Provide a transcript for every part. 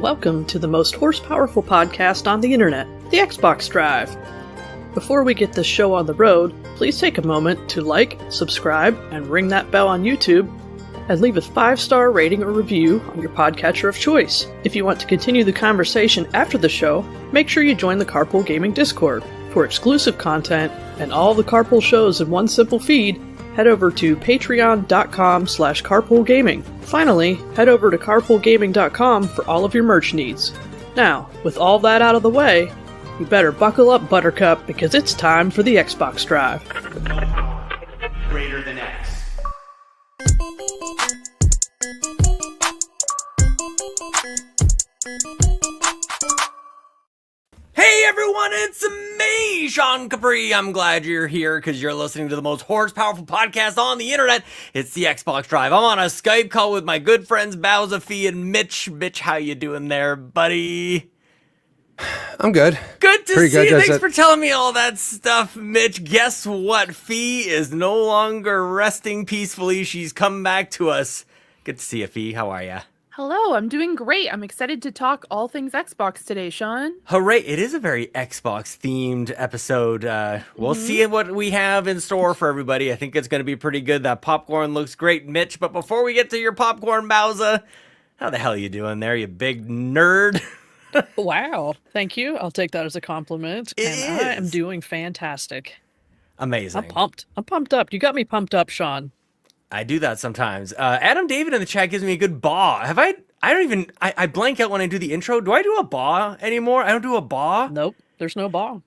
Welcome to the most horsepowerful podcast on the internet, the Xbox Drive. Before we get this show on the road, please take a moment to like, subscribe, and ring that bell on YouTube, and leave a 5-star rating or review on your podcatcher of choice. If you want to continue the conversation after the show, make sure you join the Carpool Gaming Discord. For exclusive content and all the Carpool shows in one simple feed, head over to patreon.com/carpoolgaming. Finally, head over to carpoolgaming.com for all of your merch needs. Now, with all that out of the way, you better buckle up, Buttercup, because it's time for the Xbox Drive. Greater than X. Hey everyone, it's me, Sean Capri. I'm glad you're here because you're listening to the most horsepowerful podcast on the internet. It's the Xbox Drive. I'm on a Skype call with my good friends Bowza, Fee, and Mitch. Mitch, how you doing there, buddy? I'm good. Good to Pretty see good. you. Thanks for telling me all that stuff, Mitch. Guess what? Fee is no longer resting peacefully. She's come back to us. Good to see you, Fee. How are you? Hello, I'm doing great. I'm excited to talk all things Xbox today, Sean. Hooray. It is a very Xbox-themed episode. We'll see what we have in store for everybody. I think it's going to be pretty good. That popcorn looks great, Mitch. But before we get to your popcorn, Bowza, how the hell are you doing there, you big nerd? Wow. Thank you. I'll take that as a compliment. I am doing fantastic. Amazing. I'm pumped. I'm pumped up. You got me pumped up, Sean. I do that sometimes. Adam David in the chat gives me a good baw. I blank out when I do the intro. Do I do a baw anymore? I don't do a baw. Nope. There's no ball.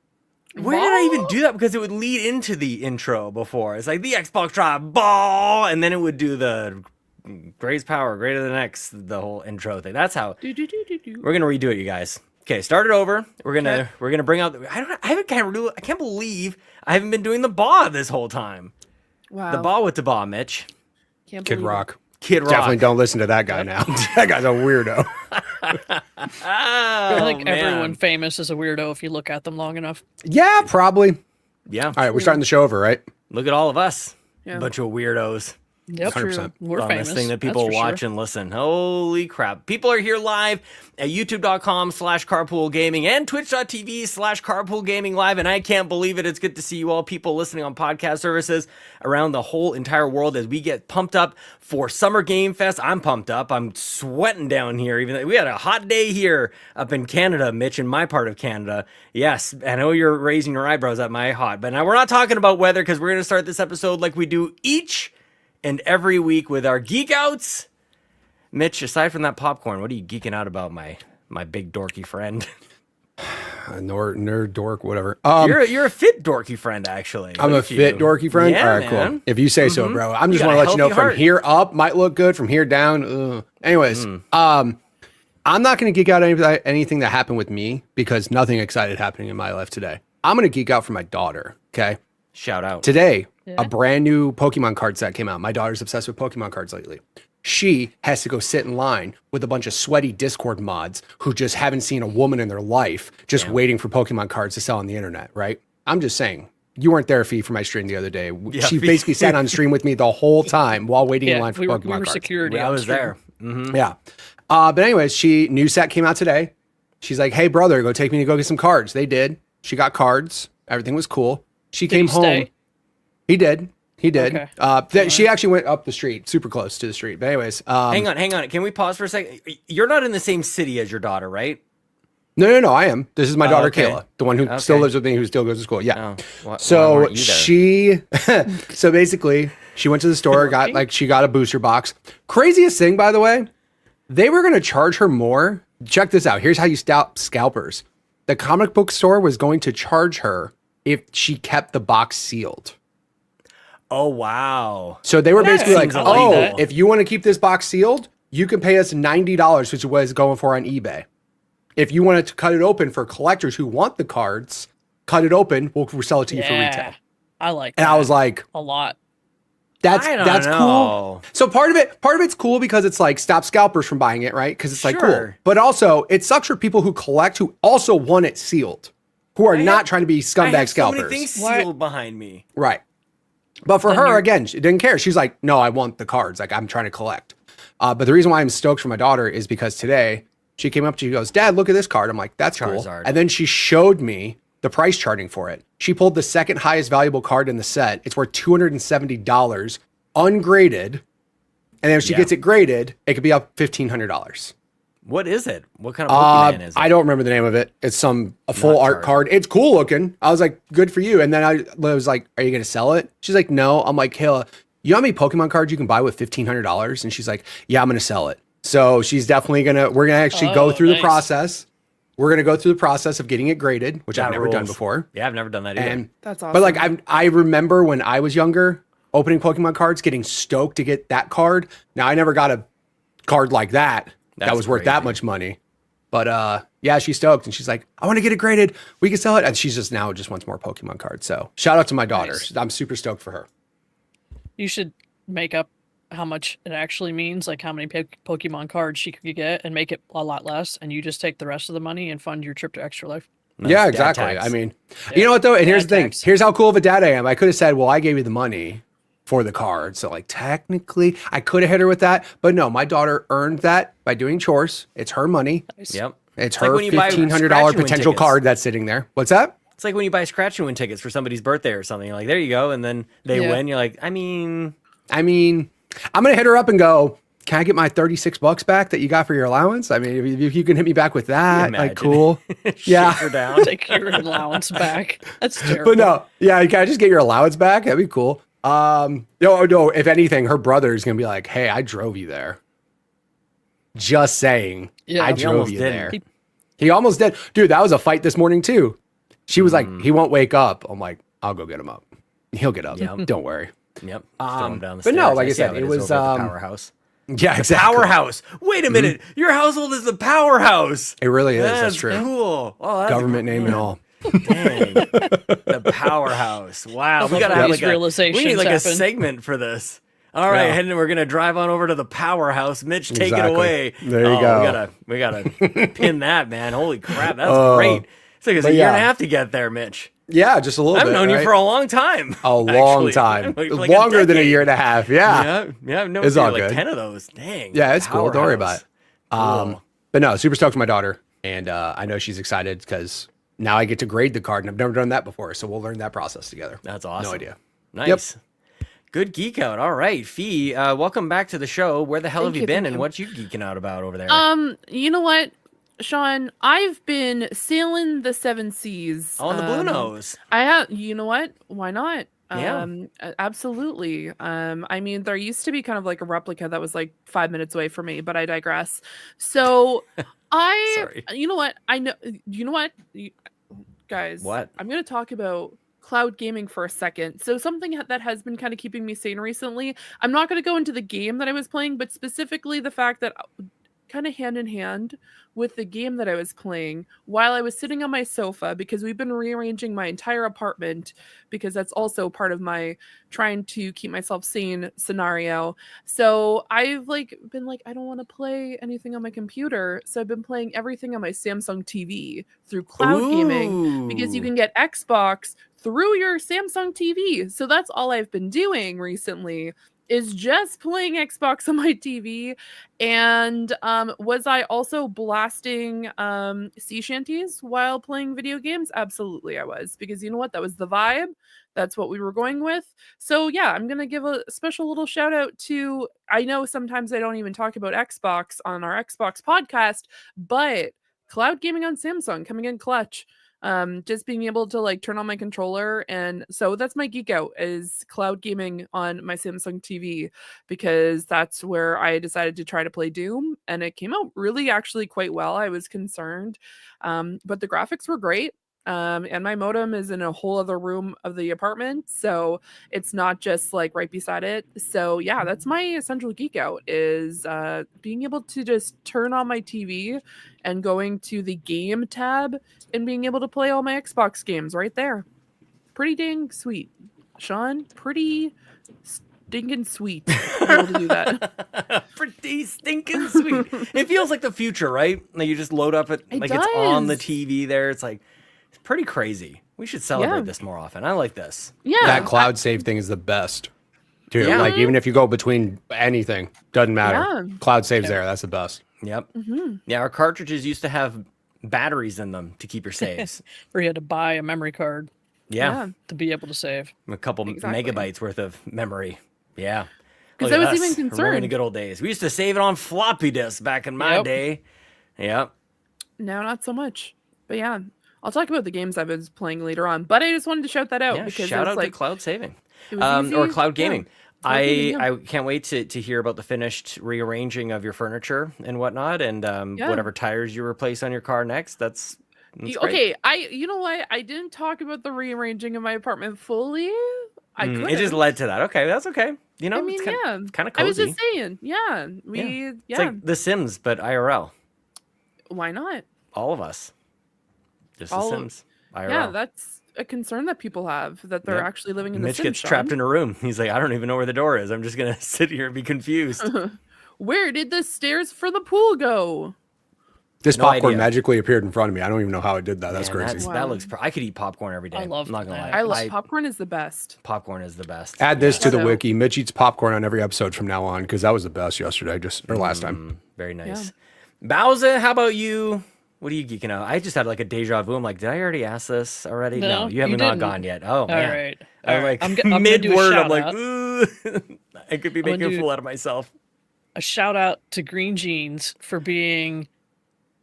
Where did I even do that? Because it would lead into the intro before. It's like the Xbox Drive baw, and then it would do the Grace Power greater than X, the whole intro thing. That's how we're gonna redo it, you guys. Okay, start it over. We're gonna bring out. I can't believe I haven't been doing the baw this whole time. Wow. The baw with the baw, Mitch. Kid Rock. Kid Rock. Definitely don't listen to that guy now. That guy's a weirdo. I think everyone famous is a weirdo if you look at them long enough. Yeah, probably. Yeah. All right, we're starting the show over, right? Look at all of us. Yeah. Bunch of weirdos. Yep, 100%. We're On famous. this thing that that's people for watch sure. and listen. Holy crap. People are here live at youtube.com/carpoolgaming and twitch.tv/carpoolgaming live. And I can't believe it. It's good to see you all people listening on podcast services around the whole entire world as we get pumped up for Summer Game Fest. I'm pumped up. I'm sweating down here. Even we had a hot day here up in Canada, Mitch, in my part of Canada. Yes, I know you're raising your eyebrows at my hot, but now we're not talking about weather because we're going to start this episode like we do each and every week with our geekouts. Mitch, aside from that popcorn, what are you geeking out about, my big dorky friend? Nerd, dork, whatever. You're a fit dorky friend, actually. I'm a fit dorky friend? Yeah, all right, man. cool. If you say so, bro. I'm just got want a to let you know healthy from heart. here up might look good, from here down. Anyways, I'm not going to geek out anything that happened with me because nothing excited happening in my life today. I'm going to geek out for my daughter, okay? Shout out. Today, a brand new Pokemon card set came out. My daughter's obsessed with Pokemon cards lately. She has to go sit in line with a bunch of sweaty Discord mods who just haven't seen a woman in their life, just waiting for Pokemon cards to sell on the internet, right? I'm just saying, you weren't there, Fee, for my stream the other day. She basically sat on stream with me the whole time while waiting in line for Pokemon we were cards. security. I on was stream. there. Mm-hmm. Yeah. But anyways, new set came out today. She's like, hey, brother, go take me to go get some cards. They did. She got cards. Everything was cool. She came home. Stay? He did. Okay. She actually went up the street, super close to the street. But anyways, Hang on. Can we pause for a second? You're not in the same city as your daughter, right? No, I am. This is my daughter, okay. Kayla, the one who still lives with me, who still goes to school. Yeah. Oh, why So weren't you there? so basically, she went to the store, she got a booster box. Craziest thing, by the way, they were going to charge her more. Check this out. Here's how you stop scalpers. The comic book store was going to charge her if she kept the box sealed. Oh, wow. So they were basically like, seems illegal. if you want to keep this box sealed, you can pay us $90, which is what it's going for on eBay. If you wanted to cut it open for collectors who want the cards, cut it open, we'll sell it to you for retail. I like that. And I was like, a lot. that's I don't cool. know. So part of it's cool because it's like stop scalpers from buying it, right? Because it's like cool. Sure. But also it sucks for people who collect who also want it sealed, who are not trying to be I scumbag have so scalpers. many things sealed behind me. Right. But for her, again, she didn't care. She's like, no, I want the cards. Like, I'm trying to collect. But the reason why I'm stoked for my daughter is because today She came up to me, she goes, Dad, look at this card. I'm like, that's cool. Charizard. And then she showed me the price charting for it. She pulled the second highest valuable card in the set. It's worth $270 ungraded. And then if she gets it graded, it could be up $1,500. What is it? What kind of Pokemon is it? I don't remember the name of it. It's a full art card. It's cool looking. I was like, good for you. And then I was like, are you going to sell it? She's like, no. I'm like, Kayla, you know how many Pokemon cards you can buy with $1,500? And she's like, yeah, I'm going to sell it. So she's definitely we're going to actually go through the process. We're going to go through the process of getting it graded, which I've never done before. Yeah, I've never done that either. And, That's awesome. But like, I remember when I was younger, opening Pokemon cards, getting stoked to get that card. Now, I never got a card like that was worth that much money. But yeah, she's stoked. And she's like, I want to get it graded. We can sell it. And she's just wants more Pokemon cards. So shout out to my daughter. Nice. I'm super stoked for her. You should make up how much it actually means, like how many Pokemon cards she could get, and make it a lot less, and you just take the rest of the money and fund your trip to Extra Life. Nice. Yeah, Dad exactly. tax. I mean, you know what though? And here's the thing. tax. Here's how cool of a dad I am. I could have said, well, I gave you the money for the card. So like technically I could have hit her with that, but no, my daughter earned that by doing chores. It's her money. Yep. It's like her when you buy $1,500 scratch-and-win potential tickets. card that's sitting there. What's that? It's like when you buy scratch and win tickets for somebody's birthday or something. You're like, there you go. And then they win. You're like, I mean, I'm going to hit her up and go, can I get my $36 back that you got for your allowance? I mean, if you can hit me back with that, like, cool. Yeah. her down. Take your allowance back. That's terrible. But no, yeah, can I just get your allowance back? That'd be cool. No, if anything, her brother is going to be like, hey, I drove you there. Just saying. Yeah. I He drove almost you didn't. there. He almost did. Dude, that was a fight this morning too. She was like, he won't wake up. I'm like, I'll go get him up. He'll get up. Yeah. Don't worry. Yep. Throw him down the but no, stairs. like I see said, how it is was, over at the powerhouse. Yeah, exactly. Powerhouse. Wait a minute. Your household is the powerhouse. It really is. That's true. Cool. Oh, that's Government name and all. Dang. The powerhouse. Wow. We gotta have these we need realizations like a happen. segment for this. All right, Yeah. and we're gonna drive on over to the powerhouse. Mitch, take it Exactly. away. There you go. We gotta pin that, man. Holy crap, that's great. It's like a year and a half to get there, Mitch. Yeah, just a little bit. I've known you right? for a long time. A long actually. time. Like Longer than a decade. year and a half. Yeah. Yeah, I've known It's you all like good. 10 of those. Dang. Yeah, it's cool. Don't worry about it. Cool. But no, super stoked for my daughter. And I know she's excited because now I get to grade the card, and I've never done that before. So we'll learn that process together. That's awesome. No idea. Nice. Good geek out. All right, Fee, welcome back to the show. Where the hell Thank have you you, been, thank and you. what you geeking out about over there? You know what, Sean? I've been sailing the seven seas. On the Blue Nose. I have. You know what? Why not? Yeah. Absolutely. I mean, there used to be kind of like a replica that was like 5 minutes away from me, but I digress. So Sorry. you know what? I know, you know what, guys, What? I'm going to talk about cloud gaming for a second. So something that has been kind of keeping me sane recently. I'm not going to go into the game that I was playing, but specifically the fact that kind of hand in hand with the game that I was playing while I was sitting on my sofa, because we've been rearranging my entire apartment, because that's also part of my trying to keep myself sane scenario. So I've been I don't want to play anything on my computer, so I've been playing everything on my Samsung TV through cloud gaming, because you Ooh. can get Xbox through your Samsung TV. So that's all I've been doing recently, is just playing Xbox on my TV. And was I also blasting sea shanties while playing video games? Absolutely I was, because you know what? That was the vibe. That's what we were going with. So yeah, I'm going to give a special little shout out to, I know sometimes I don't even talk about Xbox on our Xbox podcast, but cloud gaming on Samsung coming in clutch. Just being able to turn on my controller, and so that's my geek out, is cloud gaming on my Samsung TV, because that's where I decided to try to play Doom, and it came out really actually quite well. I was concerned, but the graphics were great. And my modem is in a whole other room of the apartment, so it's not just right beside it. So yeah, that's my essential geek out, is being able to just turn on my TV and going to the game tab and being able to play all my Xbox games right there. Pretty dang sweet, Sean. Pretty stinking sweet to be able to do that. Pretty stinking sweet. It feels like the future, right? Like you just load up it, It it's on the does. TV there. It's pretty crazy. We should celebrate this more often. I like this. Yeah, That cloud save thing is the best. Dude, Yeah. even if you go between anything, doesn't matter. Yeah. Cloud saves there. That's the best. Yep. Mm-hmm. Yeah, our cartridges used to have batteries in them to keep your saves. Or you had to buy a memory card Yeah. to be able to save. A couple Exactly. megabytes worth of memory. Yeah. 'Cause Look I at was even us, remembering the concerned. good old days. We used to save it on floppy disks back in my Yep. day. Yep. No, not so much. But yeah, I'll talk about the games I've been playing later on. But I just wanted to shout that out Yeah, because shout it was out like to cloud saving. it was Or easy. cloud Yeah. gaming. Cloud gaming, yeah. I can't wait to hear about the finished rearranging of your furniture and whatnot, and Yeah. whatever tires you replace on your car next. That's great. Okay, you know what? I didn't talk about the rearranging of my apartment fully. I could. It just led to that. Okay, that's okay. You know, I mean, it's kind, yeah. kind of cozy. I was just saying, yeah. It's like The Sims, but IRL. Why not? All of us. Just All- The Sims. IRL. Yeah, that's a concern that people have that they're Yep. actually living in the Mitch Sims, gets trapped in a room. He's like, I don't even know where the door is. I'm just gonna sit here and be confused. Where did the stairs for the pool go? This No popcorn idea. magically appeared in front of me. I don't even know how it did that. That's Man, crazy. Wow. That looks. I could eat popcorn every day. I love I'm not gonna that. lie. I love popcorn is the best. Popcorn is the best. Add this to the So- wiki. Mitch eats popcorn on every episode from now on because that was the best yesterday, or last time. Very nice. Bowser, how about you? What are you geeking out? I just had like a deja vu. I'm like, did I already ask this already? No, you haven't you not didn't. gone yet. Oh, man. All right. I was All right. like, I'm gonna do a mid-word, I'm shout like, out. ooh. I could be gonna making a do- fool out of myself. A shout out to Green Jeans for being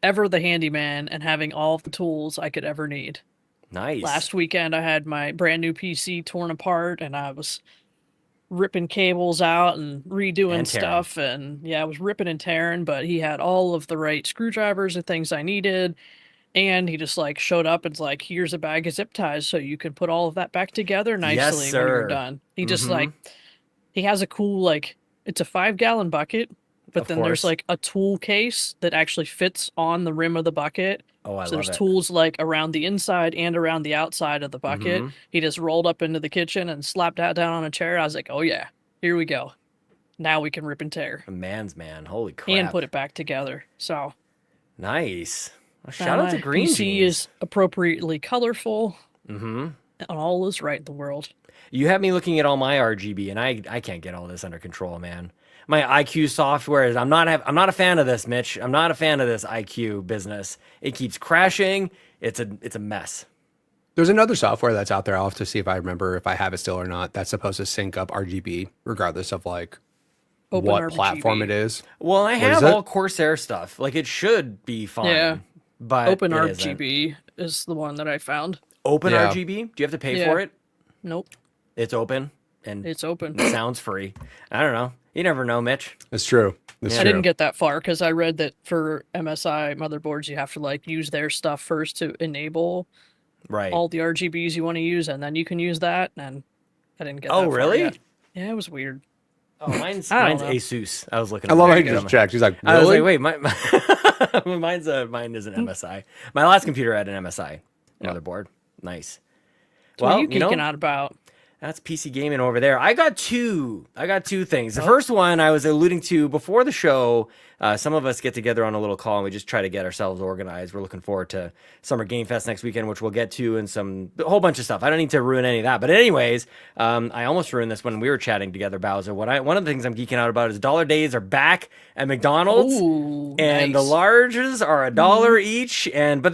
ever the handyman and having all the tools I could ever need. Nice. Last weekend, I had my brand new PC torn apart, and I was ripping cables out and redoing And tearing. stuff. And yeah, I was ripping and tearing, but he had all of the right screwdrivers and things I needed. And he just like showed up and's like, here's a bag of zip ties so you can put all of that back together nicely when you're sir. done. He just Mhm. like, he has a cool, like, it's a 5-gallon bucket, but Of then there's course. like a tool case that actually fits on the rim of the bucket. Oh, I So love there's it. tools like around the inside and around the outside of the bucket. Mhm. He just rolled up into the kitchen and slapped that down on a chair. I was like, oh yeah, here we go. Now we can rip and tear A man's man. Holy crap. and put it back together. So Nice. Well, shout out to my Green PC Jeans. is appropriately colorful Mm-hmm. and all is right in the world. You have me looking at all my RGB, and I can't get all this under control, man. My IQ software is I'm not a fan of this, Mitch. I'm not a fan of this IQ business. It keeps crashing. It's a mess. There's another software that's out there. I'll have to see if I remember if I have it still or not. That's supposed to sync up RGB regardless of like Open what RGB. platform it is. Well, I is have it? all Corsair stuff. Like it should be fine. Yeah. But Open it isn't. RGB is the one that I found. Open Yeah. RGB? Do you have to pay Yeah. for it? Nope, It's open and it's open. it sounds free. I don't know. You never know, Mitch. That's true. That's Yeah. I true. didn't get that far because I read that for MSI motherboards, you have to like use their stuff first to enable Right. all the RGBs you want to use, and then you can use that. And I didn't get. Oh, that far really? yet. Yeah, it was weird. Oh, mine's I don't know. Asus. I was looking. I at love how that. he just checked. He's like, I was really? like, wait, mine is an MSI. My last computer had an MSI motherboard. Nice. So what are you you know, geeking out about? that's PC gaming over there. I got two things. The first one I was alluding to before the show. Some of us get together on a little call and we just try to get ourselves organized. We're looking forward to Summer Game Fest next weekend, which we'll get to, and a whole bunch of stuff. I don't need to ruin any of that. But anyways, I almost ruined this when we were chatting together, Bowser. One of the things I'm geeking out about is dollar days are back at McDonald's. Ooh, And the nice. larges are $1 each, but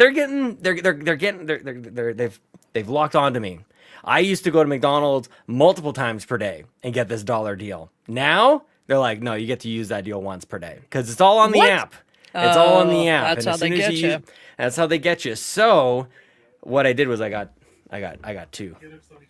they've locked onto me. I used to go to McDonald's multiple times per day and get this $1 deal. Now they're like, no, you get to use that deal once per day because it's all on the What? app. It's all on the Oh, app. that's and how as they soon as get you you. use- That's how they get you. So what I did was I got two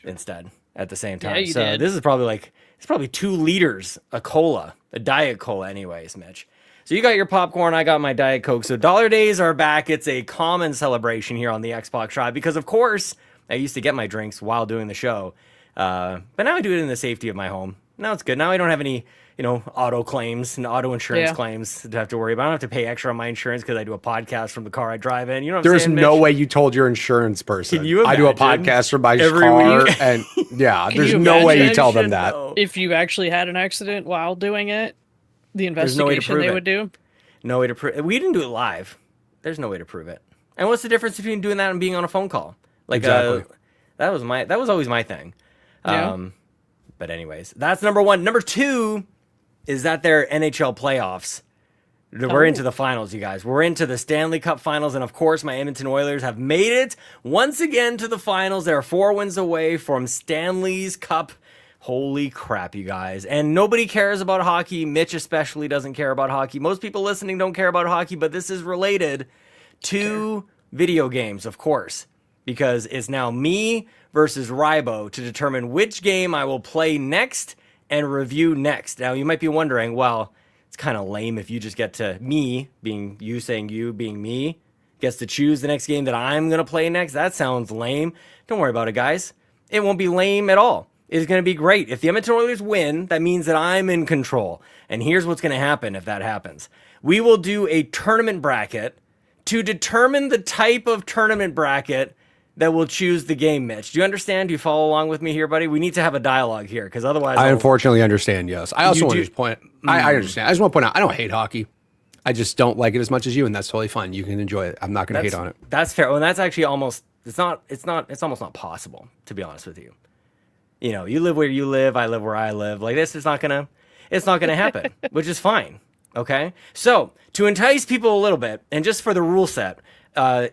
instead at the same time. Yeah, you so did. this is probably 2 liters of cola, a Diet Cola, anyways, Mitch. So you got your popcorn, I got my Diet Coke. So dollar days are back. It's a common celebration here on the Xbox Drive because, of course, I used to get my drinks while doing the show. But now I do it in the safety of my home. Now it's good. Now I don't have any, auto claims and auto insurance Yeah. claims to have to worry about. I don't have to pay extra on my insurance because I do a podcast from the car I drive in. You know what I'm There's saying, no Mitch? way you told your insurance person. Can you I do a imagine? podcast from my Every car, week? and yeah, there's you no way you imagine? tell I them should that. know. If you actually had an accident while doing it, the There's no way to investigation prove they it. would do. No way to prove. We didn't do it live. There's no way to prove it. And what's the difference between doing that and being on a phone call? Like Exactly. that was always my thing. Yeah. But anyways, that's number one. Number two is that their NHL playoffs We're into the finals, you guys. We're into the Stanley Cup finals. And of course, my Edmonton Oilers have made it once again to the finals. They're 4 wins away from Stanley's Cup. Holy crap, you guys. And nobody cares about hockey. Mitch especially doesn't care about hockey. Most people listening don't care about hockey, but this is related to video games, of course, because it's now me versus Rybo to determine which game I will play next and review next. Now, you might be wondering, well, it's kind of lame if you just get to me, being you saying you, being me, gets to choose the next game that I'm going to play next. That sounds lame. Don't worry about it, guys. It won't be lame at all. It's going to be great. If the Edmonton Oilers win, that means that I'm in control. And here's what's going to happen if that happens. We will do a tournament bracket to determine the type of tournament bracket that will choose the game, Mitch. Do you understand? Do you follow along with me here, buddy? We need to have a dialogue here, because otherwise... I unfortunately understand, yes. I also want to point... I understand. I just want to point out, I don't hate hockey. I just don't like it as much as you, and that's totally fine. You can enjoy it. I'm not going to hate on it. That's fair. Well, that's actually almost... It's almost not possible, to be honest with you. You know, you live where you live, I live where I live. Like, this is not going to happen, which is fine. Okay? So, to entice people a little bit, and just for the rule set...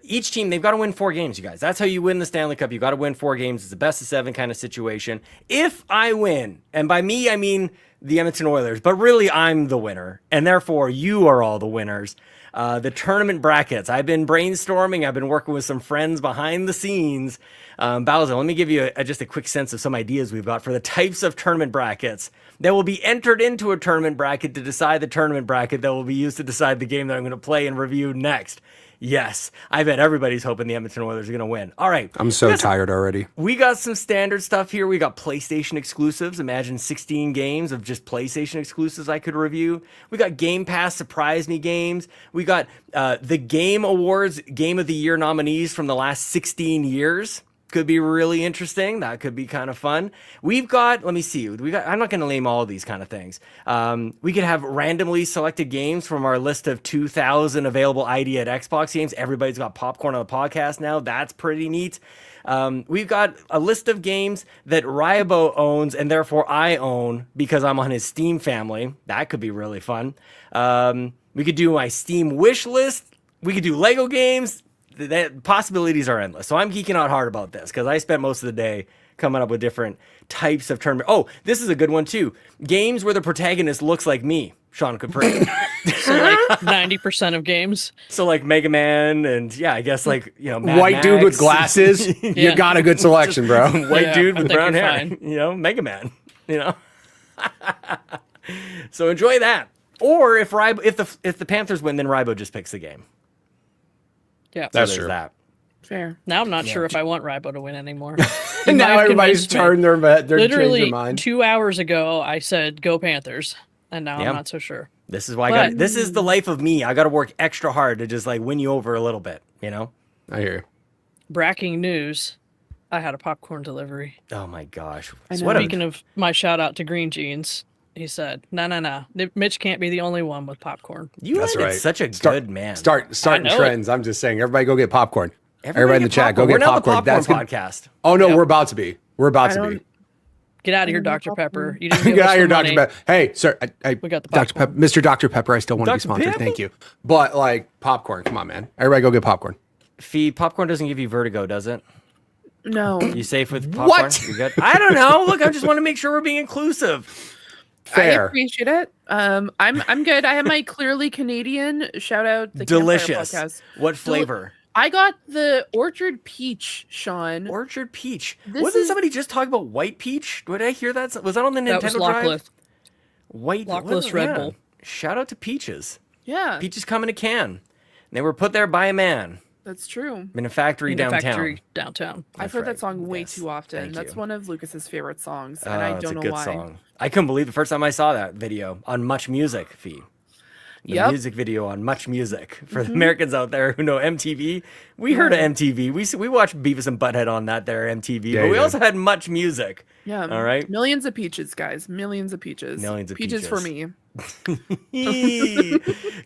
each team, they've got to win 4 games, you guys. That's how you win the Stanley Cup. You got to win 4 games. It's a best of 7 kind of situation. If I win, and by me, I mean the Edmonton Oilers, but really I'm the winner, and therefore you are all the winners. The tournament brackets. I've been brainstorming. I've been working with some friends behind the scenes. Bowser, let me give you just a quick sense of some ideas we've got for the types of tournament brackets that will be entered into a tournament bracket to decide the tournament bracket that will be used to decide the game that I'm going to play and review next. Yes, I bet everybody's hoping the Edmonton Oilers are going to win. All right. I'm so tired already. We got some standard stuff here. We got PlayStation exclusives. Imagine 16 games of just PlayStation exclusives I could review. We got Game Pass Surprise Me games. We got the Game Awards Game of the Year nominees from the last 16 years. Could be really interesting. That could be kind of fun. We've got, let me see. I'm not going to name all of these kind of things. We could have randomly selected games from our list of 2,000 available ID at Xbox games. Everybody's got popcorn on the podcast now. That's pretty neat. We've got a list of games that Rybo owns and therefore I own because I'm on his Steam family. That could be really fun. We could do my Steam wish list. We could do Lego games. The possibilities are endless. So I'm geeking out hard about this because I spent most of the day coming up with different types of tournament. Oh, this is a good one too. Games where the protagonist looks like me, Sean Capri. So like 90% of games. So like Mega Man and yeah, I guess like, you know, Mad White Max. dude with glasses. You got a good selection, bro. White dude with brown hair. Fine. You know, Mega Man. You know. So enjoy that. Or if the Panthers win, then Rybo just picks the game. Yeah, That's so true. that. Fair. Now I'm not sure if I want Rybo to win anymore. And now everybody's turned their Literally changed their mind. 2 hours ago, I said go Panthers, and now I'm not so sure. This is why this is the life of me. I got to work extra hard to just like win you over a little bit, you know? I hear you. Breaking news. I had a popcorn delivery. Oh my gosh. Speaking of my shout out to Green Jeans, he said, no. Mitch can't be the only one with popcorn. You are such a good man. Starting trends. I'm just saying, everybody go get popcorn. Everybody in the chat, popcorn. go get popcorn. That's the podcast. Oh, no, we're about to be. We're about to be. Get out of here, Dr. Pepper. You didn't give Get us out of here, the Dr. money. Pepper. Hey, sir, We got the Dr. popcorn. Pepper, Mr. Dr. Pepper, I still want to be Dr. sponsored. Pepper? Thank you. But like popcorn, come on, man. Everybody go get popcorn. Fee, popcorn doesn't give you vertigo, does it? No. You safe with popcorn? What? You good? I don't know. Look, I just want to make sure we're being inclusive. Fair. I appreciate it. I'm good. I have my Clearly Canadian shout out. The Delicious. Campfire Podcast. What flavor? I got the Orchard Peach, Sean. Orchard peach. This Wasn't is- somebody just talking about white peach? Did I hear that? Was that on the That was Nintendo Drive? Lockless. White Lockless Red Bull. Shout out to peaches. Yeah, Peaches come in a can. They were put there by a man that's true. in a factory In the downtown. factory downtown. I've heard right. that song way Yes. too often. Thank That's you. one of Lucas's favorite songs, and Oh, I it's don't a know good why. song. I couldn't believe the first time I saw that video on Much Music feed. The Yep. music video on Much Music. For the Americans out there who know MTV, we heard of MTV. We watched Beavis and Butthead on that there MTV, Yeah, but we yeah. also had Much Music. Yeah. All right. Millions of peaches, guys. Millions of peaches. Millions of peaches for peaches. me.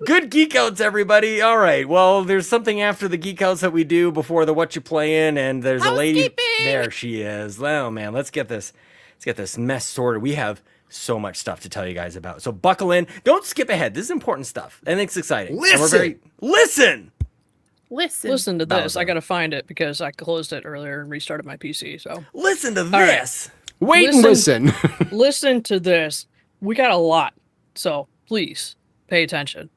Good geek outs, everybody. All right. Well, there's something after the geek outs that we do before the what you playing, and there's a lady. Housekeeping! There she is. Oh man, let's get this mess sorted. We have So much stuff to tell you guys about. So buckle in. Don't skip ahead. This is important stuff. And it's exciting. Listen! Listen to this. Bowser. I gotta find it because I closed it earlier and restarted my PC. So Listen to right. this. Wait and listen. listen to this. We got a lot, so please pay attention.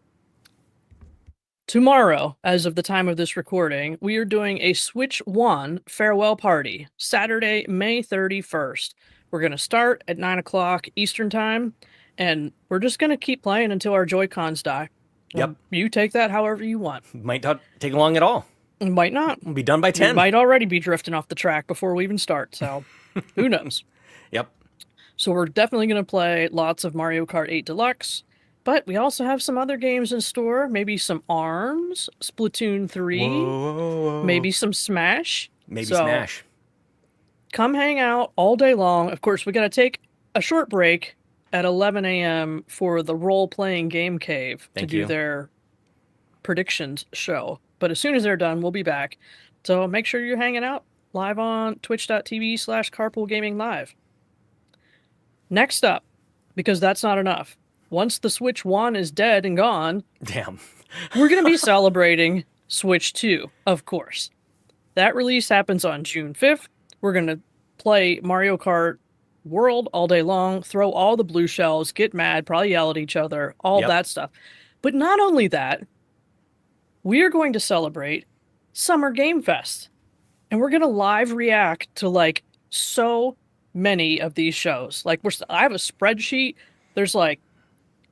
Tomorrow, as of the time of this recording, we are doing a Switch 1 farewell party, Saturday, May 31st. We're going to start at 9 o'clock Eastern Time, and we're just going to keep playing until our Joy-Cons die. Yep. You take that however you want. Might not take long at all. It might not. We'll be done by 10. We might already be drifting off the track before we even start, so who knows? Yep. So we're definitely going to play lots of Mario Kart 8 Deluxe, but we also have some other games in store. Maybe some ARMS, Splatoon 3, Whoa. maybe some Smash. Maybe So, Smash. Come hang out all day long. Of course, we got to take a short break at 11 a.m. for the role-playing game cave Thank to you. do their predictions show. But as soon as they're done, we'll be back. So make sure you're hanging out live on twitch.tv/carpoolgaming live. Next up, because that's not enough, once the Switch 1 is dead and gone, Damn. we're going to be celebrating Switch 2, of course. That release happens on June 5th. We're going to play Mario Kart World all day long, throw all the blue shells, get mad, probably yell at each other, all Yep. that stuff. But not only that, we are going to celebrate Summer Game Fest. And we're going to live react to like so many of these shows. Like I have a spreadsheet. There's like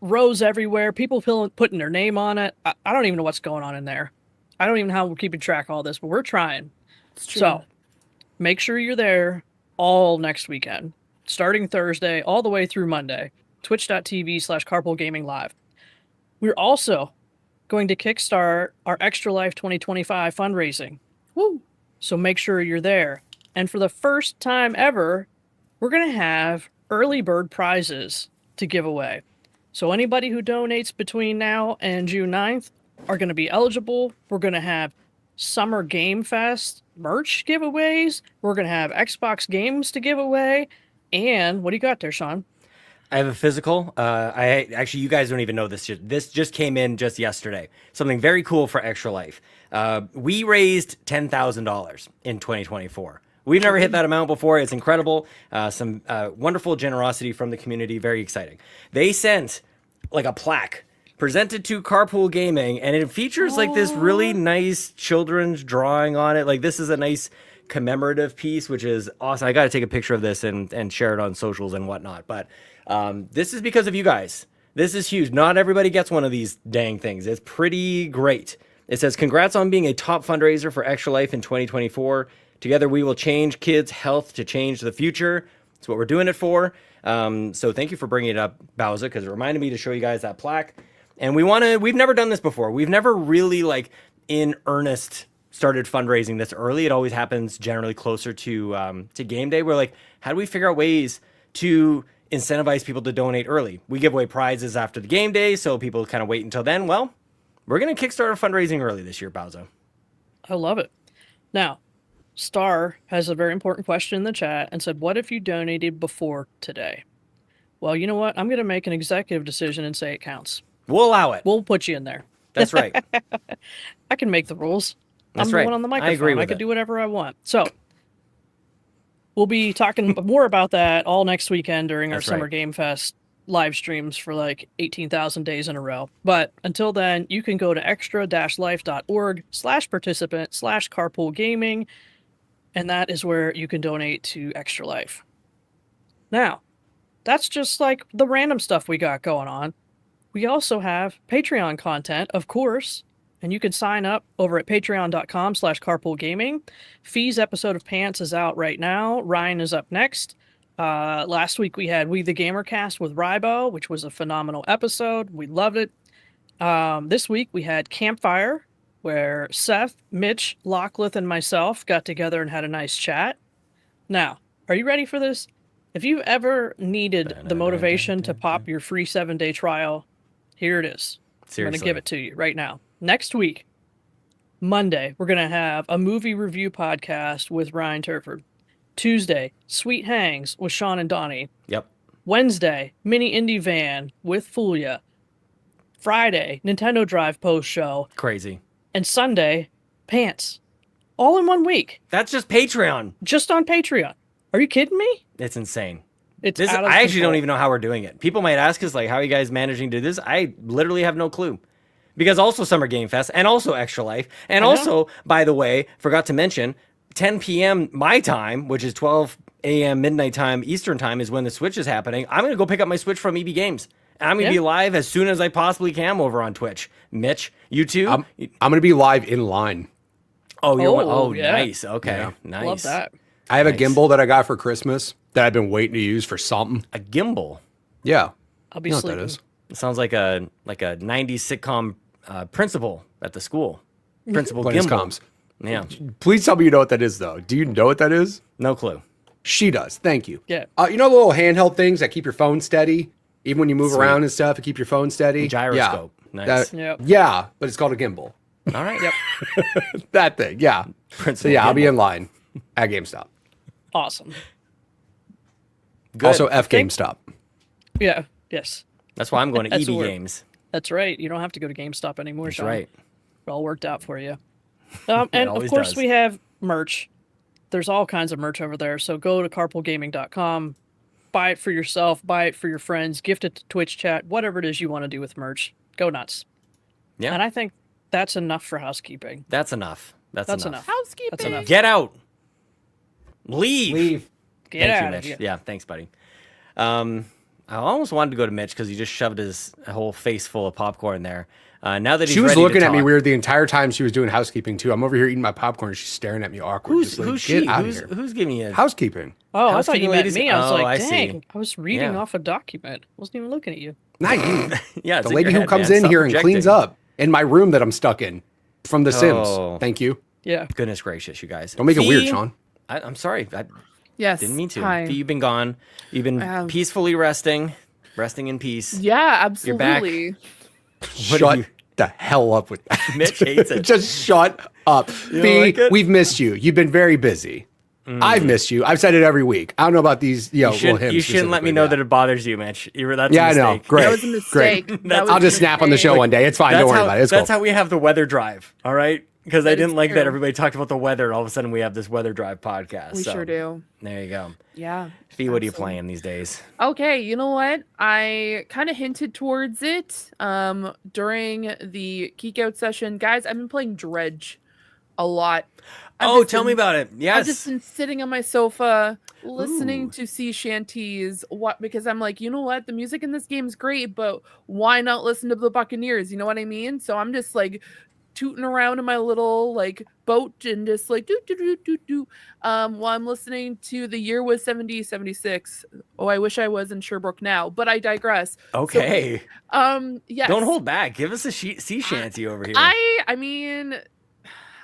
rows everywhere. People putting their name on it. I don't even know what's going on in there. I don't even know how we're keeping track of all this, but we're trying. It's true. So make sure you're there all next weekend, starting Thursday all the way through Monday, twitch.tv/carpoolgaming live. We're also going to kickstart our Extra Life 2025 fundraising. Woo. So make sure you're there. And for the first time ever, we're going to have early bird prizes to give away. So anybody who donates between now and June 9th are going to be eligible. We're going to have Summer Game Fest merch giveaways. We're going to have Xbox games to give away. And what do you got there, Sean? I have a physical. You guys don't even know this. This just came in just yesterday. Something very cool for Extra Life. We raised $10,000 in 2024. We've never hit that amount before. It's incredible. Some wonderful generosity from the community. Very exciting. They sent like a plaque presented to Carpool Gaming, and it features like this really nice children's drawing on it. Like this is a nice commemorative piece, which is awesome. I got to take a picture of this and share it on socials and whatnot. But this is because of you guys. This is huge. Not everybody gets one of these dang things. It's pretty great. It says, congrats on being a top fundraiser for Extra Life in 2024. Together we will change kids' health to change the future. That's what we're doing it for. So thank you for bringing it up, Bowser, because it reminded me to show you guys that plaque. And we've never done this before. We've never really like in earnest started fundraising this early. It always happens generally closer to game day. We're like, how do we figure out ways to incentivize people to donate early? We give away prizes after the game day, so people kind of wait until then. Well, we're going to kickstart our fundraising early this year, Bowser. I love it. Now, Star has a very important question in the chat and said, what if you donated before today? Well, you know what? I'm going to make an executive decision and say it counts. We'll allow it. We'll put you in there. That's right. I can make the rules. That's I'm right. the one on the microphone. I agree with I can it. do whatever I want. So we'll be talking more about that all next weekend during our That's Summer right. Game Fest live streams for like 18,000 days in a row. But until then, you can go to extra-life.org/participant/carpoolgaming, and that is where you can donate to Extra Life. Now, that's just like the random stuff we got going on. We also have Patreon content, of course, and you can sign up over at patreon.com/carpoolgaming. Fee's episode of Pants is out right now. Ryan is up next. Last week we had We the Gamercast with Rybo, which was a phenomenal episode. We loved it. This week we had Campfire, where Seth, Mitch, Locklith, and myself got together and had a nice chat. Now, are you ready for this? If you've ever needed the motivation to pop your free 7-day trial, here it is. Seriously. I'm going to give it to you right now. Next week, Monday, we're going to have a movie review podcast with Ryan Turford. Tuesday, Sweet Hangs with Sean and Donnie. Yep. Wednesday, mini indie van with Fulia. Friday, Nintendo Drive post show. Crazy. And Sunday, pants. All in 1 week. That's just Patreon. Just on Patreon. Are you kidding me? It's insane. It's This, out of I actually control. don't even know how we're doing it. People might ask us, like, how are you guys managing to do this? I literally have no clue. Because also Summer Game Fest, and also Extra Life, and also, by the way, forgot to mention, 10 p.m. my time, which is 12 a.m. midnight time Eastern time, is when the Switch is happening. I'm going to go pick up my Switch from EB Games. And I'm going to be live as soon as I possibly can over on Twitch. Mitch, you too? I'm going to be live in line. Oh, you're yeah. nice. Okay, Yeah. nice. Love that. I have a gimbal that I got for Christmas that I've been waiting to use for something. A gimbal. Yeah. I'll be You know what sleeping. that is? It sounds like a 90s sitcom principal at the school. Principal Planes gimbal. comms. Yeah, Please tell me you know what that is, though. Do you know what that is? no clue. She does. Thank you. Yeah. You know the little handheld things that keep your phone steady? Even when you move around and stuff, to keep your phone steady? Gyroscope. Yeah. Nice. Yep. Yeah, but it's called a gimbal. All right. Yep. That thing, yeah. Principal So, yeah, I'll be gimbal. in line at GameStop. Awesome. Good. Also, F GameStop. Yeah. Yes. That's why I'm going to That's EB the word. Games. That's right. You don't have to go to GameStop anymore, That's Sean. right. It all worked out for you. And of always course, does. we have merch. There's all kinds of merch over there. So go to carpoolgaming.com, buy it for yourself, buy it for your friends, gift it to Twitch chat, whatever it is you want to do with merch. Go nuts. Yeah. And I think that's enough for housekeeping. That's enough. That's enough. Housekeeping. That's enough. Get out. Leave. Get Thank out you, of Mitch. here. Yeah, thanks, buddy. I almost wanted to go to Mitch because he just shoved his whole face full of popcorn there. Now that he's She was ready to looking at me talk- weird the entire time she was doing housekeeping, too. I'm over here eating my popcorn. She's staring at me awkward. Who's just like, who's get she? out of Who's here. who's giving you? Housekeeping. Oh, I thought Housekeeping you meant ladies- me. I was Oh, like, I see. dang, I was reading Yeah. off a document. Wasn't even looking at you. Not you. Yeah, it's The in lady your who head, comes man. in Stop here and cleans projecting. up in my room that I'm stuck in from The Sims. Oh. Thank you. Yeah. Goodness gracious, you guys! Don't make it weird, Fee, Sean. I'm sorry. I Yes. didn't mean to. Hi. Fee, you've been gone. You've been peacefully resting in peace. Yeah, You're back. absolutely. What Shut are you- the hell up with that. Mitch hates it. Just shut up. don't Fee, like it? we've missed you. You've been very busy. I've missed you. I've said it every week. I don't know about these, little hymns. You shouldn't let me specifically, know yeah. that it bothers you, Mitch. That's Yeah, a I know. mistake. Great. That was a mistake. Great. That was I'll a just snap on the show mistake. one day. It's fine. Don't worry about it. It's That's cool. how we have the weather drive. All right, because I That didn't is like that true. everybody talked about the weather. And all of a sudden, we have this weather drive podcast. We so, sure do. There you go. Yeah. Fee, what are you absolutely. playing these days? Okay, you know what? I kind of hinted towards it during the geek out session. Guys, I've been playing Dredge a lot. Tell me about it. Yes. I've just been sitting on my sofa listening to sea shanties because I'm like, you know what? The music in this game is great, but why not listen to the Buccaneers? You know what I mean? So I'm just like tooting around in my little like boat and just like do while I'm listening to The Year Was 7076. Oh, I wish I was in Sherbrooke now, but I digress. Okay. Yes. Don't hold back. Give us a sea shanty over here. I mean,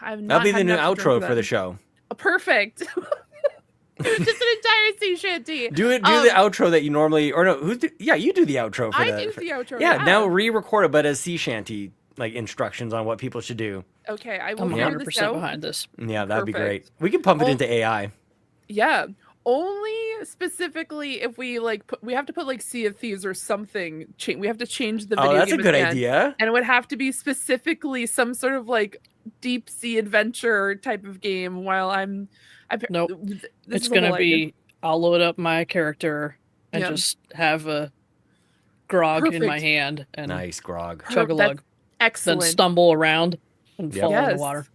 I've not That'll be had the new enough to drink outro for the that. show. Perfect. Just an entire sea shanty. Do the outro that you normally, or no? You do the outro. For I the, do for- the outro. Yeah, now re-record it, but as sea shanty like instructions on what people should do. Okay, I will I'm figure 100% this out. behind this. Yeah, that'd be great. Perfect. We can pump it Oh. into AI. Yeah, only specifically if we like we have to put like Sea of Thieves or something. We have to change the video. Oh, that's a game good again. idea. And it would have to be specifically some sort of like deep sea adventure type of game. While Nope. this It's is a going to whole idea. be, I'll load up my character and Yeah. just have a grog in my Perfect. hand and Nice grog. chug a That's lug. Then excellent. stumble around and Yep. fall in Yes. the water.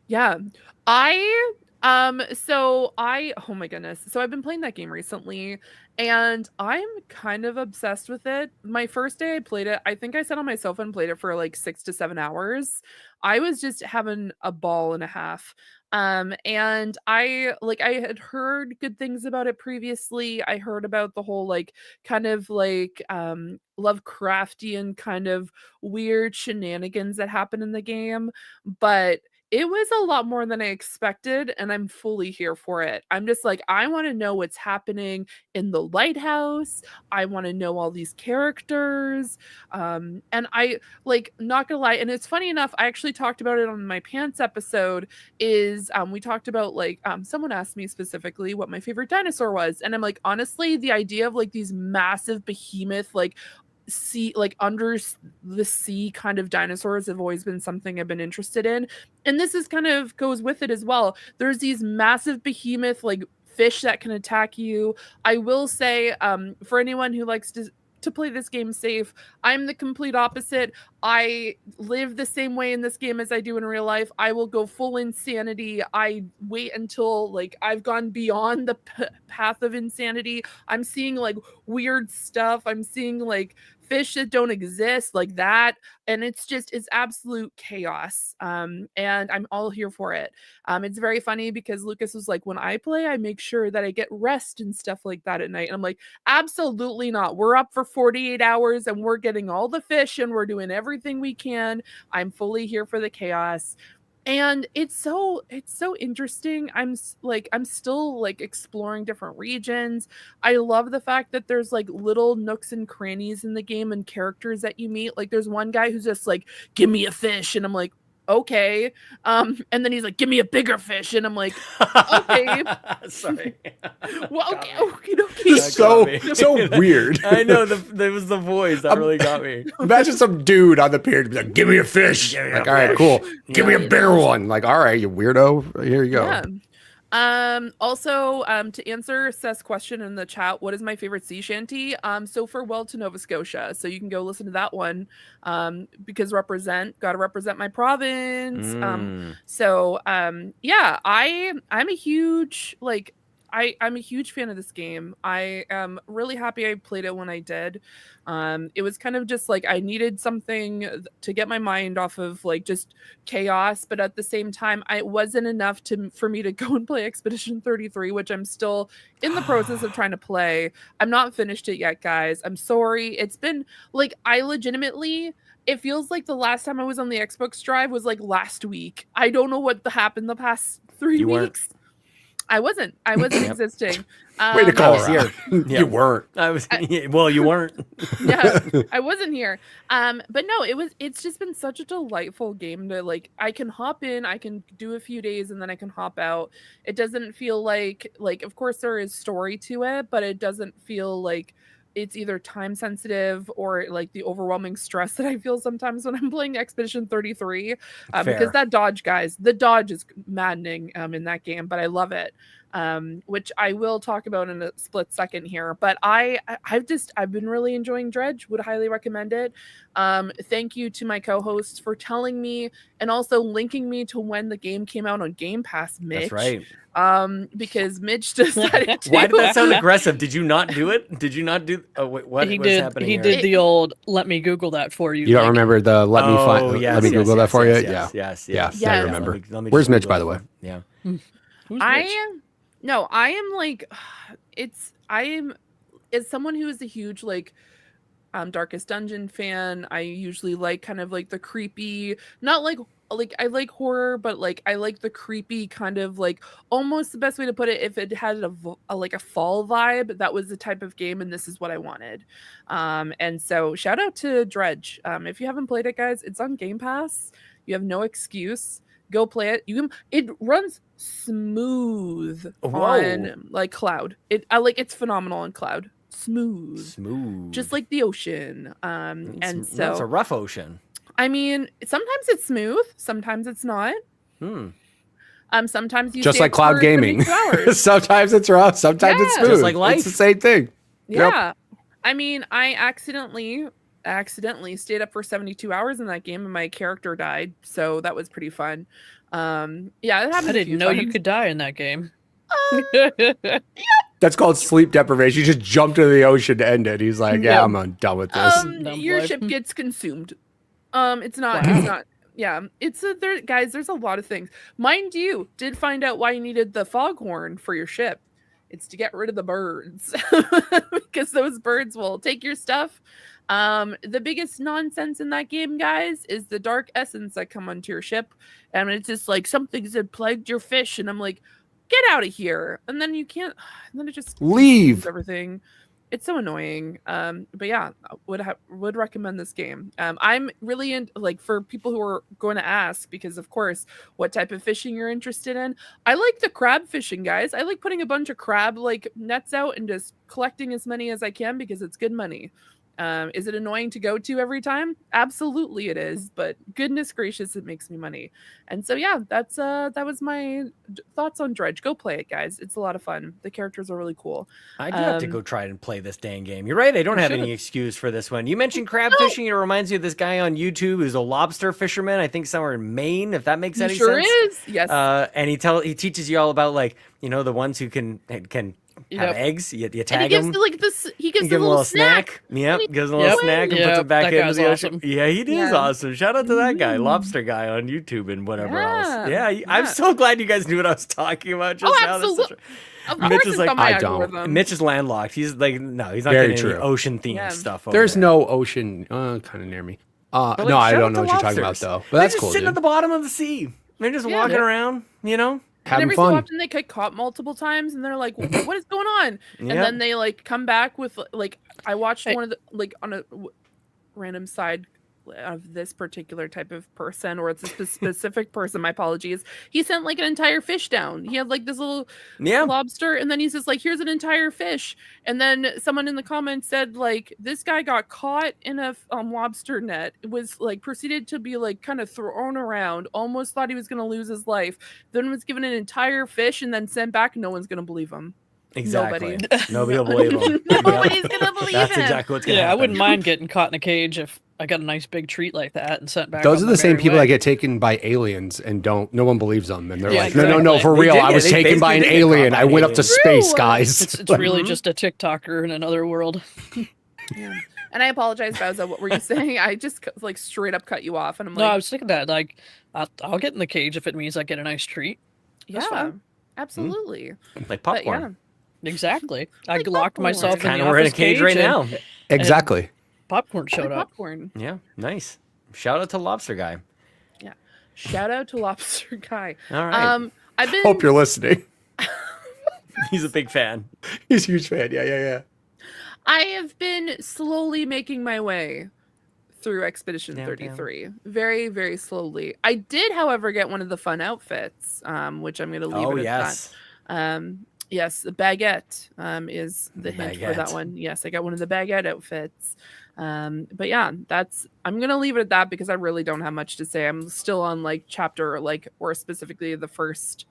Yeah. Oh my goodness. So I've been playing that game recently and I'm kind of obsessed with it. My first day I played it, I think I sat on my sofa and played it for like 6 to 7 hours. I was just having a ball and a half. And I had heard good things about it previously. I heard about the whole like kind of like Lovecraftian kind of weird shenanigans that happen in the game, but It was a lot more than I expected, and I'm fully here for it. I'm just like, I want to know what's happening in the lighthouse. I want to know all these characters. And I like, not gonna lie, and it's funny enough, I actually talked about it on my pants episode. Is we talked about like someone asked me specifically what my favorite dinosaur was, and I'm like, honestly, the idea of like these massive behemoth sea, like under the sea kind of dinosaurs have always been something I've been interested in, and this is kind of goes with it as well. There's these massive behemoth like fish that can attack you. I will say, for anyone who likes to play this game safe, I'm the complete opposite. I live the same way in this game as I do in real life. I will go full insanity. I wait until like I've gone beyond the path of insanity. I'm seeing like weird stuff. I'm seeing like fish that don't exist like that, and it's absolute chaos, and I'm all here for it. It's very funny because Lucas was like, when I play, I make sure that I get rest and stuff like that at night, and I'm like, absolutely not. We're up for 48 hours and we're getting all the fish and we're doing everything we can. I'm fully here for the chaos. And it's so interesting. I'm still like exploring different regions. I love the fact that there's like little nooks and crannies in the game and characters that you meet. Like there's one guy who's just like, give me a fish, and I'm like, okay. And then he's like, give me a bigger fish, and I'm like, okay. Sorry. Well, okay. It's so weird. I know there was the voice that really got me. Imagine some dude on the pier to be like, give me a fish. Like, all right, cool. Give me a bigger one. Like, all right, you weirdo. Here you go. Yeah. Also, to answer Seth's question in the chat, what is my favorite sea shanty? So farewell to Nova Scotia. So you can go listen to that one. Because gotta represent my province. Yeah, I'm a huge I'm a huge fan of this game. I am really happy I played it when I did. It was kind of just like I needed something to get my mind off of like just chaos, but at the same time, it wasn't enough for me to go and play Expedition 33, which I'm still in the process of trying to play. I'm not finished it yet, guys. I'm sorry. It's been like it feels like the last time I was on the Xbox Drive was like last week. I don't know what happened the past 3 weeks. I wasn't existing. Way to call her out. You weren't. Well, you weren't. Yeah, I wasn't here. But no, it's just been such a delightful game to like, I can hop in, I can do a few days and then I can hop out. It doesn't feel like of course there is story to it, but it doesn't feel like it's either time sensitive or like the overwhelming stress that I feel sometimes when I'm playing Expedition 33, because that dodge, guys, the dodge is maddening in that game, but I love it, which I will talk about in a split second here. But I've been really enjoying Dredge. Would highly recommend it. Thank you to my co-hosts for telling me and also linking me to when the game came out on Game Pass, Mitch. That's right. Because Mitch decided to. Why did that sound aggressive? Did you not do it? Did you not do? Oh wait, what was happening? He did the old "let me Google that for you." You don't remember the "let me Google that for you"? Yes. I remember. Where's Mitch, by the way? Yeah. I am like, as someone who is a huge Darkest Dungeon fan. I usually like kind of like the creepy, not like I like horror, but like I like the creepy kind of like, almost the best way to put it, if it had a fall vibe, that was the type of game, and this is what I wanted. And so shout out to Dredge. If you haven't played it, guys, it's on Game Pass. You have no excuse. Go play it. It runs smooth on like cloud. It's phenomenal on cloud. Smooth, just like the ocean. And so it's a rough ocean. I mean, sometimes it's smooth, sometimes it's not. Sometimes you just like cloud gaming. Sometimes it's rough, sometimes it's smooth. Just like life. It's the same thing. Yeah. Yep. I mean, I accidentally stayed up for 72 hours in that game and my character died, so that was pretty fun. Yeah, it happened. I didn't know you could die in that game. That's called sleep deprivation. You just jump to the ocean to end it. He's like, yeah, I'm done with this. Your ship gets consumed. It's not. Wow. It's not. Yeah, guys. There's a lot of things. Mind you, did find out why you needed the foghorn for your ship. It's to get rid of the birds, because those birds will take your stuff. The biggest nonsense in that game, guys, is the dark essence that come onto your ship, and it's just like something's had plagued your fish, and I'm like, get out of here, and then you can't, and then it just Leave. everything. It's so annoying. But yeah, would recommend this game. I'm really in, like, for people who are going to ask, because of course, what type of fishing you're interested in. I like the crab fishing, guys. I like putting a bunch of crab like nets out and just collecting as many as I can because it's good money. Is it annoying to go to every time? Absolutely it is, but goodness gracious, it makes me money. And so yeah, that was my thoughts on Dredge. Go play it, guys. It's a lot of fun. The characters are really cool. I do have to go try and play this dang game. You're right, I don't have any excuse for this one. You mentioned crab fishing. It reminds me of this guy on YouTube who's a lobster fisherman, I think somewhere in Maine, if that makes any sense. Sure is, yes. And he teaches you all about, like, you know, the ones who can have eggs. You tag them. He gives them a little snack. Yep, gives them a little snack and puts them back into the ocean. Awesome. Yeah, he is awesome. Shout out to that guy, Lobster Guy on YouTube and whatever else. Yeah, I'm so glad you guys knew what I was talking about just now. Absolutely. Of course, Mitch is like, I don't. Mitch is landlocked. He's like, no, he's not Very getting true. any ocean themed stuff. There's no ocean kind of near me. But, like, no, I shout don't out know to what you're talking about lobsters. though. But that's They're just cool. sitting Dude. at the bottom of the sea. They're just walking around, you know. And Having every fun. so often they get caught multiple times, and they're like, "What is going on?" And then they like come back with like, I watched one of the, like, on a random side of this particular type of person, or it's a specific person, my apologies, he sent like an entire fish down. He had like this little lobster, and then he says like, here's an entire fish, and then someone in the comments said like, this guy got caught in a lobster net, was like proceeded to be like kind of thrown around, almost thought he was going to lose his life, then was given an entire fish and then sent back. No one's going to believe him. Exactly. Nobody will believe him. Nobody's gonna believe That's him. exactly what's gonna happen. I wouldn't mind getting caught in a cage if I got a nice big treat like that and sent back. Those are on the my same merry people way. that get taken by aliens and no one believes them. And they're Yeah, like, no, exactly. for They real. did, I yeah, was they taken by an basically did get caught alien. by I an went up to alien. space, guys. It's really just a TikToker in another world. Yeah. And I apologize, Bowza. What were you saying? I just like straight up cut you off, and I'm No, like, I was thinking that like I'll get in the cage if it means I get a nice treat. That's yeah, fine. absolutely. Like But popcorn. Exactly. I Like locked popcorn. myself in Kind the of we're in a office cage right and now. Exactly. Popcorn Yeah, showed up. popcorn. Yeah, nice. Shout out to Lobster Guy. Yeah. Shout out to Lobster Guy. All right. I've been. Hope you're listening. He's a big fan. He's a huge fan. Yeah. I have been slowly making my way through Expedition 33. Very, very slowly. I did, however, get one of the fun outfits, which I'm going to leave it at that. Yes, the baguette is the hint for that one. Yes, I got one of the baguette outfits. But yeah, I'm going to leave it at that because I really don't have much to say. I'm still on like chapter, like, or specifically the first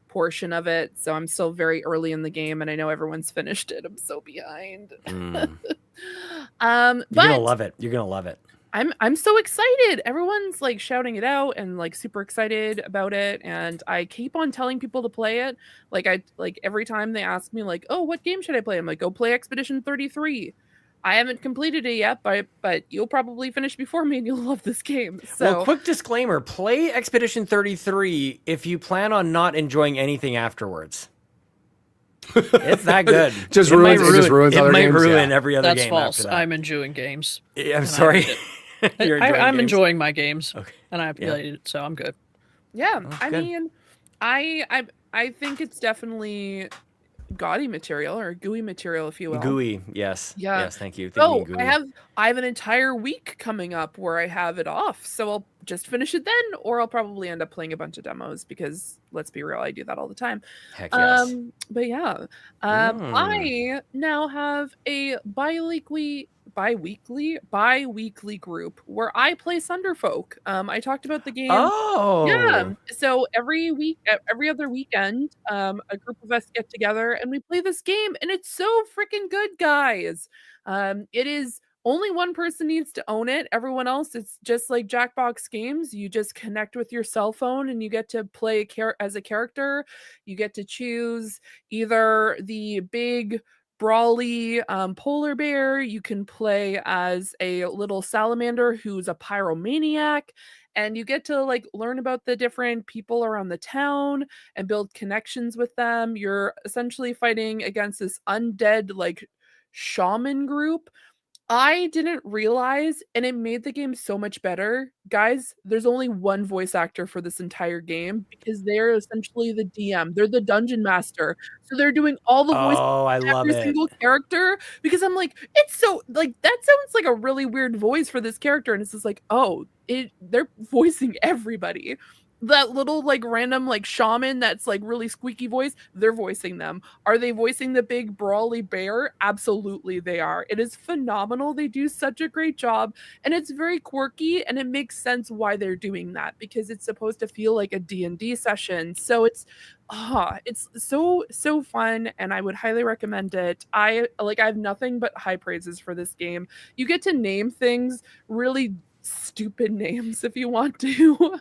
portion of it. So I'm still very early in the game and I know everyone's finished it. I'm so behind. You're But gonna love it. You're gonna love it. I'm so excited. Everyone's like shouting it out and like super excited about it. And I keep on telling people to play it. Like every time they ask me like, oh, what game should I play? I'm like, go play Expedition 33. I haven't completed it yet, but you'll probably finish before me and you'll love this game. So Well, quick disclaimer, play Expedition 33 if you plan on not enjoying anything afterwards. It's that good. It just ruins other might games, ruin yeah. every other That's game false. after that. I'm enjoying games. I'm sorry. You're enjoying I'm games? enjoying my games, Okay. and I played it, so I'm good. yeah, Oh, I good. mean, I think it's definitely gaudy material or gooey material, if you will. Gooey, yes. Yeah. Yes, thank you. Oh, Gooey. I have an entire week coming up where I have it off, so I'll just finish it then, or I'll probably end up playing a bunch of demos because let's be real, I do that all the time. Heck yes. But yeah, I now have a bi-weekly group where I play Sunderfolk. I talked about the game. Oh. Yeah. So every other weekend, a group of us get together and we play this game, and it's so freaking good, guys. It is only one person needs to own it. Everyone else, it's just like Jackbox games. You just connect with your cell phone and you get to play as a character. You get to choose either the big brawly polar bear. You can play as a little salamander who's a pyromaniac, and you get to like learn about the different people around the town and build connections with them. You're essentially fighting against this undead like shaman group. I didn't realize, and it made the game so much better. Guys, there's only one voice actor for this entire game because they're essentially the DM. They're the dungeon master. So they're doing all the voices Oh, I for love every it. single character because I'm like, it's so like that sounds like a really weird voice for this character. And it's just like, oh, they're voicing everybody. That little like random like shaman that's like really squeaky voice, they're voicing them. Are they voicing the big brawly bear? Absolutely they are. It is phenomenal. They do such a great job and it's very quirky and it makes sense why they're doing that because it's supposed to feel like a D&D session. So it's so fun and I would highly recommend it. I have nothing but high praises for this game. You get to name things really stupid names if you want to.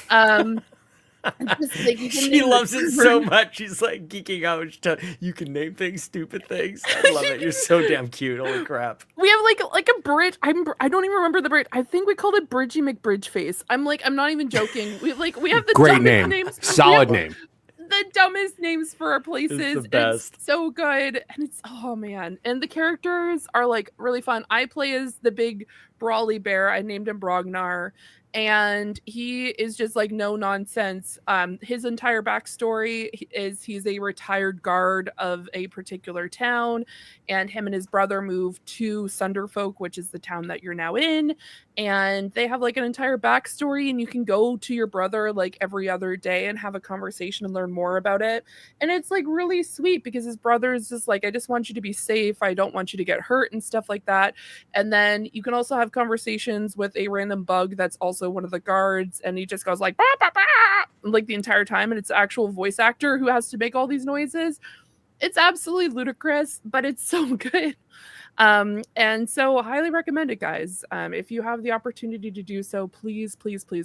Just, like, She loves it so much. She's like geeking out. You can name things, stupid things. I love it. You're so damn cute. Holy crap. We have like a bridge. I don't even remember the bridge. I think we called it Bridgie McBridgeface. I'm not even joking. We have the Great dumbest name. names. Solid name. The dumbest names for our places. It's the best. It's so good. And it's, oh man. And the characters are like really fun. I play as the big brawly bear. I named him Brognar. And he is just like no nonsense. His entire backstory is he's a retired guard of a particular town, and him and his brother moved to Sunderfolk, which is the town that you're now in. And they have like an entire backstory, and you can go to your brother like every other day and have a conversation and learn more about it. And it's like really sweet because his brother is just like, I just want you to be safe. I don't want you to get hurt and stuff like that. And then you can also have conversations with a random bug that's also one of the guards, and he just goes like bah, bah, bah, like the entire time, and it's actual voice actor who has to make all these noises. It's absolutely ludicrous, but it's so good. And so highly recommend it, guys. If you have the opportunity to do so, please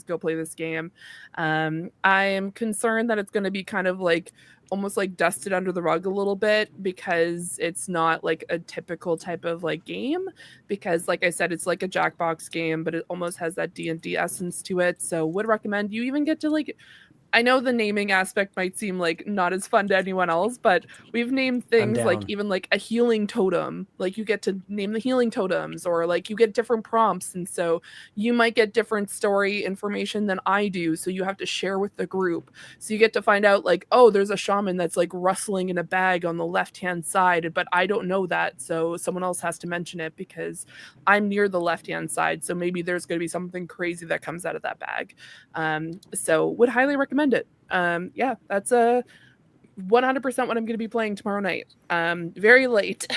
go play this game. I am concerned that it's going to be kind of like almost like dusted under the rug a little bit because it's not like a typical type of like game, because like I said, it's like a Jackbox game, but it almost has that D&D essence to it. So would recommend. You even get to like, I know the naming aspect might seem like not as fun to anyone else, but we've named things like even like a healing totem. Like you get to name the healing totems, or like you get different prompts. And so you might get different story information than I do. So you have to share with the group. So you get to find out like, oh, there's a shaman that's like rustling in a bag on the left-hand side, but I don't know that. So someone else has to mention it because I'm near the left-hand side. So maybe there's going to be something crazy that comes out of that bag. So would highly recommend it. Yeah, that's 100% what I'm going to be playing tomorrow night. Very late.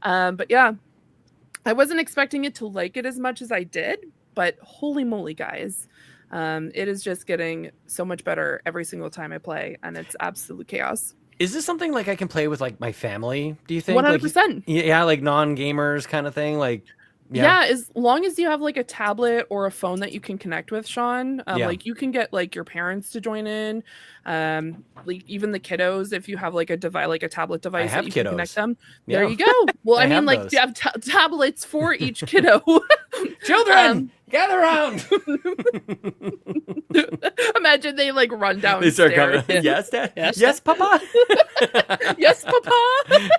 But yeah, I wasn't expecting it to like it as much as I did, but holy moly, guys. It is just getting so much better every single time I play, and it's absolute chaos. Is this something like I can play with like my family, do you think? 100%. Like, yeah, like non-gamers kind of thing, like yeah, as long as you have like a tablet or a phone that you can connect with, Sean, like you can get like your parents to join in, like even the kiddos, if you have like a device, like a tablet device that you can connect them. There you go. Well, I mean, like you have tablets for each kiddo. Children, gather around. Imagine they like run down. They start coming. Yes, Dad. Yes, Papa. Yes, Papa.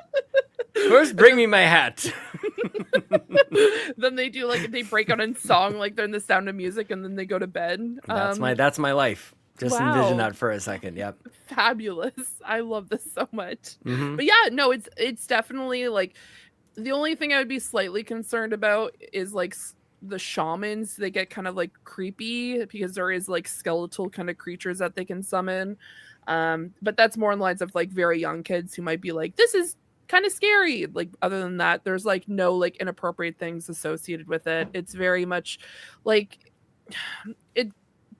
First, bring me my hat. Then they do like they break out in song, like they're in The Sound of Music, and then they go to bed. That's my life. Just envision that for a second. Yep. Fabulous. I love this so much. Mm-hmm. But yeah, no, it's definitely like the only thing I would be slightly concerned about is like the shamans. They get kind of like creepy because there is like skeletal kind of creatures that they can summon. But that's more in the lines of like very young kids who might be like, this is kind of scary. Like other than that, there's like no like inappropriate things associated with it. It's very much like it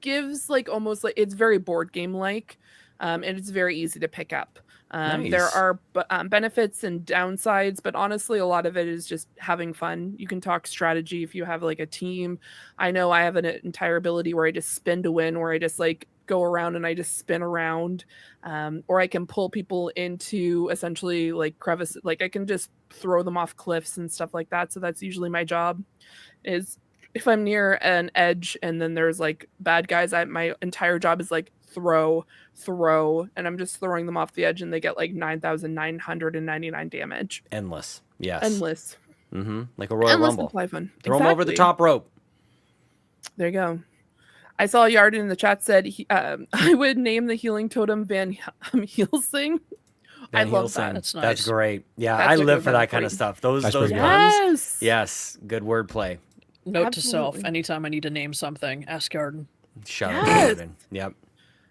gives like almost like it's very board game like, and it's very easy to pick up. Nice. There are benefits and downsides, but honestly, a lot of it is just having fun. You can talk strategy if you have like a team. I know I have an entire ability where I just spin to win, where I just like go around and I just spin around, or I can pull people into essentially like crevices. Like I can just throw them off cliffs and stuff like that. So that's usually my job. Is if I'm near an edge and then there's like bad guys, my entire job is like throw, and I'm just throwing them off the edge and they get like 9,999 damage. Endless. Yes. Endless. Like a Royal Endless Rumble. supply fun. Throw them over the top rope. There you go. I saw Yarden in the chat said I would name the healing totem Van Helsing. I love that. That's nice. That's great. Yeah, That's I a live good for one. that kind of stuff. Those pretty guns. Yes. Yes, good wordplay. Note to self: Absolutely. anytime I need to name something, ask Yarden. Shout out Yes. to Yarden. Yep.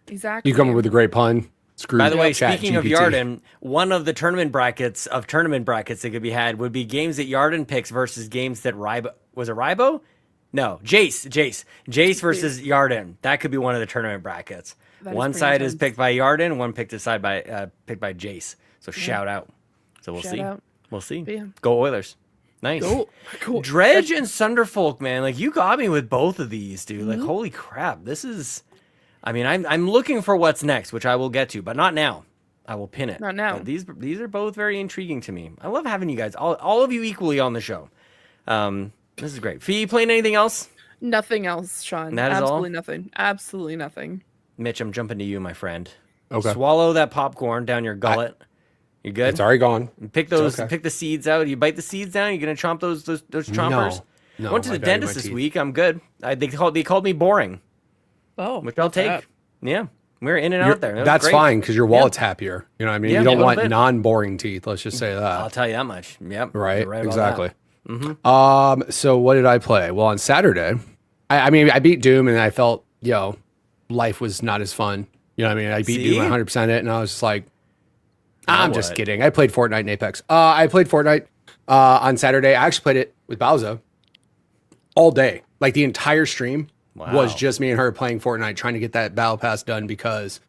Exactly. You come up with a great pun. Screw By the way, Chat speaking of GPT. Yarden, one of the tournament brackets that could be had would be games that Yarden picks versus games that Rybo was it Rybo? No, Jace versus Yarden. That could be one of the tournament brackets. That is One pretty side is intense. picked by Yarden, one picked aside by picked by Jace. So shout out. So we'll Shout see. out. We'll see. But yeah. Go Oilers. Nice. Cool. Dredge and Sunderfolk, man. Like you got me with both of these, dude. Mm-hmm. Like holy crap. This is I mean, I'm looking for what's next, which I will get to, but not now. I will pin it. Not now. But these are both very intriguing to me. I love having you guys, all of you equally on the show. This is great. Fee, playing anything else? Nothing else, Sean. That is all? Absolutely nothing. Absolutely nothing. Mitch, I'm jumping to you, my friend. Okay. Swallow that popcorn down your gullet. You good? It's already gone. Pick those. okay. Pick the seeds out. You bite the seeds down. You gonna chomp those chompers? No, I went to I the value my dentist this teeth. week. I'm good. They called me boring, Oh, which I'll love take. that. Yeah, we're in and out there. That was That's great. fine because your wallet's happier. You know what I mean? Yeah, you don't a little want bit. non-boring teeth. Let's just say I'll that. tell you that much. Yep. Right? you're about Exactly. that. So what did I play? Well, on Saturday, I mean, I beat Doom and I felt, life was not as fun. You know what I mean? I beat See? Doom 100% it and I was just like, Now I'm just what? kidding. I played Fortnite and Apex. I played Fortnite on Saturday. I actually played it with Bowser all day. Like the entire stream was Wow. just me and her playing Fortnite, trying to get that battle pass done because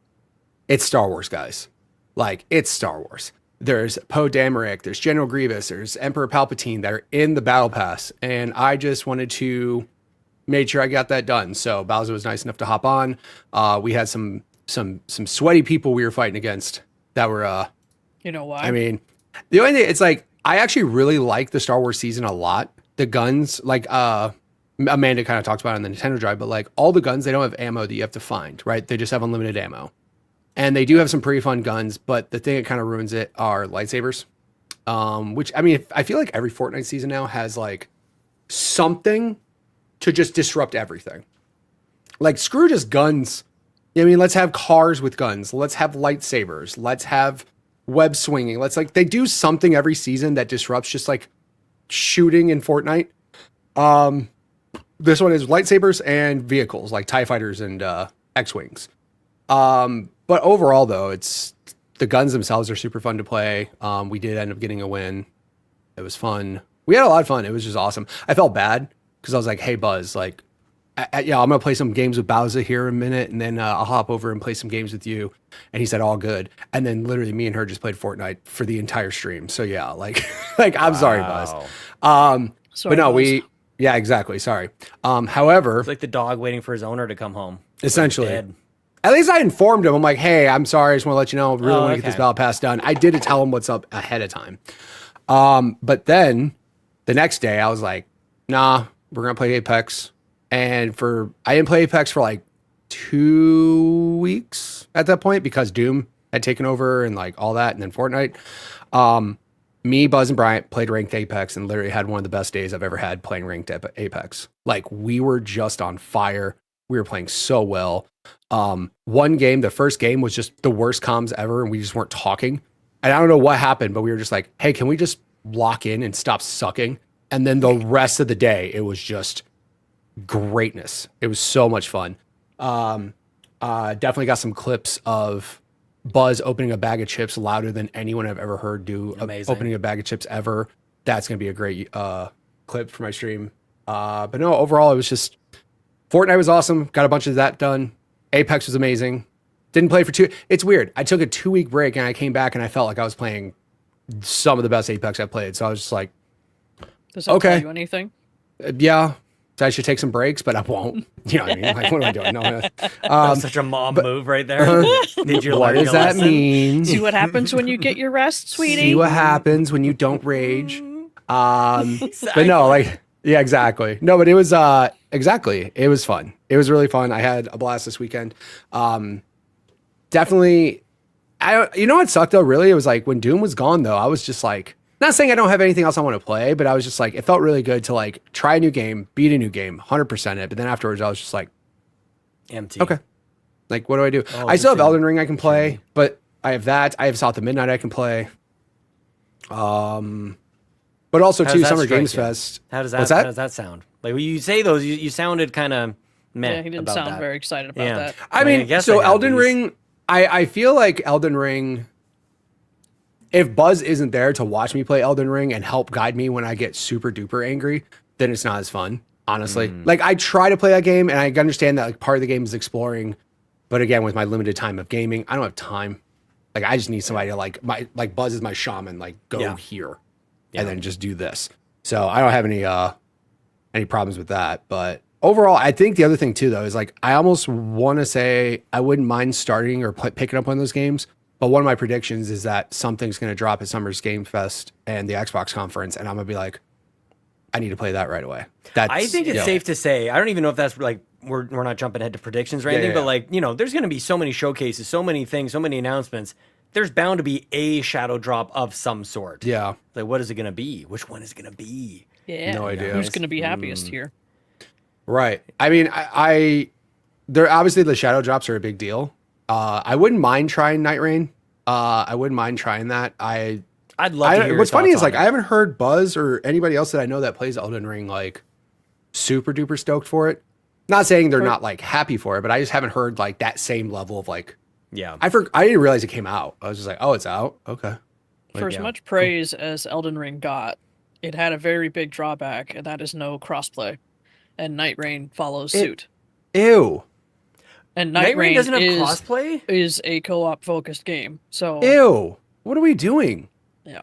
it's Star Wars, guys. Like, it's Star Wars. There's Poe Dameron, there's General Grievous, there's Emperor Palpatine that are in the battle pass. And I just wanted to make sure I got that done. So Bowser was nice enough to hop on. We had some sweaty people we were fighting against that were You know why? I mean, the only thing, it's like, I actually really like the Star Wars season a lot. The guns, like, Amanda kind of talked about it on the Nintendo Drive, but like all the guns, they don't have ammo that you have to find, right? They just have unlimited ammo. And they do have some pretty fun guns, but the thing that kind of ruins it are lightsabers. Which, I mean, I feel like every Fortnite season now has like something to just disrupt everything. Like, screw just guns. I mean, let's have cars with guns. Let's have lightsabers. Let's have web swinging. They do something every season that disrupts just like shooting in Fortnite. This one is lightsabers and vehicles like TIE fighters and X-Wings. But overall though, it's the guns themselves are super fun to play. We did end up getting a win. It was fun. We had a lot of fun. It was just awesome. I felt bad because I was like, hey Buzz, like, I'm going to play some games with Bowser here in a minute, and then I'll hop over and play some games with you. And he said, all good. And then literally me and her just played Fortnite for the entire stream. So yeah, like, I'm sorry, Buzz. Sorry, but no, Buzz. yeah, exactly. Sorry. However, It's like the dog waiting for his owner to come home. essentially, Dead. at least I informed him. I'm like, hey, I'm sorry. I just want to let you know. I really want to get this okay. battle pass done. I did tell him what's up ahead of time. But then the next day I was like, nah, we're going to play Apex. And I didn't play Apex for like 2 weeks at that point because Doom had taken over and like all that. And then Fortnite. Me, Buzz, and Bryant played ranked Apex and literally had one of the best days I've ever had playing ranked Apex. Like, we were just on fire. We were playing so well. One game, the first game was just the worst comms ever, and we just weren't talking. And I don't know what happened, but we were just like, hey, can we just lock in and stop sucking? And then the rest of the day, it was just greatness. It was so much fun. Definitely got some clips of Buzz opening a bag of chips louder than anyone I've ever heard do. Amazing. Opening a bag of chips ever. That's going to be a great clip for my stream. But no, overall, it was just Fortnite was awesome. Got a bunch of that done. Apex was amazing. Didn't play for It's weird. I took a 2-week break and I came back and I felt like I was playing some of the best Apex I played. So I was just like, Does that okay. tell you anything? yeah, so I should take some breaks, but I won't. You know what I mean? Like, what am I doing? No. That's such a mom move right there. Did you What learn does your that lesson? mean? See what happens when you get your rest, sweetie. See what happens when you don't rage. But no, like, yeah, exactly. No, but it was exactly. It was fun. It was really fun. I had a blast this weekend. Definitely. You know what sucked though? Really, it was like when Doom was gone though. I was just like, Not saying I don't have anything else I want to play, but I was just like, it felt really good to like try a new game, beat a new game, 100% it. But then afterwards, I was just like, empty. okay, like what do I do? Oh, I still have listen. Elden Ring I can play, but I have that. I have South of Midnight I can play. But also How too, does that Summer strike Games you? Fest. How does that? What's that? How does that sound? Like when you say those, you sounded kind of meh. Yeah, he didn't about sound that. very excited about Yeah. that. I mean, guess so I have Elden these. Ring, I feel like Elden Ring, if Buzz isn't there to watch me play Elden Ring and help guide me when I get super duper angry, then it's not as fun, honestly. Like I try to play that game and I understand that like part of the game is exploring, but again, with my limited time of gaming, I don't have time. Like I just need somebody to like Buzz is my shaman, like go here and then just do this. So I don't have any problems with that, but overall, I think the other thing too, though, is like I almost want to say I wouldn't mind starting or picking up one of those games. But one of my predictions is that something's going to drop at Summer's Game Fest and the Xbox conference, and I'm gonna be like, I need to play that right away. That's, I think it's safe to say. I don't even know if that's like we're not jumping ahead to predictions or anything, but like there's going to be so many showcases, so many things, so many announcements. There's bound to be a shadow drop of some sort. Yeah. Like what is it going to be? Which one is it going to be? Yeah. No idea. Who's going to be happiest here? Right. I mean, I there obviously the shadow drops are a big deal. I wouldn't mind trying Night Rain. I wouldn't mind trying that. I'd love to hear what's your funny thoughts is like on I it. haven't heard Buzz or anybody else that I know that plays Elden Ring like super duper stoked for it. Not saying they're not like happy for it, but I just haven't heard like that same level of like. Yeah. I didn't realize it came out. I was just like, oh, it's out. Okay. For as much praise as Elden Ring got, it had a very big drawback, and that is no crossplay. And Night Rain follows suit. Ew. And Night Rain doesn't have is, crossplay? is a co-op focused game. So Ew. What are we doing? yeah.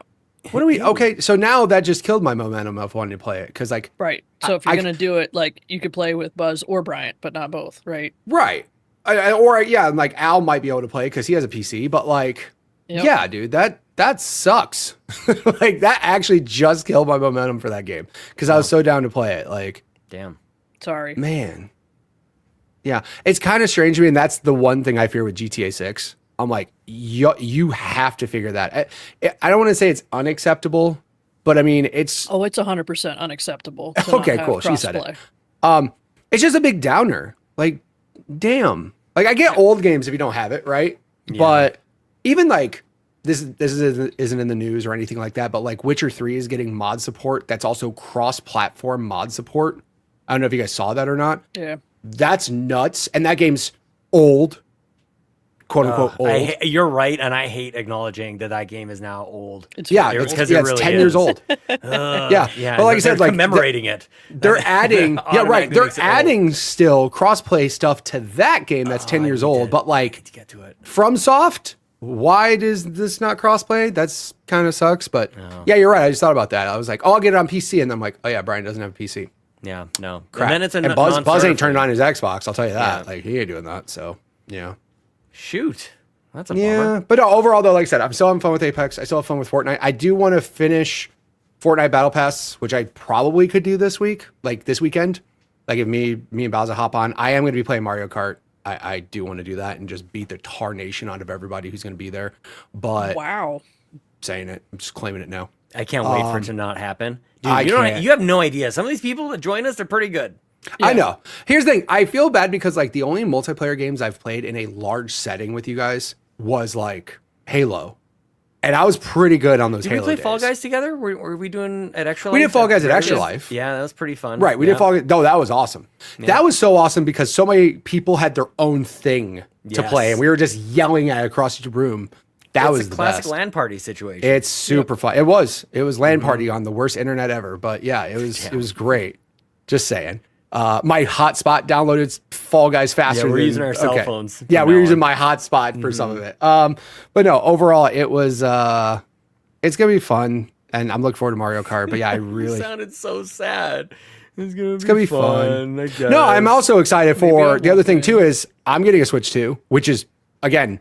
What are we? Okay, so now that just killed my momentum of wanting to play it because like Right. So if you're I- gonna do it, like you could play with Buzz or Bryant, but not both, right? right. Or like Al might be able to play because he has a PC, but like Yep. yeah, dude, that sucks. Like that actually just killed my momentum for that game because I was so down to play it. Like Damn. Sorry. man, yeah, it's kind of strange to me, and that's the one thing I fear with GTA 6. I'm like, you have to figure that. I don't want to say it's unacceptable, but I mean it's Oh, it's 100% unacceptable. to not okay. have Cool, she said crossplay. it. It's just a big downer. Like, damn. Like I get old games if you don't have it, right? But even like this isn't in the news or anything like that. But like Witcher 3 is getting mod support. That's also cross-platform mod support. I don't know if you guys saw that or not. Yeah. That's nuts. And that game's old, quote unquote old. You're right, and I hate acknowledging that game is now old. It's Yeah, very it's, old. because yeah, it it's really 10 years is. old. Yeah, But like I said, they're like commemorating it. they're adding, yeah, right. Automatically They're makes it old. adding still crossplay stuff to that game that's 10 years old. But like to get to it. FromSoft, why does this not crossplay? That's kind of sucks. But yeah, you're right. I just thought about that. I was like, oh, I'll get it on PC, and then I'm like, oh yeah, Brian doesn't have a PC. Yeah, no. Crap. And then it's a and Buzz non-starter ain't turned for on his Xbox. I'll tell you that. Yeah. Like he ain't doing that. So yeah. Shoot, that's a Yeah, bummer. but no, overall though, like I said, I'm still having fun with Apex. I still have fun with Fortnite. I do want to finish Fortnite Battle Pass, which I probably could do this week, like this weekend. Like if me and Bowser hop on, I am going to be playing Mario Kart. I do want to do that and just beat the tarnation out of everybody who's going to be there. But Wow. saying it, I'm just claiming it now. I can't wait for it to not happen. Dude, I you don't. can't. You have no idea. Some of these people that join us, they're pretty good. I know. Here's the thing. I feel bad because like the only multiplayer games I've played in a large setting with you guys was like Halo. And I was pretty good on those Did Halo we play days. Fall Guys together? Were we doing at Extra Life? We did Fall Guys at There it Extra is. Life. Yeah, that was pretty fun. Right, we Yeah. did Fall Guys. No, that was awesome. That was so awesome because so many people had their own thing to Yes. play, and we were just yelling at it across the room. That It's was a the classic best. LAN party situation. It's super fun. It was LAN party on the worst internet ever, but yeah, it was great. Just saying. My hotspot downloaded Fall Guys faster. Yeah, we're than- using our cell phones Yeah, from we were now using on. my hotspot for some of it. But no, overall, it was. It's gonna be fun, and I'm looking forward to Mario Kart. But yeah, I You really. sounded so sad. It's gonna gonna be fun. I guess. No, I'm also excited for I'll the other thing too is I'm getting a Switch 2, which is again,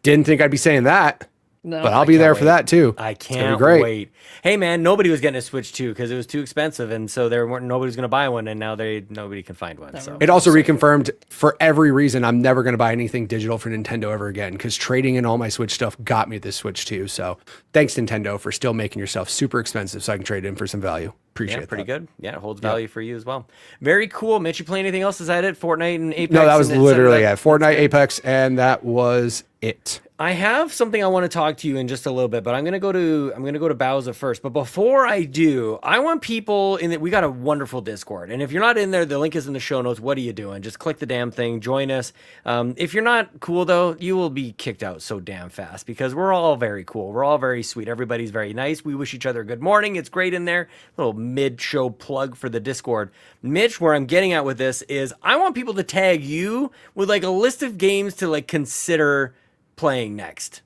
didn't think I'd be saying that. No. But I'll be there for that too. I It's gonna be can't great. wait. Hey man, nobody was getting a Switch 2 because it was too expensive, and so nobody was going to buy one, and now nobody can find one. So It also reconfirmed for every reason I'm never going to buy anything digital for Nintendo ever again, because trading in all my Switch stuff got me this Switch 2. So thanks, Nintendo, for still making yourself super expensive so I can trade in for some value. Appreciate yeah, pretty that. good. Yeah, it holds value for you as well. Very cool. Mitch, you play anything else? Is that it? Fortnite and Apex? No, that was and literally that- it. Fortnite, Apex, and that was it. I have something I want to talk to you in just a little bit, but I'm gonna go to Bowser first. But before I do, I want people in that. We got a wonderful Discord, and if you're not in there, the link is in the show notes. What are you doing? Just click the damn thing, join us. If you're not cool though, you will be kicked out so damn fast because we're all very cool. We're all very sweet. Everybody's very nice. We wish each other good morning. It's great in there. Little mid-show plug for the Discord. Mitch, where I'm getting at with this is I want people to tag you with like a list of games to like consider playing next,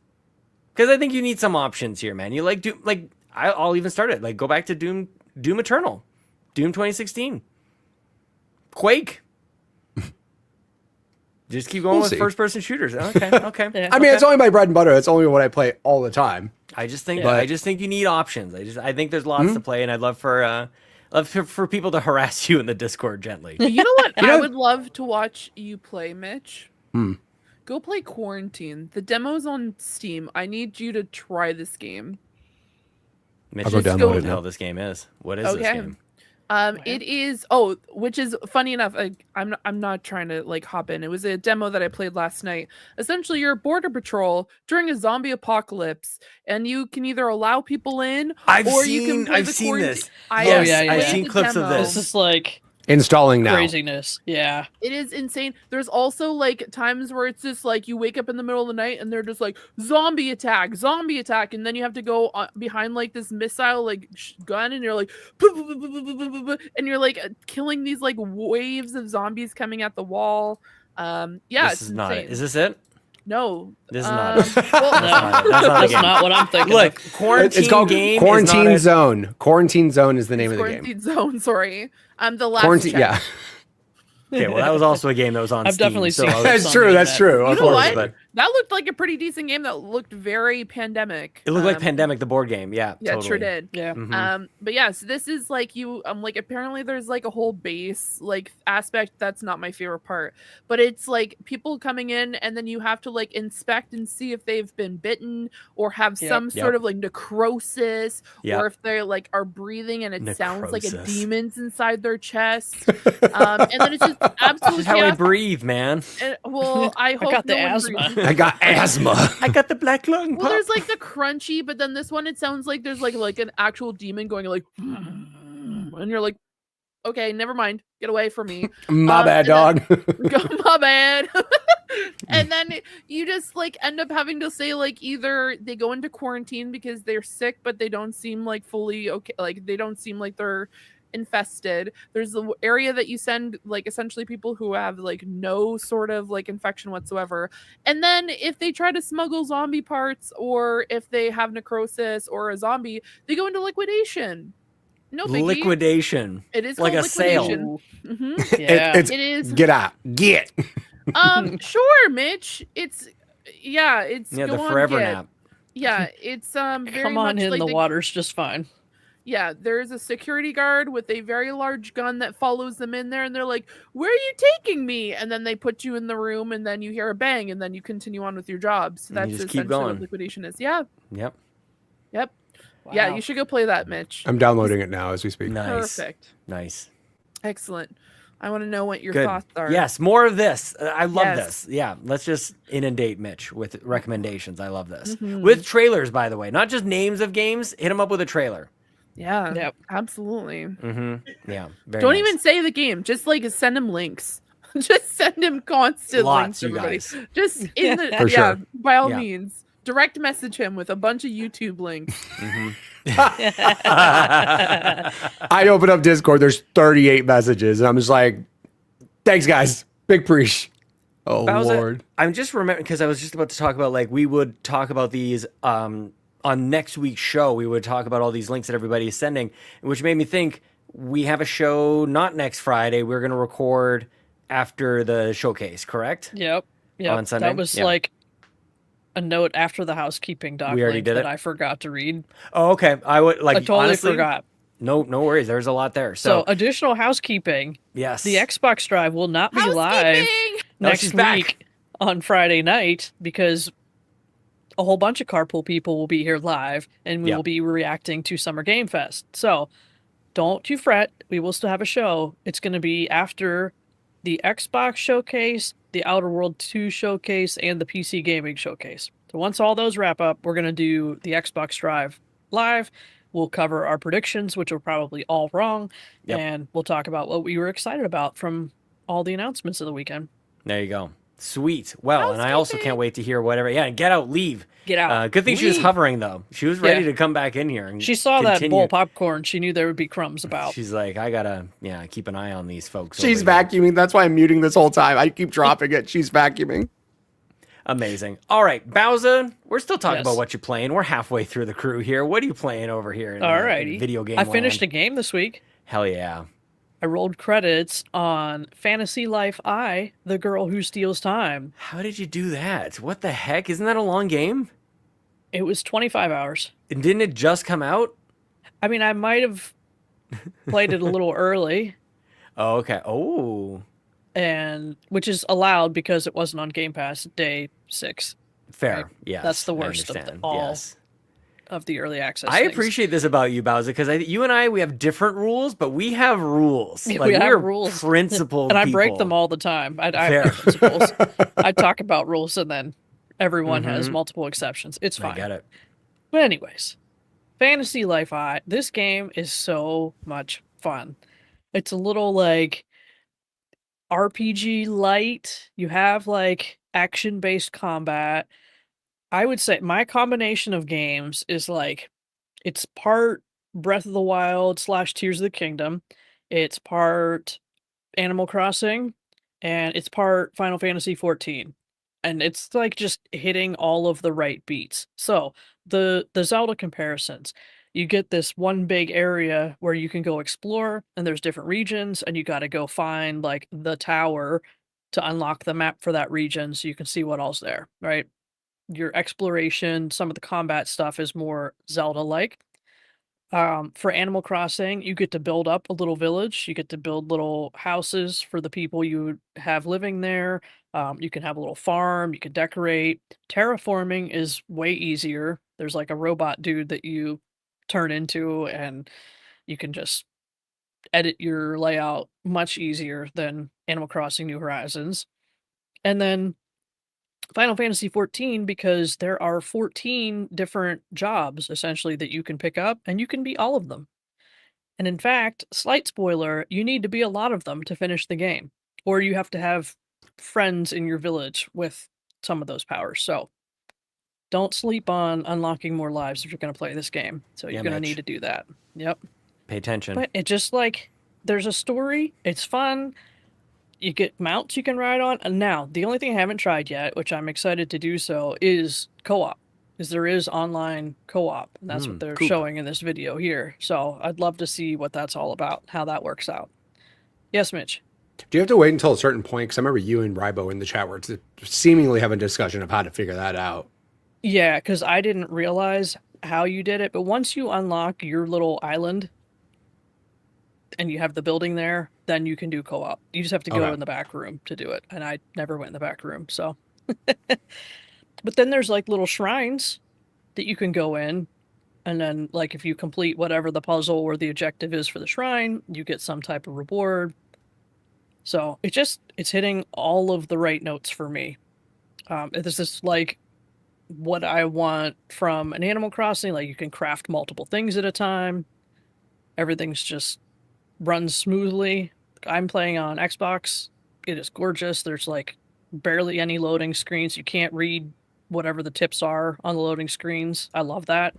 because I think you need some options here, man. You like Doom, like I'll even start it. Like go back to Doom Eternal, Doom 2016, Quake. Just keep going We'll with see. first-person shooters. Okay, okay. Yeah. I mean, it's only my bread and butter. That's only what I play all the time. I just think But- I just think you need options. I think there's lots to play, and I'd love for people to harass you in the Discord gently. You know what? You know- I would love to watch you play, Mitch. Hmm. Go play Quarantine. The demo's on Steam. I need you to try this game. Mitch, I'll go just download what it the now. hell this game is. What is this Okay. game? It is which is funny enough. I'm not trying to like hop in. It was a demo that I played last night. Essentially, you're a border patrol during a zombie apocalypse, and you can either allow people in I've or seen you can play the this. quarantine. Yes, have I've played seen the clips of demo. this. This is like Installing now. craziness. Yeah. It is insane. There's also like times where it's just like you wake up in the middle of the night and they're just like zombie attack, and then you have to go behind like this missile like gun, and you're like, and you're like killing these like waves of zombies coming at the wall. Yeah, This it's is not it. insane. Is this it? No, This is not it. well, No, That's not a that's game. not what I'm thinking. Look, of. quarantine It's called game. Quarantine is not Zone. Quarantine Zone is the name of the game. Quarantine Zone. Sorry, the last Quarantine. check. Yeah. Okay, well, that was also a game that was on I've Steam. definitely so seen I was- that. That's true. That's true. You Of know course, what? but That looked like a pretty decent game. That looked very pandemic. It looked like Pandemic, the board game. Yeah, Yeah, totally. it sure did. Yeah. Mhm. But yeah, so this is like you like apparently there's like a whole base like aspect that's not my favorite part. But it's like people coming in and then you have to like inspect and see if they've been bitten or have Yep. some sort of like necrosis Yep. or if they're like are breathing and it sounds like a Necrosis. demon's inside their chest. And then it's just This absolute is how I chaos. breathe, man. And, well, I hope got the no one asthma. breathes. I got asthma. I got the black lung. Well, there's like the crunchy, but then this one it sounds like there's like an actual demon going like, and you're like, okay, never mind, get away from me, My bad, and dog. go my bad. And then you just like end up having to say like either they go into quarantine because they're sick, but they don't seem like fully okay, like they don't seem like they're infested. There's the area that you send like essentially people who have like no sort of like infection whatsoever, and then if they try to smuggle zombie parts or if they have necrosis or a zombie, they go into liquidation. No biggie. liquidation. It is like called a sale. liquidation. hmm Yeah. It's It is. get out. Get. Sure, Mitch. It's it's Yeah, go the on, Forever get. nap. Yeah, it's very Come on much in, like the water's just fine. Yeah, there's a security guard with a very large gun that follows them in there, and they're like, "Where are you taking me?" And then they put you in the room, and then you hear a bang, and then you continue on with your job. So And that's you just keep essentially going. what liquidation is. Yeah, Yep. yeah, Wow. you should go play that, Mitch. I'm downloading it now as we speak. Nice. Perfect, Nice. excellent. I want to know what your Good. thoughts are. Yes, more of this. I love Yes. this. Yeah, let's just inundate Mitch with recommendations. I love this. Mhm. With trailers, by the way, not just names of games. Hit him up with a trailer. yeah, Yep. absolutely. Mm-hmm. Yeah. Very Don't nice. even say the game. Just like send him links. Just send him constant Lots, links. you Everybody. guys. Just in the For sure. by all Yeah. means, direct message him with a bunch of YouTube links. I open up Discord. There's 38 messages, and I'm just like, "Thanks, guys. Big preach." Oh Bowser, Lord. I'm just remembering because I was just about to talk about like we would talk about these on next week's show. We would talk about all these links that everybody is sending, which made me think we have a show not next Friday. We're going to record after the showcase, correct? Yep. Yep. On Sunday? That was Yeah. like a note after the housekeeping doc We already link did that it? I forgot to read. Oh, okay. I would like I totally honestly, forgot. No worries. There's a lot there. So So, additional housekeeping. yes. The Xbox Drive will not be live Housekeeping! No, next she's back. week on Friday night because a whole bunch of carpool people will be here live and we Yep. will be reacting to Summer Game Fest. So don't you fret. We will still have a show. It's going to be after the Xbox showcase, the Outer World 2 showcase, and the PC gaming showcase. So once all those wrap up, we're going to do the Xbox Drive live. We'll cover our predictions, which are probably all wrong. Yep. And we'll talk about what we were excited about from all the announcements of the weekend. There you go. Sweet. Well, and I also Housekeeping. can't wait to hear whatever. Yeah, get out, leave. Get out. Good thing she was Leave. hovering though. She was ready Yeah. to come back in here. And She saw that continue. bowl of popcorn. She knew there would be crumbs about. She's like, I gotta, keep an eye on these folks. She's over here. vacuuming. That's why I'm muting this whole time. I keep dropping it. She's vacuuming. Amazing. All right, Bowser, we're still talking Yes. about what you're playing. We're halfway through the crew here. What are you playing over here? In Alrighty. video game. I finished a land? game this week. Hell yeah. I rolled credits on Fantasy Life I, The Girl Who Steals Time. How did you do that? What the heck? Isn't that a long game? It was 25 hours. And didn't it just come out? I mean, I might have played it a little early, Oh, okay. Oh, and which is allowed because it wasn't on Game Pass day 6 fair. Right. Yes. That's the I worst of understand. all Yes. of the early access. I things. appreciate this about you, Bowser, because you and I, we have different rules, but we have rules. Yeah, Like, we have are rules. principled and I break people. them all the time. I Fair. have principles. I talk about rules, and then everyone has Mhm. multiple exceptions. It's I fine. get it. But anyways, Fantasy Life I, this game is so much fun. It's a little like RPG light. You have like action-based combat. I would say my combination of games is like it's part Breath of the Wild / Tears of the Kingdom. It's part Animal Crossing, and it's part Final Fantasy 14. And it's like just hitting all of the right beats. So the Zelda comparisons, you get this one big area where you can go explore, and there's different regions, and you got to go find like the tower to unlock the map for that region so you can see what all's there, right? Your exploration, some of the combat stuff is more Zelda-like. For Animal Crossing, you get to build up a little village. You get to build little houses for the people you have living there. You can have a little farm. You can decorate. Terraforming is way easier. There's like a robot dude that you turn into, and you can just edit your layout much easier than Animal Crossing New Horizons. And then Final Fantasy 14, because there are 14 different jobs essentially that you can pick up, and you can be all of them. And in fact, slight spoiler, you need to be a lot of them to finish the game, or you have to have friends in your village with some of those powers. So don't sleep on unlocking more lives if you're going to play this game. So you're Yeah, going to Mitch. need to do that. Yep. Pay attention. But it just like there's a story, it's fun. You get mounts you can ride on. And now, the only thing I haven't tried yet, which I'm excited to do so, is co-op. Because there is online co-op, and that's what they're cool. showing in this video here. So I'd love to see what that's all about, how that works out. Yes, Mitch? Do you have to wait until a certain point? Because I remember you and Rybo in the chat were seemingly having a discussion of how to figure that out. Yeah, because I didn't realize how you did it, but once you unlock your little island and you have the building there, then you can do co-op. You just have to go Okay. in the back room to do it, and I never went in the back room, so. But then there's like little shrines that you can go in, and then like if you complete whatever the puzzle or the objective is for the shrine, you get some type of reward. So it's hitting all of the right notes for me. This is like what I want from an Animal Crossing. Like you can craft multiple things at a time. Everything's just runs smoothly. I'm playing on Xbox. It is gorgeous. There's like barely any loading screens. You can't read whatever the tips are on the loading screens. I love that.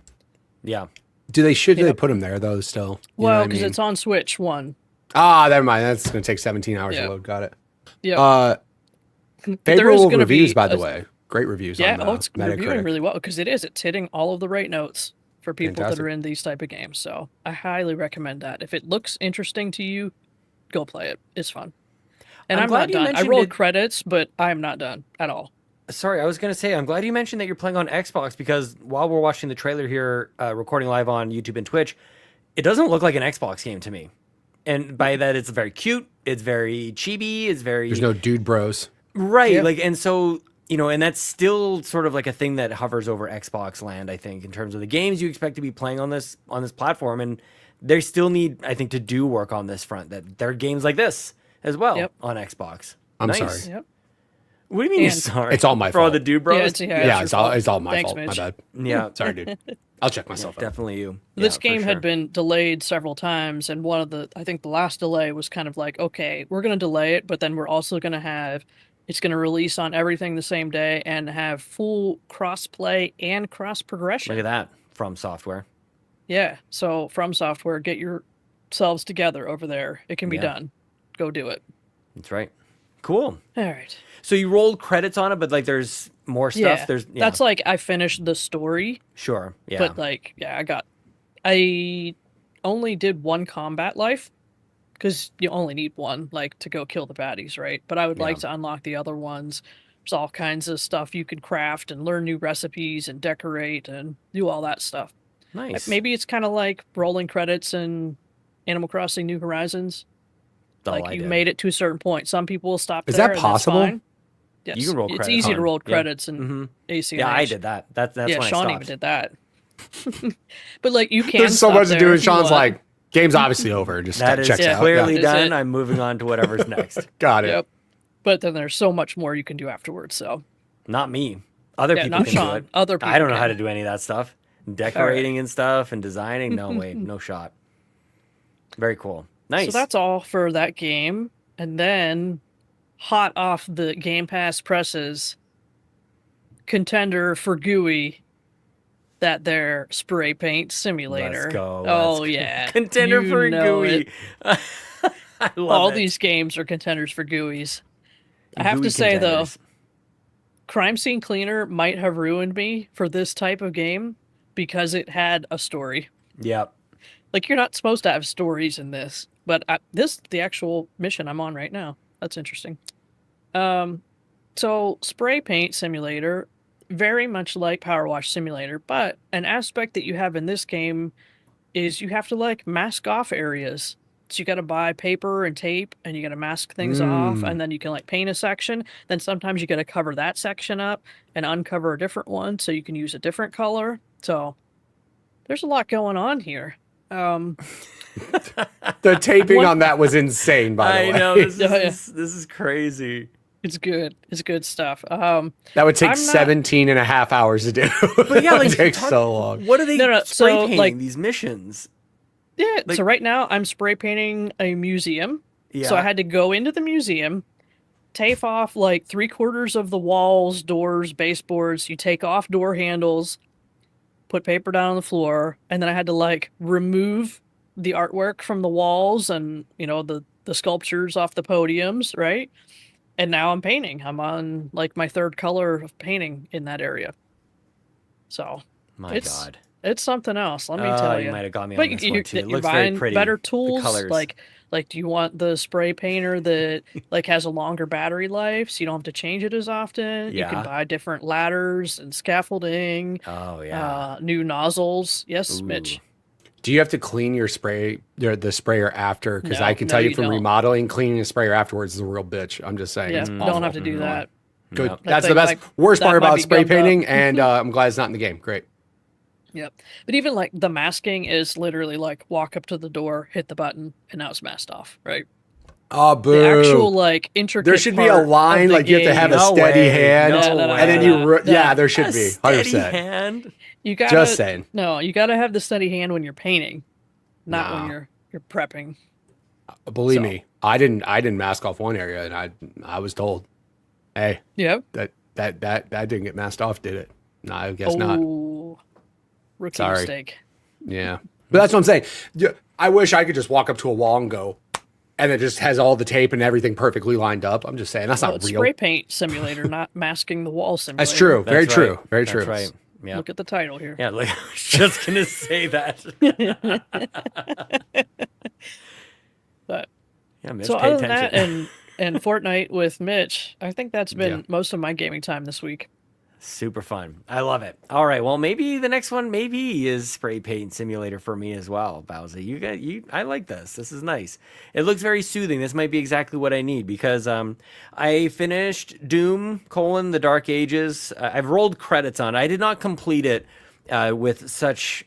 Yeah. Do they Yeah. put them there though? Still, You know Well, what I because mean? it's on Switch 1. Never mind. That's going to take 17 hours Yeah. to load. Got it. Yeah. There is Favorable gonna reviews, be by the a- way. Great reviews. Yeah, on, it's reviewing Metacritic. really well because it is. It's hitting all of the right notes for people that Fantastic. are in these type of games. So I highly recommend that. If it looks interesting to you, go play it. It's fun. And I'm I'm glad not you done. I mentioned rolled it- credits, but I'm not done at all. Sorry, I was going to say, I'm glad you mentioned that you're playing on Xbox, because while we're watching the trailer here, recording live on YouTube and Twitch, it doesn't look like an Xbox game to me. And by that, it's very cute. It's very chibi. It's very... There's no dude bros. Right. Yeah. Like, and so, you know, and that's still sort of like a thing that hovers over Xbox land, I think, in terms of the games you expect to be playing on this platform. And they still need, I think, to do work on this front, that there are games like this as well on Xbox. I'm Nice. sorry. Yep. What do you mean you're And- sorry? It's all my For all fault. the dude bros? Yeah, it's all my Thanks, fault. My Mitch. bad. Yeah. Sorry, dude. I'll check myself out. Definitely you. This Yeah, for game sure. had been delayed several times, and I think the last delay was kind of like, okay, we're going to delay it, but then we're also going to have, it's going to release on everything the same day and have full cross-play and cross-progression. Look at that. From Software. Yeah, so From Software, get yourselves together over there. It can be done. Go do it. That's right. Cool. All right. So you rolled credits on it, but like there's more stuff. Yeah, There's that's like I finished the story, sure. Yeah. but like, yeah, I only did one combat life because you only need one, like, to go kill the baddies, right? But I would like to unlock the other ones. There's all kinds of stuff you could craft and learn new recipes and decorate and do all that stuff. Nice. Maybe it's kind of like rolling credits in Animal Crossing New Horizons. That's all Like I you did. made it to a certain point. Some people will stop Is there. that and that's possible? fine. Yes. You can roll It's credits easy to on- roll yeah. credits in Mhm. AC. Yeah, I did that. That's Yeah, when Sean I even stopped. did that. But like you can. There's so stop much to there do, and if you Sean's want. like, game's obviously over. Just That is checks out. clearly Yeah. done. Is it- I'm moving on to whatever's next. Got it. Yep. But then there's so much more you can do afterwards. So Not me. Other yeah, people not can do Sean. it. Other people. I don't know can. how to do any of that stuff. Decorating and stuff and designing. No way. No shot. Very cool. Nice. So that's all for that game. And then, hot off the Game Pass presses, contender for GUI, that their spray paint simulator. Let's go. Oh Let's go. yeah, Contender You for know GUI. it. I love All it. these games are contenders for GUIs. I have GUI to say contenders. though, Crime Scene Cleaner might have ruined me for this type of game because it had a story. Yep. Like you're not supposed to have stories in this, but the actual mission I'm on right now. That's interesting. So spray paint simulator, very much like Power Wash Simulator, but an aspect that you have in this game is you have to like mask off areas. So you got to buy paper and tape, and you got to mask things off, and then you can like paint a section. Then sometimes you got to cover that section up and uncover a different one, so you can use a different color. So there's a lot going on here. The taping on that was insane, by the I way. know. This is crazy. It's good. It's good stuff. That would take I'm not- 17 and a half hours to do. But yeah, like it takes talk- so long. What are they No, spray so, painting like- these missions? Yeah. Like- So right now I'm spray painting a museum. Yeah. So I had to go into the museum, tape off like 3/4 of the walls, doors, baseboards. You take off door handles, put paper down on the floor, and then I had to like remove the artwork from the walls and the sculptures off the podiums, right? And now I'm painting. I'm on like my third color of painting in that area. So My it's- God. it's something else. Let me tell You you. might have got me But on this you're, one too. It you're looks very buying pretty. better The tools. colors. Like, do you want the spray painter that like has a longer battery life, so you don't have to change it as often? You Yeah. can buy different ladders and scaffolding. Oh yeah. New nozzles. Yes, Ooh. Mitch. Do you have to clean your the sprayer after? Because No, I can no, tell you you from don't. remodeling, cleaning a sprayer afterwards is a real bitch. I'm just saying. Yeah, It's don't awful. have to do that. Good. Yep. That's That the best. thing Worst that part might about be spray gummed up. painting, and I'm glad it's not in the game. Great. Yep. But even like the masking is literally like walk up to the door, hit the button, and now it's masked off, right? Oh, boo. The actual like intricate. There should be a part of line, the like you have to have a No steady way. hand, No No, no, no, way. and then no, you. no. Yeah, there should A be. steady 100%. hand. You gotta, Just saying. No, you gotta have the steady hand when you're painting, not Nah. when you're prepping. Believe So- me, I didn't mask off one area, and I was told, hey, Yep. that didn't get masked off, did it? No, I guess not. Oh, rookie Sorry. mistake. Yeah, but that's what I'm saying. I wish I could just walk up to a wall and go, and it just has all the tape and everything perfectly lined up. I'm just saying that's Well, not it's real. spray paint simulator, not masking the wall simulator. That's true. Very That's true. right. Very That's true. right. Yeah. Look at the title here. Yeah, like, I was just gonna say that. But Yeah, Mitch, so pay other than attention. that, and and Fortnite with Mitch. I think that's been Yeah. most of my gaming time this week. Super fun. I love it. All right. Well, maybe the next one is Spray Paint Simulator for me as well, Bowser. I like this. This is nice. It looks very soothing. This might be exactly what I need because I finished Doom: The Dark Ages. I've rolled credits on it. I did not complete it with such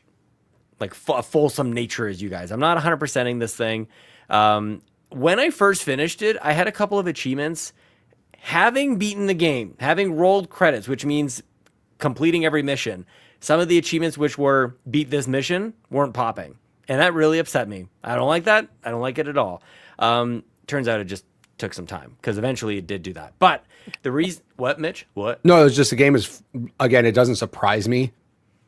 like fulsome nature as you guys. I'm not 100%ing this thing. When I first finished it, I had a couple of achievements. Having beaten the game, having rolled credits, which means completing every mission, some of the achievements which were beat this mission weren't popping. And that really upset me. I don't like that. I don't like it at all. Turns out it just took some time because eventually it did do that. But the reason... What, Mitch? What? No, it's just the game is, again, it doesn't surprise me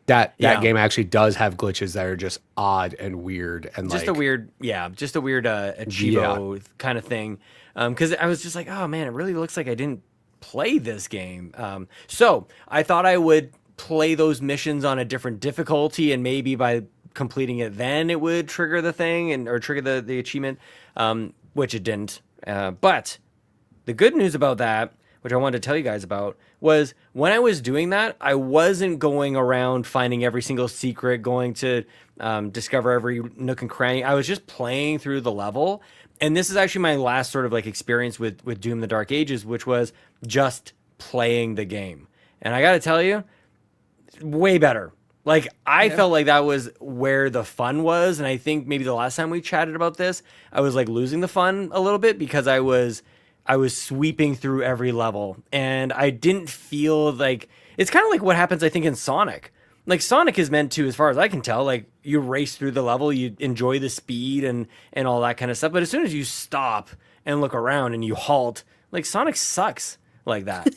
that Yeah. game actually does have glitches that are just odd and weird. And Just like, a weird Achivo kind of thing. Because I was just like, oh man, it really looks like I didn't play this game. So I thought I would play those missions on a different difficulty, and maybe by completing it, then it would trigger the thing or trigger the achievement, which it didn't. But the good news about that, which I wanted to tell you guys about, was when I was doing that, I wasn't going around finding every single secret, going to discover every nook and cranny. I was just playing through the level. And this is actually my last sort of like experience with Doom: The Dark Ages, which was just playing the game. And I got to tell you, way better. Like, I felt like that was where the fun was. And I think maybe the last time we chatted about this, I was like losing the fun a little bit because I was sweeping through every level. And I didn't feel like, it's kind of like what happens, I think, in Sonic. Like, Sonic is meant to, as far as I can tell, like, you race through the level, you enjoy the speed and all that kind of stuff. But as soon as you stop and look around and you halt, like, Sonic sucks like that.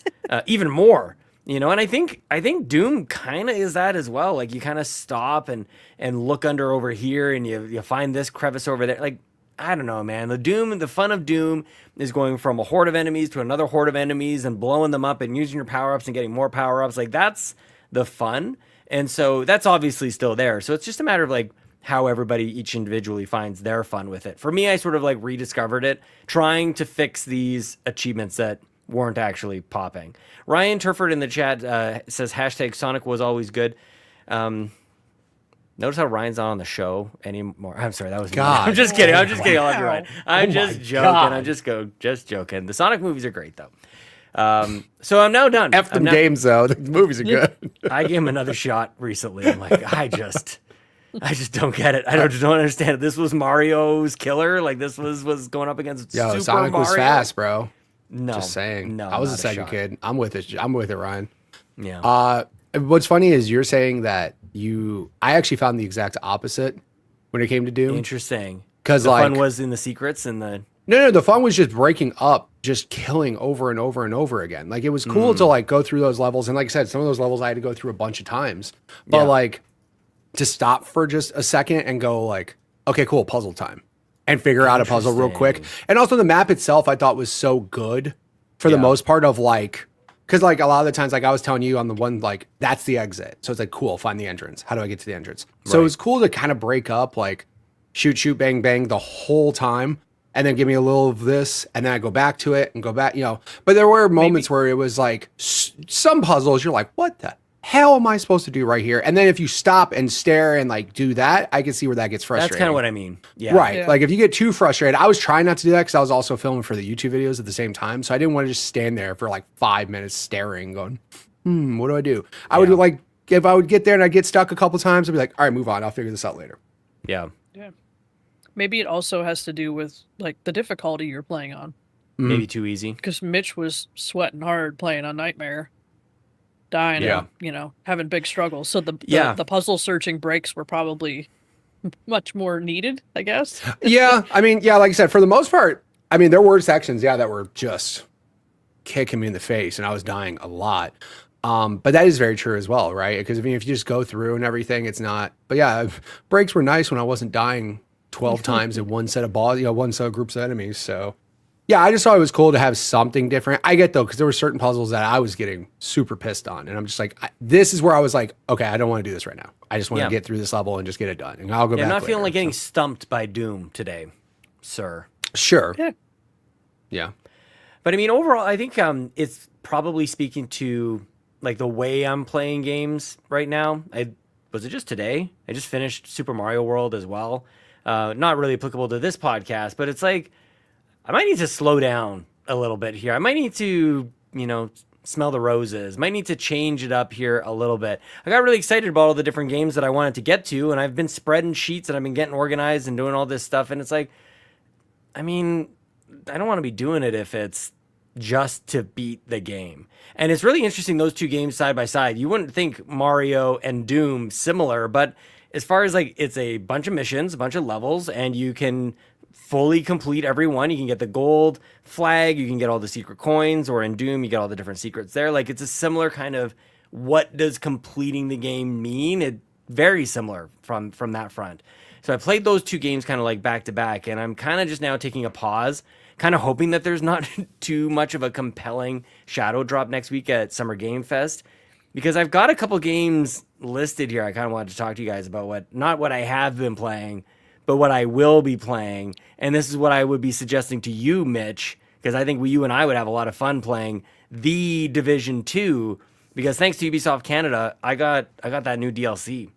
Even more, you know? And I think Doom kind of is that as well. Like, you kind of stop and look over here and you find this crevice over there. Like, I don't know, man. The fun of Doom is going from a horde of enemies to another horde of enemies and blowing them up and using your power-ups and getting more power-ups. Like, that's the fun. And so that's obviously still there. So it's just a matter of like how everybody each individually finds their fun with it. For me, I sort of like rediscovered it, trying to fix these achievements that weren't actually popping. Ryan Turford in the chat says hashtag Sonic was always good. Notice how Ryan's not on the show anymore. I'm sorry, that was God. me. I'm just kidding. I love you, Ryan. I'm Oh just my joking. God. I'm just joking. The Sonic movies are great though. So I'm now done. F them games though. The movies are good. I gave him another shot recently. I'm like, I just don't get it. I don't understand it. This was Mario's killer. Like this was going up against Super Sonic Mario. was fast, bro. No, Just saying. No, I was a not second shot. kid. I'm with it. I'm with it, Ryan. Yeah. What's funny is you're saying that I actually found the exact opposite when it came to Doom. Interesting. 'Cause, the like- fun was in the secrets and the. No, the fun was just breaking up, just killing over and over and over again. Like it was cool to like go through those levels, and like I said, some of those levels I had to go through a bunch of times. But Yeah. like to stop for just a second and go like, okay, cool, puzzle time, and figure out a puzzle real quick. Interesting. And also the map itself, I thought was so good for the Yeah. most part of like, because like a lot of the times, like I was telling you on the one, like that's the exit. So it's like, cool, find the entrance. How do I get to the entrance? So it Right. was cool to kind of break up, like shoot, bang, bang the whole time. And then give me a little of this, and then I go back to it and go back, you know. But there were moments where it was like some puzzles, you're like, what the hell am I supposed to do right here? And then if you stop and stare and like do that, I can see where that gets frustrating. That's kind of what I mean. Yeah. Right. Yeah. Like if you get too frustrated, I was trying not to do that because I was also filming for the YouTube videos at the same time. So I didn't want to just stand there for like 5 minutes staring, going, what do I do? I would like, if I would get there and I get stuck a couple times, I'd be like, all right, move on. I'll figure this out later. Yeah. Yeah. Maybe it also has to do with like the difficulty you're playing on. Maybe too easy. Because Mitch was sweating hard playing on Nightmare, dying, Yeah. and, you know, having big struggles. So the puzzle searching breaks were probably much more needed, I guess. Yeah. I mean, yeah, like I said, for the most part, I mean, there were sections, that were just kicking me in the face and I was dying a lot. But that is very true as well, right? Because I mean, if you just go through and everything, it's not, but yeah, breaks were nice when I wasn't dying 12 times in one set of balls, one set of groups of enemies. So yeah, I just thought it was cool to have something different. I get though, because there were certain puzzles that I was getting super pissed on. And I'm just like, this is where I was like, okay, I don't want to do this right now. I just want to get through this level and just get it done. And I'll go back I'm not feeling later, like getting so. stumped by Doom today, sir. Sure. Yeah. Yeah. But I mean, overall, I think it's probably speaking to like the way I'm playing games right now. Was it just today? I just finished Super Mario World as well. Not really applicable to this podcast, but it's like I might need to slow down a little bit here. I might need to, smell the roses. Might need to change it up here a little bit. I got really excited about all the different games that I wanted to get to, and I've been spreading sheets and I've been getting organized and doing all this stuff. And it's like, I mean, I don't want to be doing it if it's just to beat the game. And it's really interesting, those two games side by side. You wouldn't think Mario and Doom similar, but as far as like, it's a bunch of missions, a bunch of levels, and you can fully complete every one. You can get the gold flag, you can get all the secret coins, or in Doom, you get all the different secrets there. Like, it's a similar kind of, what does completing the game mean? It very similar from that front. So I played those two games kind of like back to back, and I'm kind of just now taking a pause, kind of hoping that there's not too much of a compelling shadow drop next week at Summer Game Fest, because I've got a couple games listed here I kind of wanted to talk to you guys about, not what I have been playing, but what I will be playing. And this is what I would be suggesting to you, Mitch, because I think you and I would have a lot of fun playing The Division 2, because thanks to Ubisoft Canada, I got that new DLC.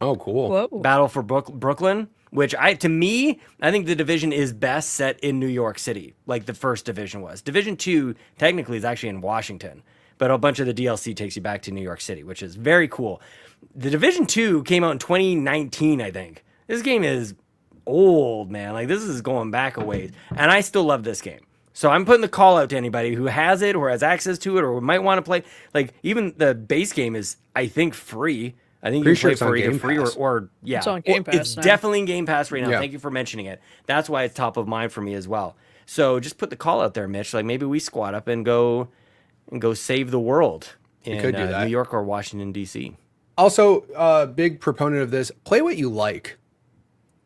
Oh, cool. Whoa. Battle for Brooklyn, which to me, I think The Division is best set in New York City, like the first Division was. Division 2 technically is actually in Washington, but a bunch of the DLC takes you back to New York City, which is very cool. The Division 2 came out in 2019, I think. This game is old, man. Like, this is going back a ways, and I still love this game. So I'm putting the call out to anybody who has it or has access to it or might want to play. Like, even the base game is, I think, free. I think you can play it for either free or yeah. It's on Game Pass It's now. definitely in Game Pass right now. Yeah. Thank you for mentioning it. That's why it's top of mind for me as well. So just put the call out there, Mitch. Like, maybe we squat up and go save the world in could do that. New York or Washington, D.C. Also, big proponent of this, play what you like.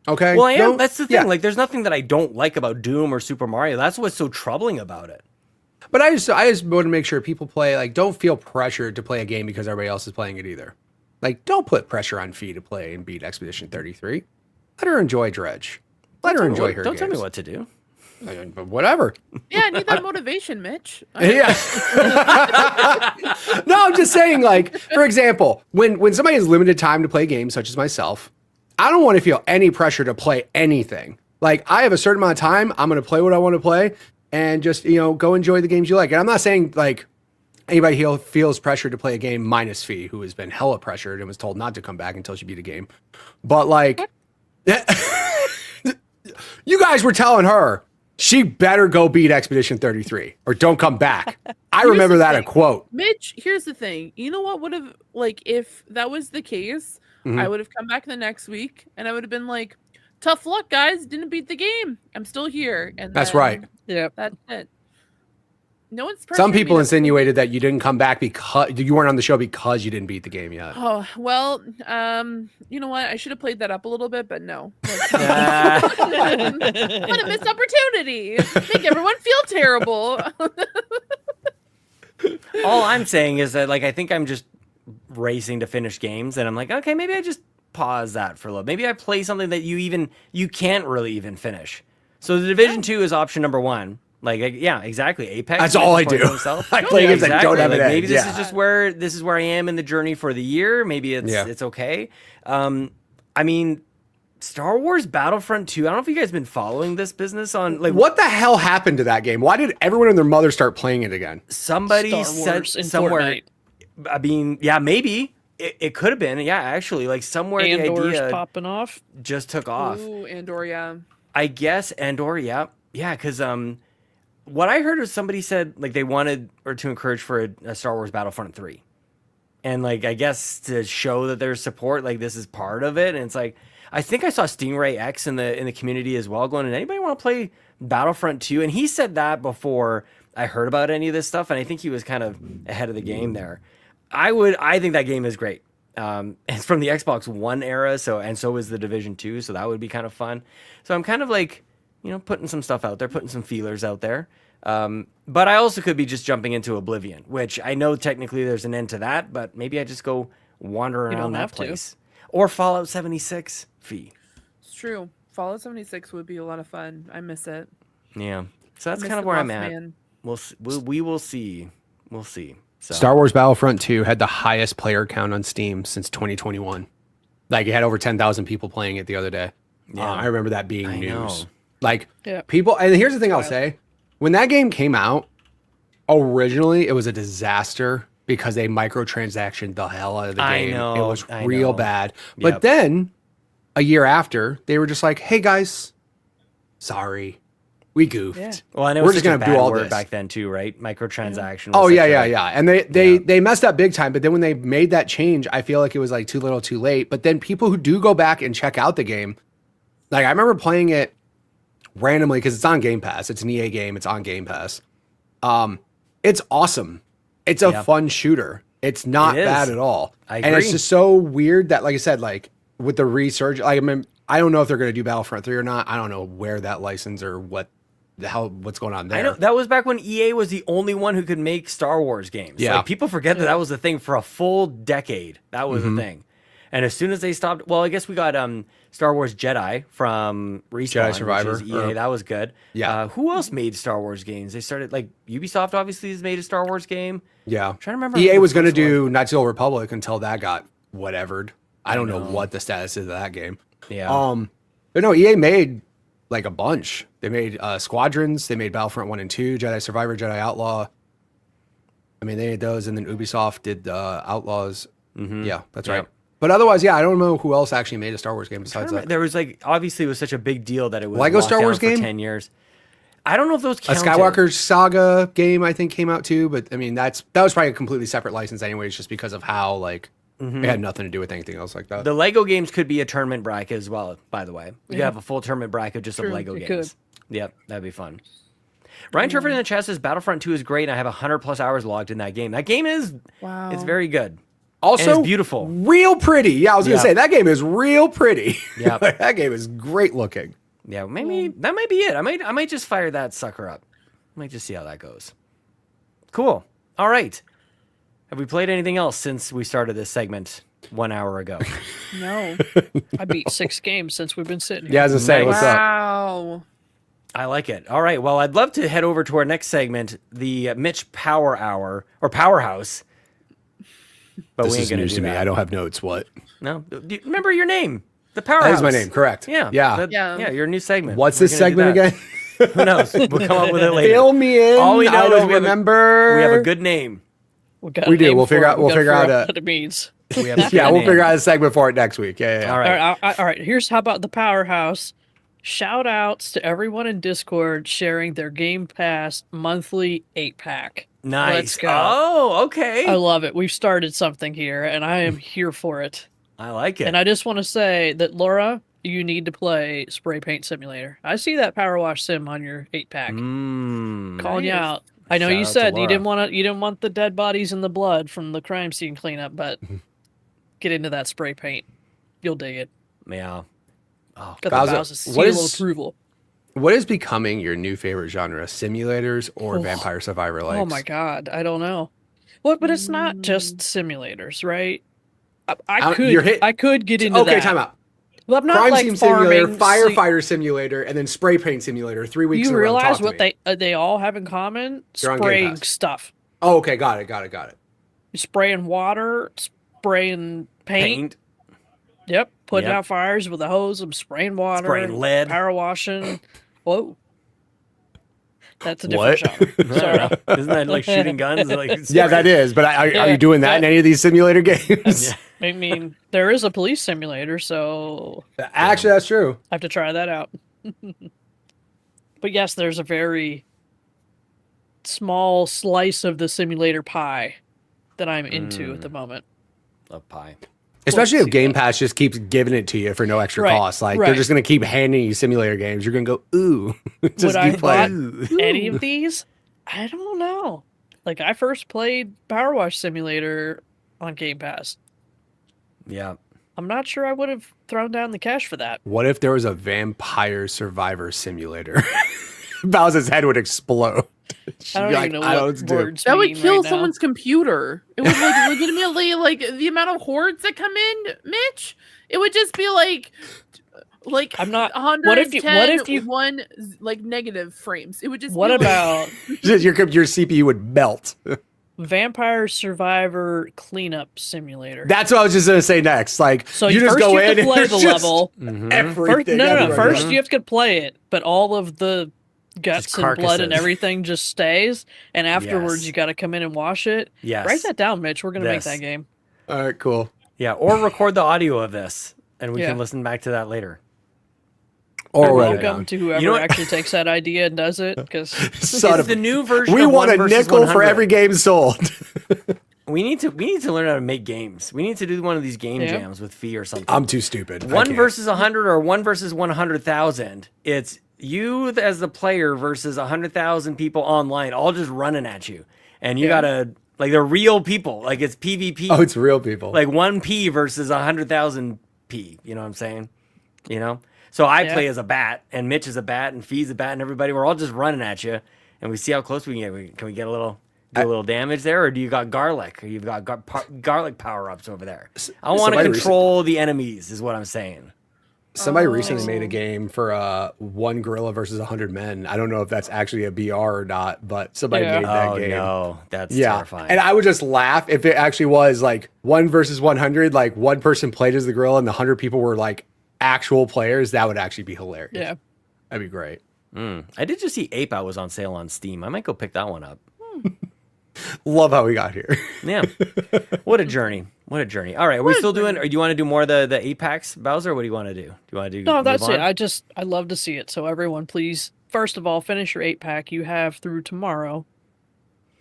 Okay. Well, I am. That's the thing. Yeah. Like, there's nothing that I don't like about Doom or Super Mario. That's what's so troubling about it. But I just want to make sure people play, like, don't feel pressured to play a game because everybody else is playing it either. Like, don't put pressure on Fee to play and beat Expedition 33. Let her enjoy Dredge. Let her enjoy her Don't tell me games. what to do. But whatever. Yeah, I need that motivation, Mitch. Yeah. No, I'm just saying, like, for example, when somebody has limited time to play games, such as myself, I don't want to feel any pressure to play anything. Like, I have a certain amount of time. I'm going to play what I want to play and just, go enjoy the games you like. And I'm not saying, like, anybody here feels pressure to play a game minus Fee, who has been hella pressured and was told not to come back until she beat a game. But, like, you guys were telling her she better go beat Expedition 33 or don't come back. I remember that a quote. Mitch, here's the thing. You know what would have, like, if that was the case, I would have come back the next week and I would have been like, tough luck, guys. Didn't beat the game. I'm still here. And That's then right. Yep. That's it. No one's Some pressuring me people to- insinuated that you didn't come back because you weren't on the show because you didn't beat the game yet. Oh, well, you know what? I should have played that up a little bit, but no. What a missed opportunity. Make everyone feel terrible. All I'm saying is that, like, I think I'm just racing to finish games, and I'm like, okay, maybe I just pause that for a little. Maybe I play something that you can't really even finish. So the Division 2 is option number 1. Like, yeah, exactly. Apex. That's all I do. I play games that don't have an Maybe end. this is just where I am in the journey for the year. Maybe it's okay. I mean, Star Wars Battlefront 2. I don't know if you guys have been following this business on, like, What the hell happened to that game? Why did everyone and their mother start playing it again? somebody Star said Wars in somewhere. Fortnite. I mean, yeah, maybe it could have been. Yeah, actually, like, somewhere the Andor's idea popping off. just took off. Ooh, Andor, yeah. I guess Andor, yeah, because what I heard was somebody said, like, they wanted or to encourage for a Star Wars Battlefront 3, and, like, I guess to show that there's support, like, this is part of it. And it's like, I think I saw Stingray X in the community as well, going, "Did anybody want to play Battlefront 2?" And he said that before I heard about any of this stuff, and I think he was kind of ahead of the game there. I think that game is great. It's from the Xbox One era, so is the Division 2, so that would be kind of fun. So I'm kind of like, putting some stuff out there, putting some feelers out there. But I also could be just jumping into Oblivion, which I know technically there's an end to that, but maybe I just go wander You around don't that have to. place. Or Fallout 76 Fee. It's true. Fallout 76 would be a lot of fun. I miss it. Yeah. So that's I miss kind of the where I'm Mothman. at. We will see. We'll see. So. Star Wars Battlefront 2 had the highest player count on Steam since 2021. Like, it had over 10,000 people playing it the other day. Yeah. I remember that being news. Know. Like, people, and here's the thing I'll say. When that game came out, originally, it was a disaster because they microtransactioned the hell out of the game. It was real bad. But then, a year after, they were just like, hey, guys, sorry. We goofed. Yeah. Well, and it was just going to do all this back then too, right? Microtransaction. Oh yeah. And they messed up big time. But then when they made that change, I feel like it was like too little, too late. But then people who do go back and check out the game, like I remember playing it randomly because it's on Game Pass. It's an EA game. It's on Game Pass. It's awesome. It's a fun shooter. It's not bad at all. I agree. And it's just so weird that, like I said, like with the resurgence, like I don't know if they're going to do Battlefront 3 or not. I don't know where that license or what's going on there. I know that was back when EA was the only one who could make Star Wars games. Yeah. Like, people forget that was the thing for a full decade. That was the thing. And as soon as they stopped, well, I guess we got Star Wars Jedi from Reese. Jedi Survivor. EA. That was good. Yeah. Who else made Star Wars games? They started, like, Ubisoft obviously has made a Star Wars game. Yeah. I'm trying to remember. EA was going to do Knights of the Old Republic until that got whatevered. I don't know what the status is of that game. Yeah. But no, EA made like a bunch. They made Squadrons. They made Battlefront 1 and 2, Jedi Survivor, Jedi Outlaw. I mean, they made those, and then Ubisoft did Outlaws. Yeah, that's right. But otherwise, I don't know who else actually made a Star Wars game besides that. There was obviously it was such a big deal that it was Lego Star Wars game for 10 years. I don't know if those counted. A Skywalker Saga game, I think, came out too. But I mean, that was probably a completely separate license anyways, just because of how it had nothing to do with anything else like that. The Lego games could be a tournament bracket as well, by the way. We could have a full tournament bracket just of Lego games. Could. Yep, that'd be fun. Ryan Turford in the chat says Battlefront 2 is great, and I have 100+ hours logged in that game. That game is it's very good. Also, and it's beautiful. Real pretty. Yeah, I was going to say, that game is real pretty. Yeah. That game is great looking. Yeah, maybe that might be it. I might just fire that sucker up. I might just see how that goes. Cool. All right. Have we played anything else since we started this segment 1 hour ago? No. I beat 6 games since we've been sitting here. Yeah, I was going to say, what's up? Wow. I like it. All right. Well, I'd love to head over to our next segment, the Mitch Power Hour or Powerhouse. But this we ain't is gonna news do to me. that. I don't have notes. What? No. Do you remember your name? The Powerhouse. That is my name. Correct. Yeah. Yeah. Your new segment. What's We're this gonna do segment that. again? Who knows? We'll come up with it later. Fill me in. All we know I is don't remember. We have a good name. We do. We'll figure out. We'll figure out what it means. We have a good we'll name. figure out a segment for it next week. Yeah. All right. All right. Here's how about the Powerhouse. Shout outs to everyone in Discord sharing their Game Pass monthly 8-pack. Nice. Let's go. Oh, okay. I love it. We've started something here, and I am here for it. I like it. And I just want to say that, Laura, you need to play Spray Paint Simulator. I see that Power Wash sim on your 8-pack. Calling you out. I know Shout you out to said you Laura. didn't want the dead bodies and the blood from the crime scene cleanup, but get into that spray paint. You'll dig it. Yeah. Oh, Got Bowser, the Bowser seal what of is- approval. What is becoming your new favorite genre? Simulators or Vampire Survivor likes? Oh my god, I don't know. Well, but it's not just simulators, right? I could get into that. Okay, time out. Well, I'm not Crime like Scene Simulator, farming, Firefighter Simulator, and then Spray Paint Simulator. 3 weeks in You a row. realize Talk to what me. they all have in common? They're on Game Spraying Pass. stuff. Oh, okay, got it. You're spraying water, spraying paint. paint. Yep, putting Yep. out fires with a hose. I'm spraying water, Spraying lead. power washing. Whoa, that's a different What? genre. Sorry. Isn't that like shooting guns? Like, Yeah, that is. But are you doing that in any of these simulator games? Yeah. I mean, there is a police simulator, so Actually, that's true. I have to try that out. But yes, there's a very small slice of the simulator pie that I'm into at the moment. Love pie. Especially We'll if see Game that. Pass just keeps giving it to you for no extra Right, cost. Like, they're right. just going to keep handing you simulator games. You're going to go, ooh. just Would I keep buy playing. any of these? I don't know. Like, I first played Power Wash Simulator on Game Pass. Yeah. I'm not sure I would have thrown down the cash for that. What if there was a Vampire Survivor Simulator? Bowser's head would explode. I don't even know what words That would mean kill right now. someone's computer. It would like legitimately like the amount of hordes that come in, Mitch. It would just be like like I'm not. 110, What if you? one like negative frames? It would just. What be like- about your CPU would melt. Vampire Survivor Cleanup Simulator? That's what I was just gonna say next. Like, So you just first go you have in to play and the it's just level. everything. First, no. everywhere. First you have to play it, but all of the guts Just and blood and carcasses. everything just stays. And afterwards, Yes. you got to come in and wash it. Yes. Write that down, Mitch. We're gonna make This. that game. All right, cool. Yeah, or record the audio of this, and we Yeah. can listen back to that later. Or You're write it welcome down. to whoever You know what? actually takes that idea and does it, because Son It's of the new version. we of want 1 a versus nickel 100. for every game sold. We need to learn how to make games. We need to do one of these game Yeah. jams with Fee or something. I'm too stupid. I One can't. versus 100 or 1 versus 100,000. It's you as the player versus 100,000 people online, all just running at you, and you gotta like they're real people. Like it's PvP. Oh, it's real people. like 1P versus 100,000 P. You know what I'm saying? You know. So I Yeah. play as a bat, and Mitch is a bat, and Fee's a bat, and everybody. We're all just running at you, and we see how close we can get. Can we get a little? Do a little damage there, or do you got garlic? Or you've got garlic power ups over there. I want to somebody control the enemies, is what I'm saying. Somebody recently made a game for one gorilla versus 100 men. I don't know if that's actually a BR or not, but somebody Yeah. made that Oh game. no, that's Yeah, terrifying. and I would just laugh if it actually was like 1 versus 100. Like one person played as the gorilla, and the 100 people were like actual players. That would actually be hilarious. yeah. That'd be great. I did just see Ape Out was on sale on Steam. I might go pick that one up. Love how we got here. Yeah. What a journey. What a journey. All right. Are we still doing, or do you want to do more of the 8-packs, Bowser? What do you want to do? Do you want to do? No, move that's on? it. I love to see it. So everyone, please, first of all, finish your 8-pack. You have through tomorrow.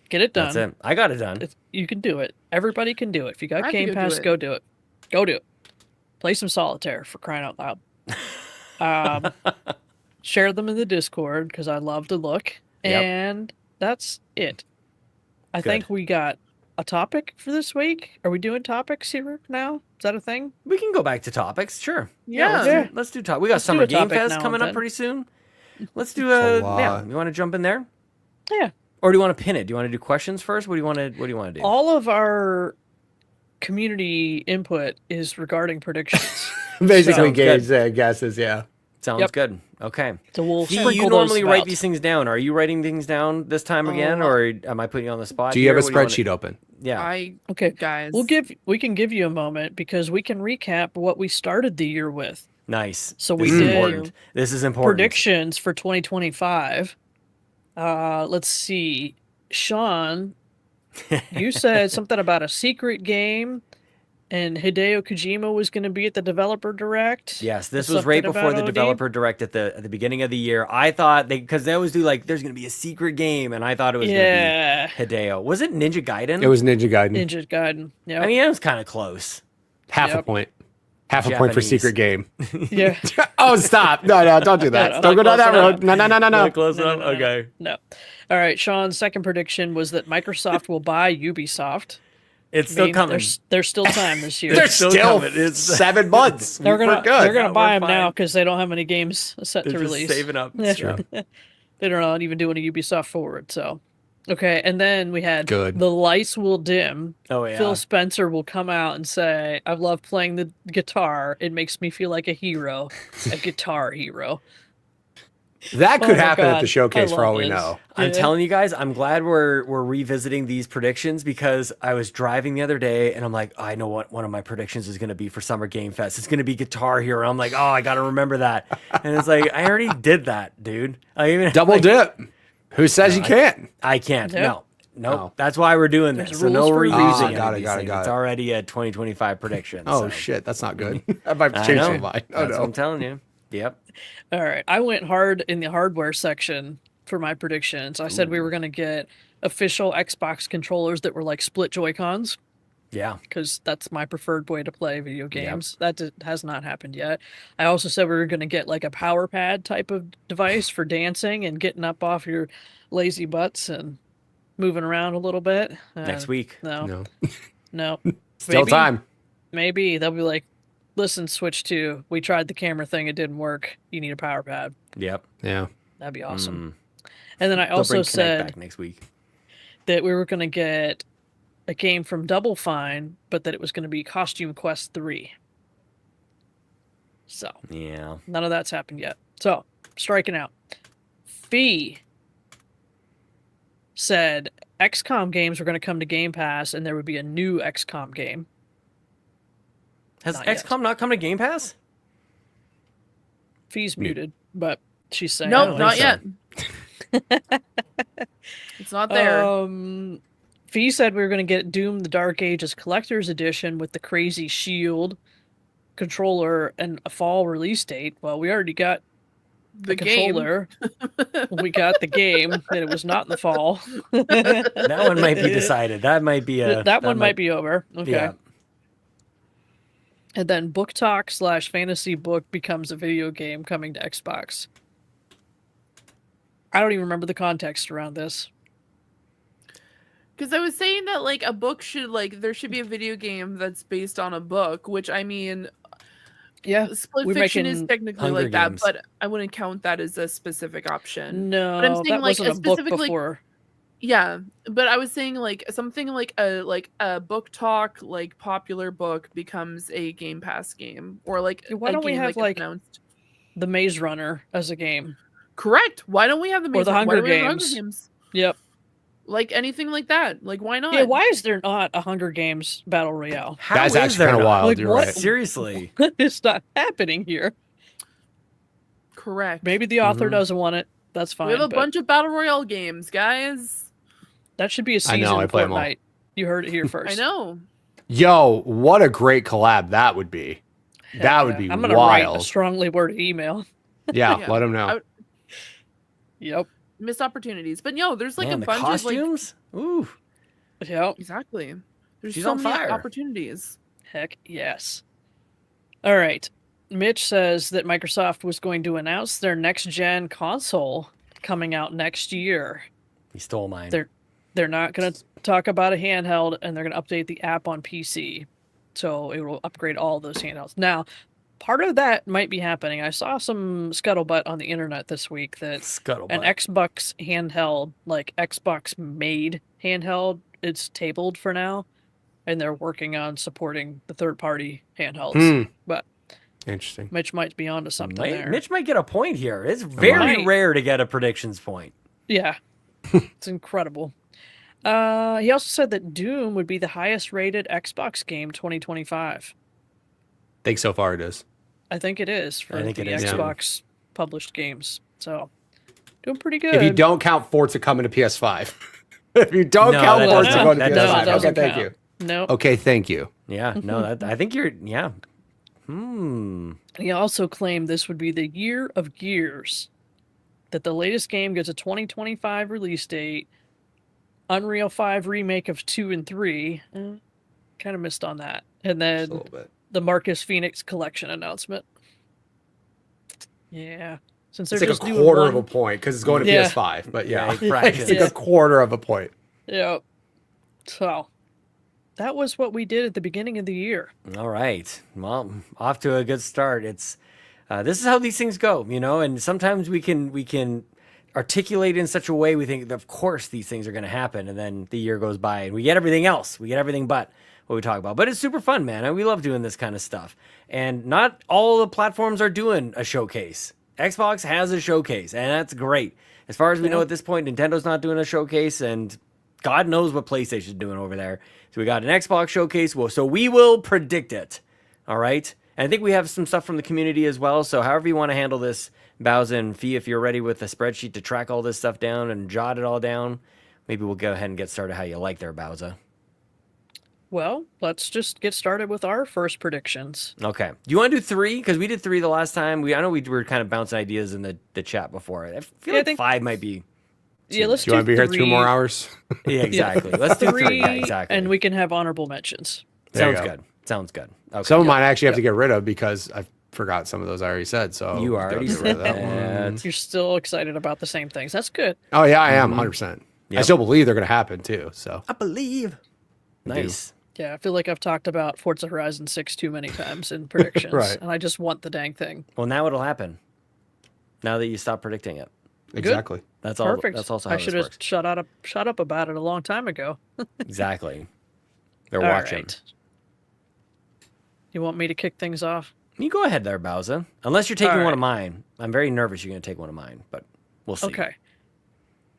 Get it done. That's it. I got it done. You can do it. Everybody can do it. If you got I Game can go do Pass, it. go do it. Go do it. Play some solitaire for crying out loud. Share them in the Discord because I love to look. Yep. And that's it. I Good. think we got a topic for this week. Are we doing topics here now? Is that a thing? We can go back to topics. Sure. Yeah. Let's do topic. We got Let's do Summer a Game topic Fest now and coming up then. pretty soon. Let's do It's a yeah. lot. You want to jump in there? Yeah. Or do you want to pin it? Do you want to do questions first? What do you want to do? All of our community input is regarding predictions. Basically, Sounds good. Gabe's guesses. Yeah. Sounds Yep. good. Okay. So we'll Fee, sprinkle you normally those write about. these things down. Are you writing things down this time again, or am I putting you on the spot? Do you have a here? What do wanna- spreadsheet open? Yeah. Okay. Guys. We can give you a moment because we can recap what we started the year with. Nice. So This we is did important. This is important. predictions for 2025. Let's see. Sean, you said something about a secret game and Hideo Kojima was going to be at the developer direct. Yes, this Or was right something before about the OD? developer direct at the beginning of the year. I thought because they always do like there's going to be a secret game, and I thought it was Yeah. going to be Hideo. Was it Ninja Gaiden? It was Ninja Gaiden. Ninja Gaiden. Yeah. I mean, it was kind of close. Half a Yep. point. Half a point for Japanese. secret game. yeah. Oh, stop. No, don't do that. No, Don't go down that close road. No. Not close No, enough. no, no, no. Okay. No. All right. Sean's second prediction was that Microsoft will buy Ubisoft. It's still I mean, coming. There's still time this year. There's still still coming. It's- 7 months. They're We're gonna good. they're gonna Yeah, buy we're them now fine. because they don't have any games set They're to just release. saving up. Yeah. They're not even doing a Ubisoft forward. So, okay. And then we had Good. the lights will dim. Oh yeah. Phil Spencer will come out and say, "I love playing the guitar. It makes me feel like a hero, a guitar hero." That Oh could my happen at God, the showcase I for all love we this. know. I'm Yeah. telling you guys, I'm glad we're revisiting these predictions because I was driving the other day and I'm like, I know what one of my predictions is going to be for Summer Game Fest. It's going to be Guitar Hero. I'm like, oh, I got to remember that. And it's like, I already did that, dude. I even Double like, dip. Who says you can't? I can't. Yeah. No. Nope. Oh. That's why we're doing There's this. So rules no for a reusing reason. any Got of it, these got it, things. got It's it. already a 2025 prediction. Oh, so. shit. That's not good. I might I change know. my mind. Oh, That's no. what I'm telling you. Yep. All right. I went hard in the hardware section for my predictions. I said we were going to get official Xbox controllers that were like split Joy-Cons Yeah. because that's my preferred way to play video games. Has not happened yet. I also said we were going to get like a power pad type of device for dancing and getting up off your lazy butts and moving around a little bit. Next week. No. No. No. Still time. Maybe they'll be like, listen, Switch 2, we tried the camera thing. It didn't work. You need a power pad. Yep. Yeah. That'd be awesome. And then I They'll also bring Kinect said back next week. that we were going to get a game from Double Fine, but that it was going to be Costume Quest 3. So Yeah. none of that's happened yet. So striking out. Fee said XCOM games were going to come to Game Pass, and there would be a new XCOM game. Has Not yet. XCOM not come to Game Pass? Fee's muted, but she's saying Nope, not so. yet. It's not there. Fee said we were going to get Doom the Dark Ages Collector's Edition with the crazy shield, controller, and a fall release date. Well, we already got the controller. We got the game, and it was not in the fall. That one might be decided. That might be that one might be over. Okay. Yeah. And then Book Talk / Fantasy Book becomes a video game coming to Xbox. I don't even remember the context around this. Because I was saying that like a book should there should be a video game that's based on a book, which I mean, Yeah, split we're fiction making is technically Hunger like that, Games. but I wouldn't count that as a specific option. No, But I'm saying, that like, wasn't a a book specific, like, before. Yeah, but I was saying like something like a book talk like popular book becomes a Game Pass game, or like Why a don't we game have, that gets like, announced. The Maze Runner as a game. Correct. Why don't we have the Or the Maze- why Hunger don't we have the Hunger Games. Games? Yep. Like anything like that. Like why not? Yeah, why is there not a Hunger Games Battle Royale? How That's is actually there kind of not? wild. Like, You're what? right. Seriously. It's not happening here. Correct. Maybe the author doesn't want it. That's fine. we have a but bunch of Battle Royale games, guys. that should be a season know, I in play 'em all. Fortnite. You heard it here first. I know. Yo, what a great collab that would be. That would be I'm gonna write a wild. strongly worded email. Yeah, Yeah. let them know. Yep. Missed opportunities. But no, there's like Man, a the bunch of like costumes? Ooh. Yep. exactly. There's She's so on many fire. opportunities. Heck yes. All right. Mitch says that Microsoft was going to announce their next gen console coming out next year. He stole mine. They're not going to talk about a handheld, and they're going to update the app on PC. So it will upgrade all those handhelds. Now, part of that might be happening. I saw some scuttlebutt on the internet this week that Scuttlebutt. an Xbox handheld, like Xbox made handheld, it's tabled for now, and they're working on supporting the third-party handhelds. But Interesting. Mitch might be onto something there. Mitch might get a point here. It's very Might. rare to get a predictions point. Yeah, it's incredible. He also said that Doom would be the highest-rated Xbox game 2025. Think so far it is. I think it is for I think the it is, too. Xbox published games. So, doing pretty good. If you don't count Forza coming to PS5. If you don't No, count that Forza doesn't- going to that PS5. doesn't Okay, doesn't thank count. you. No. Okay, thank you. Yeah, no, I think you're, yeah. He also claimed this would be the year of Gears, that the latest game gets a 2025 release date, Unreal 5 remake of 2 and 3. Kind of missed on that. And Just a then little bit. the Marcus Phoenix collection announcement. Yeah. Since they're It's like just a doing quarter one... of a point because it's going to Yeah. PS5. But yeah, Yeah, fraction. it's like Yeah. a quarter of a point. Yeah. So, that was what we did at the beginning of the year. All right. Well, off to a good start. It's this is how these things go, you know. And sometimes we can articulate in such a way we think, that of course, these things are going to happen, and then the year goes by and we get everything else. We get everything but what we talk about. But it's super fun, man. And we love doing this kind of stuff. And not all the platforms are doing a showcase. Xbox has a showcase, and that's great. As far as we know at this point, Nintendo's not doing a showcase, and God knows what PlayStation's doing over there. So we got an Xbox showcase. Well, so we will predict it. All right. And I think we have some stuff from the community as well. So however you want to handle this, Bowser and Fee, if you're ready with a spreadsheet to track all this stuff down and jot it all down, maybe we'll go ahead and get started how you like there, Bowser. Well, let's just get started with our first predictions. Okay. Do you want to do 3? Because we did 3 the last time. I know we were kind of bouncing ideas in the chat before. I feel Yeah, I like think- 5 might be. Yeah, let's Do you want to be here 2 3, more hours? Yeah, exactly. Let's do 3. 3, Yeah, exactly. and we can have honorable mentions. There you Sounds go. good. Sounds good. Okay. Some of mine I actually have to get rid of because I forgot some of those I already said. So You gotta already get rid of said that one. that. You're still excited about the same things. That's good. Oh yeah, I am 100%. I Yep. still believe they're going to happen too. So I believe. Nice. Yeah, I feel like I've talked about Forza Horizon 6 too many times in predictions, Right. and I just want the dang thing. Well, now it'll happen. Now that you stop predicting it. exactly. That's all. Perfect. That's also how I this should have works. shut up about it a long time ago. Exactly. They're All watching. right. You want me to kick things off? You go ahead there, Bowser. Unless you're taking All one right. of mine. I'm very nervous you're going to take one of mine, but we'll see. Okay.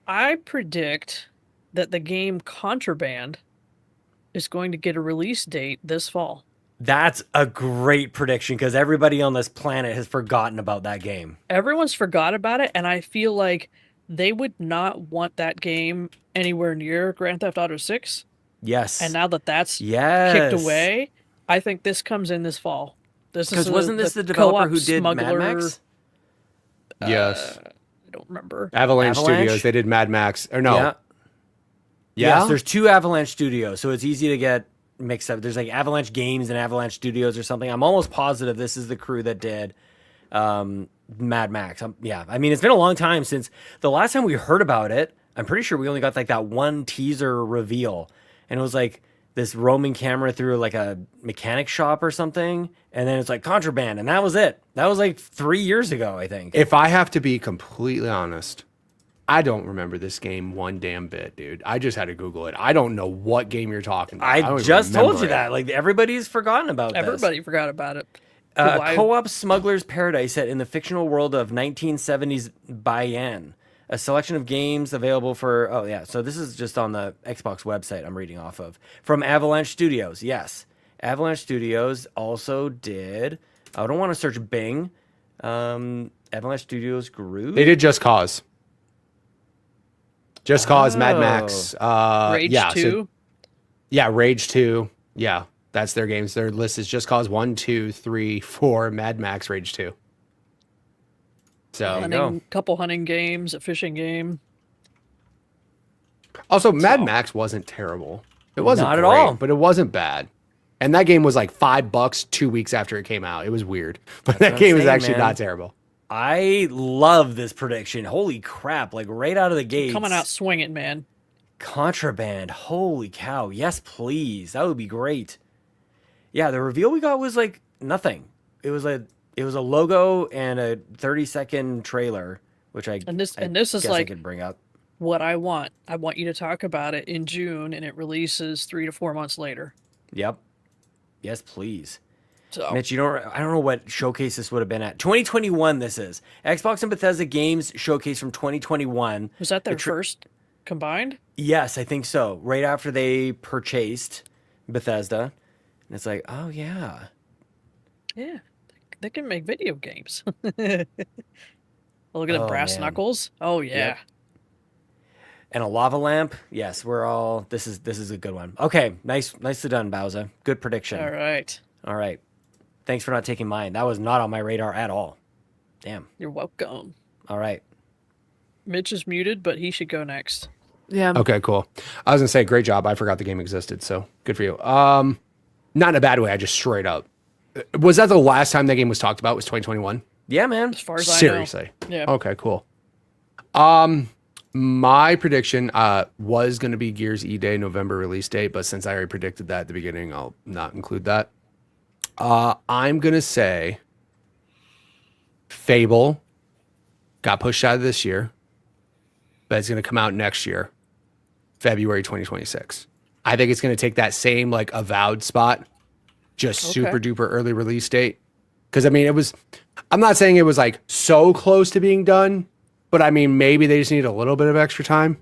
I predict that the game Contraband is going to get a release date this fall. That's a great prediction because everybody on this planet has forgotten about that game. Everyone's forgot about it, and I feel like they would not want that game anywhere near Grand Theft Auto 6. Yes. And now that that's yes. kicked away, I think this comes in this fall. Because wasn't this the developer co-op who did Mad smuggler, Max? Yes. I don't remember. Avalanche Avalanche? Studios. They did Mad Max. Or no. Yeah. Yeah? Yes, there's 2 Avalanche Studios, so it's easy to get mixed up. There's like Avalanche Games and Avalanche Studios or something. I'm almost positive this is the crew that did Mad Max. Yeah, I mean, it's been a long time since the last time we heard about it. I'm pretty sure we only got like that one teaser reveal, and it was like this roaming camera through like a mechanic shop or something, and then it's like Contraband, and that was it. That was like 3 years ago, I think. If I have to be completely honest, I don't remember this game one damn bit, dude. I just had to Google it. I don't know what game you're talking about. I don't even just told remember you that. Like everybody's forgotten about this. Everybody forgot about it. A co-op smuggler's paradise set in the fictional world of 1970s Bayan. A selection of games available for... Oh, yeah. So this is just on the Xbox website I'm reading off of. From Avalanche Studios. Yes. Avalanche Studios also did... I don't want to search Bing. Avalanche Studios grew... They did Just Cause. Just Cause, Mad Max. Rage yeah, 2? Yeah, Rage 2. Yeah, that's their games. Their list is Just Cause 1, 2, 3, 4, Mad Max, Rage 2. So, Couple hunting games, a fishing game. also, Mad Max wasn't terrible. It wasn't Not at great, all. but it wasn't bad. And that game was like $5 2 weeks after it came out. It was weird, but that game was actually not terrible. I love this prediction. Holy crap. Like right out of the gate. Coming out swinging, man. Contraband. Holy cow. Yes, please. That would be great. Yeah, the reveal we got was like nothing. It was a logo and a 30-second trailer, which I this is guess like I could bring up. What I want. I want you to talk about it in June, and it releases 3 to 4 months later. Yep. Yes, please. So Mitch, I don't know what showcase this would have been at. 2021 this is. Xbox and Bethesda Games showcase from 2021. was that their first combined? Yes, I think so. Right after they purchased Bethesda. And it's like, oh yeah. Yeah, they can make video games. Look at the brass man. knuckles. Oh yeah. Yep. And a lava lamp. Yes, we're all this is a good one. Okay, nicely done, Bowser. Good prediction. All right. Thanks for not taking mine. That was not on my radar at all. Damn. You're welcome. All right. Mitch is muted, but he should go next. Yeah. Okay, cool. I was gonna say, great job. I forgot the game existed, so good for you. Not in a bad way. I just straight up. Was that the last time that game was talked about? Was 2021? Yeah, man. As far as Seriously. I know. Yeah. Okay, cool. My prediction was going to be Gears E-Day, November release date, but since I already predicted that at the beginning, I'll not include that. I'm going to say Fable got pushed out of this year, but it's going to come out next year, February 2026. I think it's going to take that same like Avowed spot, just super duper early release date. Because I mean, I'm not saying it was like so close to being done, but I mean, maybe they just need a little bit of extra time.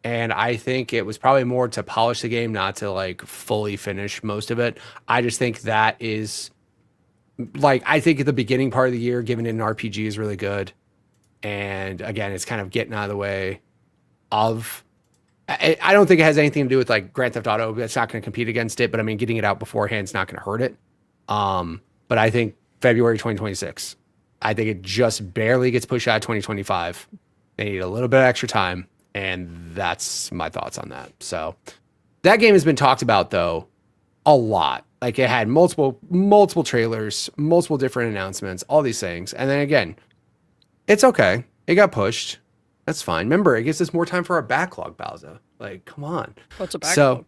And I think it was probably more to polish the game, not to like fully finish most of it. I just think that is like, I think at the beginning part of the year, giving it an RPG is really good. And again, it's kind of getting out of the way of, I don't think it has anything to do with like Grand Theft Auto. It's not going to compete against it, but I mean, getting it out beforehand is not going to hurt it. But I think February 2026, I think it just barely gets pushed out of 2025. They need a little bit of extra time. And that's my thoughts on that. So that game has been talked about though a lot. Like it had multiple trailers, multiple different announcements, all these things. And then again, it's okay. It got pushed. That's fine. Remember, it gives us more time for our backlog, Bowser. Like, come on. What's a backlog? So,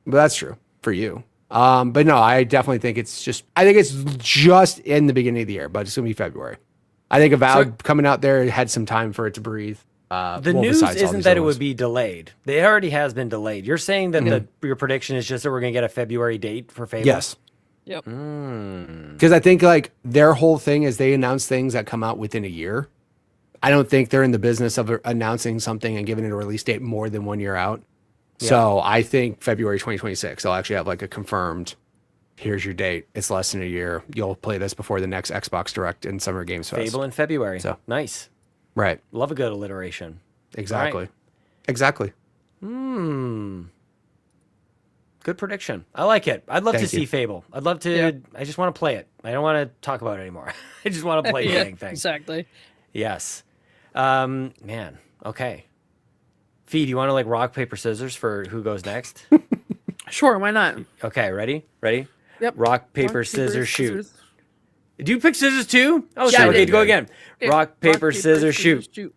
but that's true for you. But no, I definitely think it's just in the beginning of the year, but it's gonna be February. I think Avowed coming out there had some time for it to breathe. The news isn't that it would be delayed. It already has been delayed. You're saying that your prediction is just that we're going to get a February date for Fable? Yes. Yep. Because I think like their whole thing is they announce things that come out within a year. I don't think they're in the business of announcing something and giving it a release date more than 1 year out. Yeah. So I think February 2026, I'll actually have like a confirmed, here's your date. It's less than a year. You'll play this before the next Xbox Direct and Summer Games Fest. Fable in February. So nice. Right. Love a good alliteration. Exactly. Right. Exactly. Good prediction. I like it. I'd love to see Fable. I'd love to. Yeah. I just want to play it. I don't want to talk about it anymore. I just want to play the dang thing. Exactly. Yes. Man. Okay. Fee, do you want to like rock, paper, scissors for who goes next? Sure, why not? Okay, ready? Yep. Rock, paper, scissors, shoot. Do you pick scissors too? Oh, Yeah, so I okay, did. go again. Okay, Rock, paper, scissors, shoot.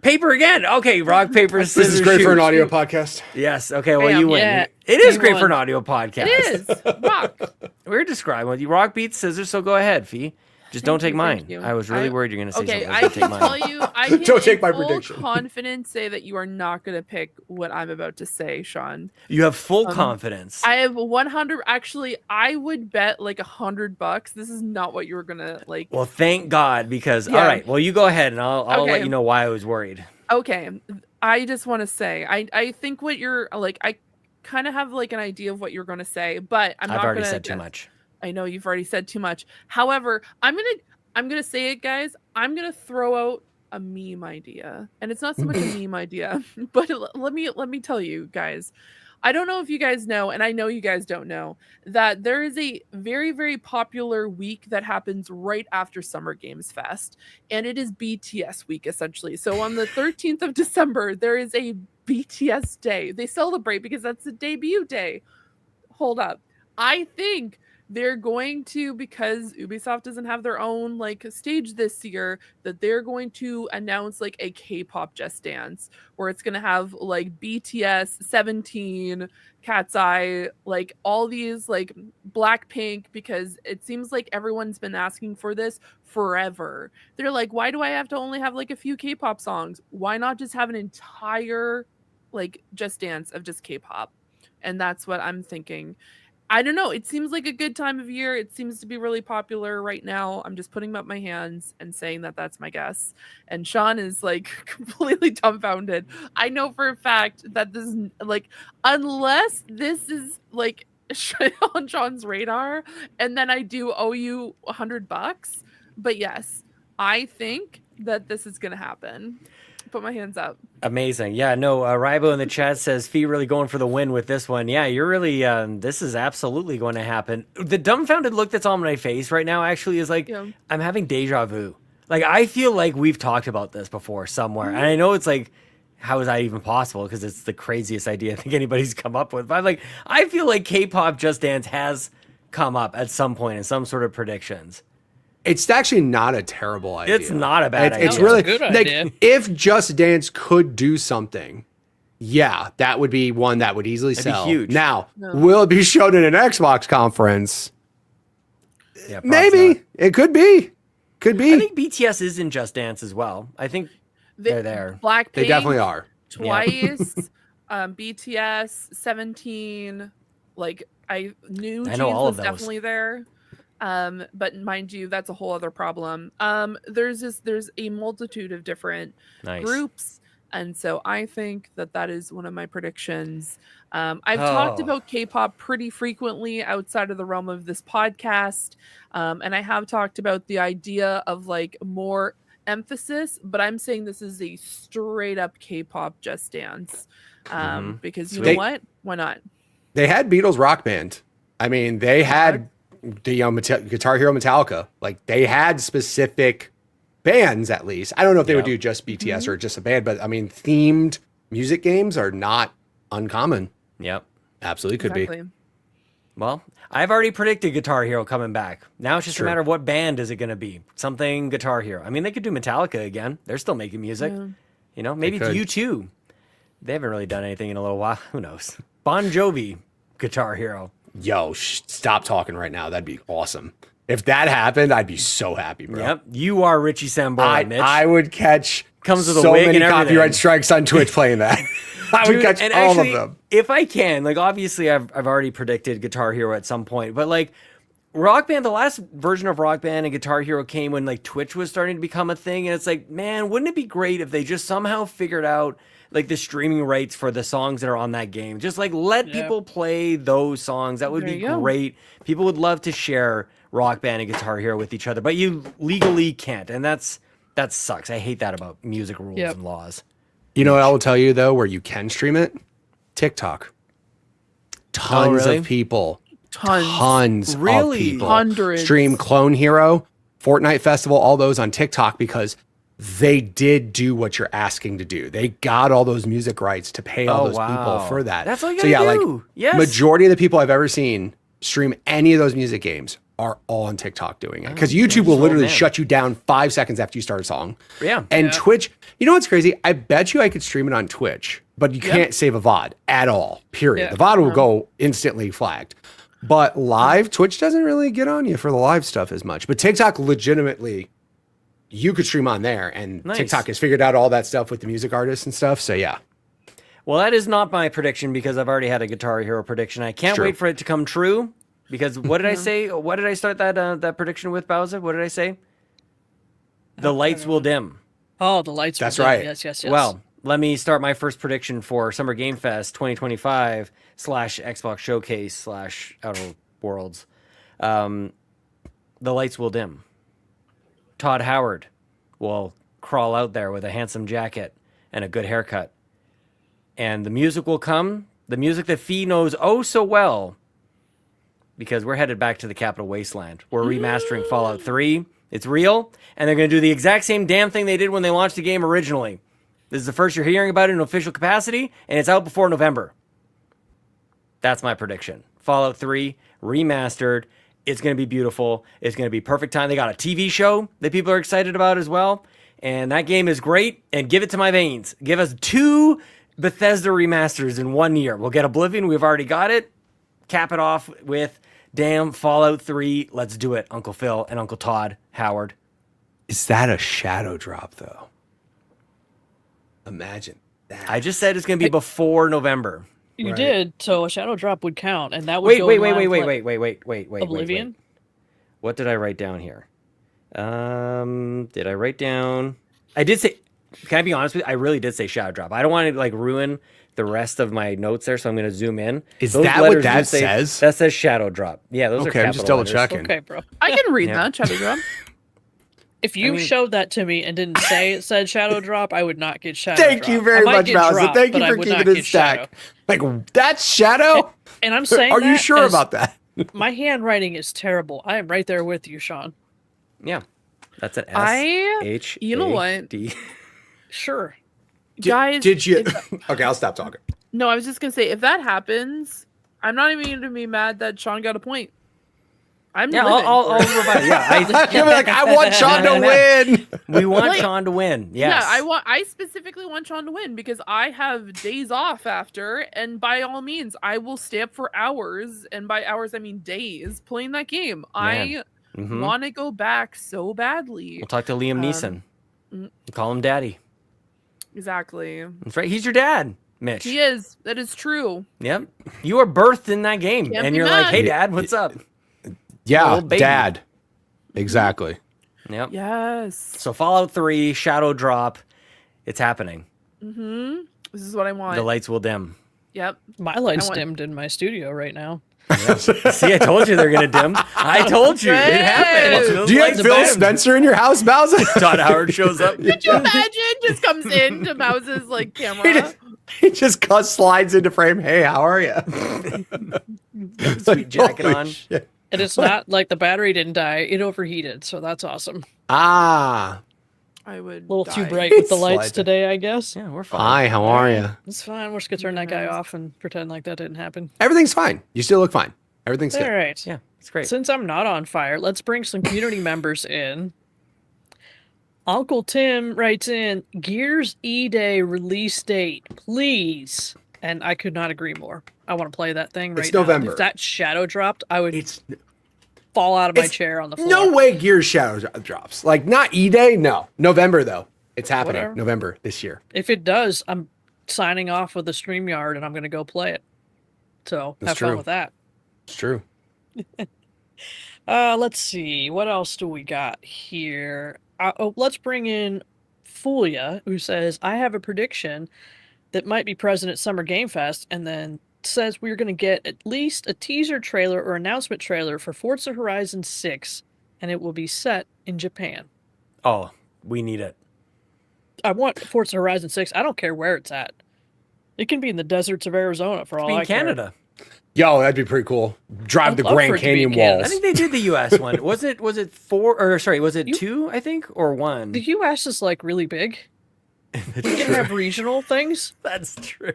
Paper again. Okay, rock, paper, scissors, This is great shoot. for an audio podcast. Yes. Okay. Well, Bam. you win. Yeah. It is You great won. for an audio podcast. It is. Rock. We're describing what you rock, beats, scissors. So go ahead, Fee. Just don't take mine. Thank you. I was really worried you're going to say Okay, something. I Don't can take mine. tell you, I can Don't take in my full prediction. confidence say that you are not going to pick what I'm about to say, Sean. You have full confidence. I have 100. Actually, I would bet like $100. This is not what you were gonna like. Well, thank God, because Yeah. all right. Well, you go ahead, and I'll Okay. let you know why I was worried. Okay, I just want to say, I think what you're like, I kind of have like an idea of what you're gonna say, but I'm I've not already gonna said too much. I know you've already said too much. However, I'm gonna say it, guys. I'm gonna throw out a meme idea, and it's not so much a meme idea, but let me tell you guys. I don't know if you guys know, and I know you guys don't know, that there is a very, very popular week that happens right after Summer Games Fest, and it is BTS week, essentially. So on the 13th of December, there is a BTS day. They celebrate because that's the debut day. Hold up. I think they're going to, because Ubisoft doesn't have their own like stage this year, that they're going to announce like a K-pop Just Dance where it's going to have like BTS, 17, Cat's Eye, like all these like Blackpink, because it seems like everyone's been asking for this forever. They're like, why do I have to only have like a few K-pop songs? Why not just have an entire like Just Dance of just K-pop? And that's what I'm thinking. I don't know. It seems like a good time of year. It seems to be really popular right now. I'm just putting up my hands and saying that that's my guess. And Sean is like completely dumbfounded. I know for a fact that this is like, unless this is like on Sean's radar, and then I do owe you $100. But yes, I think that this is going to happen. Put my hands up. Amazing. Yeah, no, Ribo in the chat says, Fee really going for the win with this one. Yeah, you're really, this is absolutely going to happen. The dumbfounded look that's on my face right now actually is like, Yeah. I'm having deja vu. Like, I feel like we've talked about this before somewhere. And I know it's like, how is that even possible? Because it's the craziest idea I think anybody's come up with. But I'm like, I feel like K-pop Just Dance has come up at some point in some sort of predictions. It's actually not a terrible idea. It's not a bad idea. It's really It's a good like idea. if Just Dance could do something, yeah, that would be one that would easily That'd be sell. huge. Now, No. will it be shown in an Xbox conference? Yeah, probably Maybe. not. It could be. Could be. I think BTS is in Just Dance as well. I think they're there. Blackpink. They definitely are. Twice, BTS, 17, like New I Jeans know all was of those. definitely there. But mind you, that's a whole other problem. There's a multitude of different Nice. groups, and so I think that is one of my predictions. I've talked Oh. about K-pop pretty frequently outside of the realm of this podcast, and I have talked about the idea of like more emphasis, but I'm saying this is a straight up K-pop Just Dance, because you know Sweet. what? Why not? They had Beatles Rock Band. I mean, they had the Guitar Hero Metallica. Like they had specific bands at least. I don't know if they would Yep. do just BTS or just a band, but I mean, themed music games are not uncommon. Yep. Absolutely could be. Exactly. Well, I've already predicted Guitar Hero coming back. Now it's just True. a matter of what band is it going to be. Something Guitar Hero. I mean, they could do Metallica again. They're still making music. Yeah. You know, maybe it's could. U2. They haven't really done anything in a little while. Who knows? Bon Jovi, Guitar Hero. Yo, stop talking right now. That'd be awesome. If that happened, I'd be so happy, bro. Yep. You are Richie Sambora, Mitch. I would catch Comes with a so wig many and everything. copyright strikes on Twitch playing that. I would Dude, catch and all actually, of them. If I can, like obviously I've already predicted Guitar Hero at some point, but like Rock Band, the last version of Rock Band and Guitar Hero came when like Twitch was starting to become a thing, and it's like, man, wouldn't it be great if they just somehow figured out like the streaming rights for the songs that are on that game? Just like let people play those songs. That would be great. People would love to share Rock Band and Guitar Hero with each other, but you legally can't, and that sucks. I hate that about music rules and laws. You know what I will tell you though, where you can stream it? TikTok. Tons of people. Tons of people. Hundreds. Stream Clone Hero, Fortnite Festival, all those on TikTok because they did do what you're asking to do. They got all those music rights to pay all those people for that. That's all you gotta do. Like majority of the people I've ever seen stream any of those music games are all on TikTok doing it. Because YouTube will literally shut you down 5 seconds after you start a song. Yeah. And Twitch, you know what's crazy? I bet you I could stream it on Twitch, but you can't save a VOD at all, period. Yeah. The VOD will go instantly flagged. But live, Twitch doesn't really get on you for the live stuff as much. But TikTok legitimately, you could stream on there. And TikTok has figured out all that stuff with the music artists and stuff. So yeah. Well, that is not my prediction because I've already had a Guitar Hero prediction. I can't wait for it to come true. Because what did I say? What did I start that prediction with, Bowser? What did I say? The lights will dim. Oh, the lights will dim. Right. Yes. Well, let me start my first prediction for Summer Game Fest 2025 / Xbox Showcase / Outer Worlds. The lights will dim. Todd Howard will crawl out there with a handsome jacket and a good haircut. And the music will come. The music that Fee knows oh so well. Because we're headed back to the Capital Wasteland. We're remastering Fallout 3. It's real. And they're going to do the exact same damn thing they did when they launched the game originally. This is the first you're hearing about it in official capacity, and it's out before November. That's my prediction. Fallout 3, remastered. It's going to be beautiful. It's going to be perfect time. They got a TV show that people are excited about as well. And that game is great. And give it to my veins. Give us 2 Bethesda remasters in 1 year. We'll get Oblivion. We've already got it. Cap it off with damn Fallout 3. Let's do it, Uncle Phil and Uncle Todd Howard. Is that a shadow drop though? Imagine that. I just said it's going to be before November. You did, so a shadow drop would count, and that would go wait. Oblivion? What did I write down here? Did I write down? I did say. Can I be honest with you? I really did say shadow drop. I don't want to like ruin the rest of my notes there, so I'm going to zoom in. Is that what that says? That says shadow drop. Yeah, those are capital I'm just double letters. checking. Okay, bro. I can read that, shadow drop. If you showed that to me and didn't say it said shadow drop, I would not get shadow drop. Thank you very much, Bowser. Thank you for keeping it stack. Like, that's shadow? And I'm saying Are you sure about that? My handwriting is terrible. I am right there with you, Sean. Yeah. That's an S-H-A-D. You know what? Sure. Guys. Did you? Okay, I'll stop talking. No, I was just going to say, if that happens, I'm not even going to be mad that Sean got a point. I'm I'll revive. Yeah, I want Sean to win. We want Sean to win. Yes. Yeah, I specifically want Sean to win because I have days off after, and by all means, I will stay up for hours, and by hours I mean days, playing that game. Man. I want to go back so badly. We'll talk to Liam Neeson. Call him Daddy. Exactly. That's right. He's your dad, Mitch. He is. That is true. Yep. You were birthed in that game, Can't and be you're mad. like, "Hey, Dad, what's up?" Yeah, Dad. Exactly. Yep. Yes. So Fallout 3, Shadow Drop, it's happening. This is what I want. The lights will dim. Yep. My lights dimmed in my studio right now. Yeah. See, I told you they're going to dim. I told you. It happened. Do you have Phil Spencer in your house, Bowser? Todd Howard shows up. Could you imagine? Just comes into Mouse's like camera. He just slides into frame. Hey, how are you? Sweet jacket on. Shit. And it's not like the battery didn't die. It overheated, so that's awesome. Ah. I would. A little too bright with the lights today, I guess. Yeah, we're fine. Hi, how are you? It's fine. We're just going to turn that guy off and pretend like that didn't happen. Everything's fine. You still look fine. Everything's All good. right. Yeah, it's great. Since I'm not on fire, let's bring some community members in. Uncle Tim writes in, Gears E-Day release date, please. And I could not agree more. I want to play that thing right It's now. November. If that shadow dropped, I would fall out of my chair on the floor. No way Gears Shadow drops. Like, not E-Day? No. November, though. It's happening. Whatever. November this year. If it does, I'm signing off with the StreamYard and I'm going to go play it. So have fun with that. It's true. Let's see. What else do we got here? Let's bring in Fulia, who says, I have a prediction that might be present at Summer Game Fest, and then says we're going to get at least a teaser trailer or announcement trailer for Forza Horizon 6, and it will be set in Japan. Oh, we need it. I want Forza Horizon 6. I don't care where it's at. It can be in the deserts of Arizona for all I care. Canada. Yo, that'd be pretty cool. Drive the Grand Canyon walls. I think they did the U.S. one. Was it 4 or sorry? Was it 2? I think or 1. The U.S. is like really big. We can have regional things. That's true.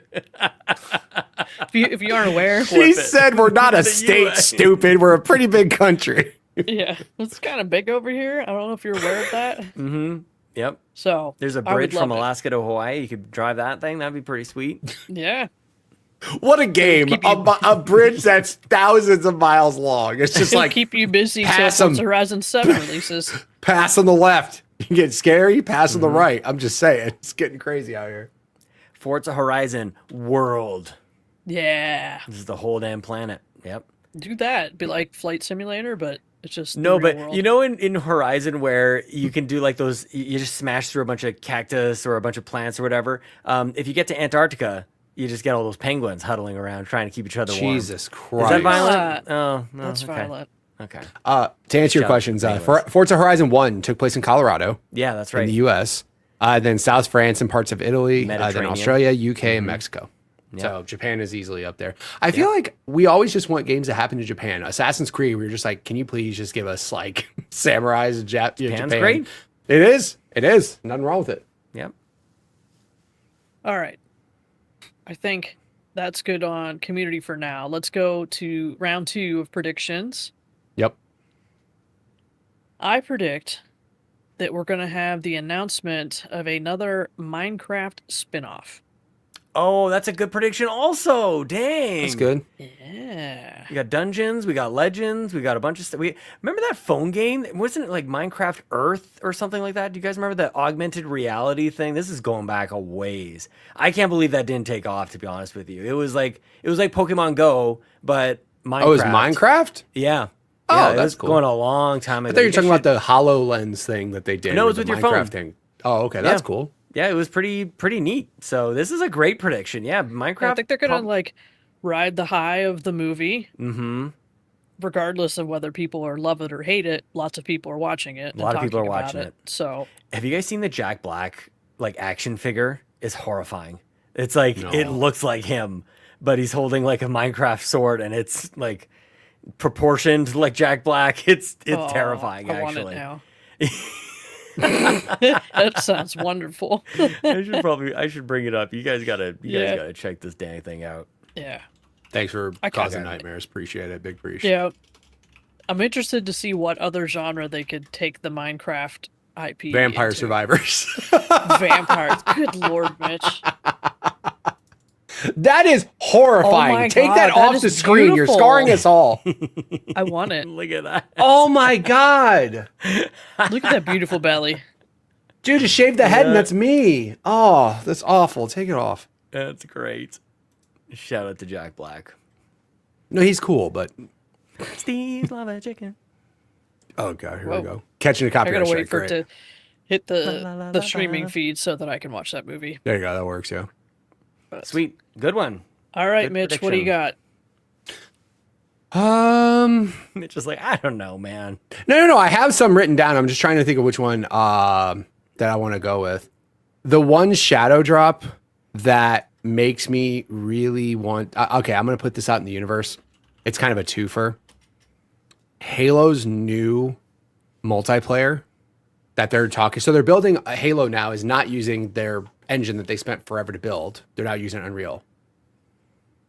If you aren't aware, She said we're not a state, US. Stupid. We're a pretty big country. Yeah, it's kind of big over here. I don't know if you're aware of that. Mm-hmm. Yep. So there's a bridge from Alaska to Hawaii. You could drive that thing. That'd be pretty sweet. Yeah. What a game. A bridge that's thousands of miles long. It's just like keep you busy till Forza Horizon 7 releases. Pass on the left. You get scary, pass on the right. I'm just saying. It's getting crazy out here. Forza Horizon World. Yeah. This is the whole damn planet. Yep. Do that. Be like Flight Simulator, but it's just no, but world. You know in Horizon where you can do like those, you just smash through a bunch of cactus or a bunch of plants or whatever. If you get to Antarctica, you just get all those penguins huddling around trying to keep each other warm. Jesus Christ. Is that violent? Oh, no. That's violent. Okay. To answer your questions, Forza Horizon 1 took place in Colorado. Yeah, that's right. In the U.S. Then South France and parts of Italy. Then Australia, UK, and Mexico. Yep. So Japan is easily up there. I feel like we always just want games that happen in Japan. Assassin's Creed, we were just like, can you please just give us like samurais in Japan? Great. It is. It is. Nothing wrong with it. Yep. All right. I think that's good on community for now. Let's go to round 2 of predictions. Yep. I predict that we're going to have the announcement of another Minecraft spinoff. Oh, that's a good prediction also. Dang. That's good. Yeah. We got Dungeons, we got Legends, we got a bunch of stuff. Remember that phone game? Wasn't it like Minecraft Earth or something like that? Do you guys remember that augmented reality thing? This is going back a ways. I can't believe that didn't take off, to be honest with you. It was like Pokemon Go, but Minecraft. Oh, it was Minecraft? Yeah. Oh, yeah, that's cool. Going a long time ago. I thought you were talking about the HoloLens thing that they did. No, it was with your phone. Thing. Oh, okay. That's cool. Yeah, it was pretty neat. So this is a great prediction. Yeah, Minecraft. Yeah, I think they're gonna like ride the high of the movie. Mm-hmm. Regardless of whether people are love it or hate it, lots of people are watching it. A lot of people are watching it. So have you guys seen the Jack Black like action figure? It's horrifying. It's like it looks like him, but he's holding like a Minecraft sword, and it's like proportioned like Jack Black. It's terrifying. I actually. want it now. That sounds wonderful. I should bring it up. You guys gotta check this dang thing out. Yeah. Thanks for causing nightmares. Appreciate it. Big appreciate. Yeah. I'm interested to see what other genre they could take the Minecraft IP. Vampire into. Survivors. Vampires. Good Lord, Mitch. That is horrifying. Oh my Take God, that off the screen. Beautiful. You're scarring us all. I want it. Look at that. Oh my God. Look at that beautiful belly. Dude, just shave the head and that's me. Oh, that's awful. Take it off. That's great. Shout out to Jack Black. No, he's cool, but Steve's Lava Chicken. Oh God, here we go. Catching a copyright I gotta wait strike. for it to hit the streaming feed so that I can watch that movie. There you go. That works, yeah. Sweet. Good one. All right, Good Mitch, prediction. what do you got? Mitch is like, I don't know, man. No. I have some written down. I'm just trying to think of which one that I want to go with. The one shadow drop that makes me really want. Okay, I'm gonna put this out in the universe. It's kind of a twofer. Halo's new multiplayer that they're talking. So they're building a Halo now is not using their engine that they spent forever to build. They're now using Unreal.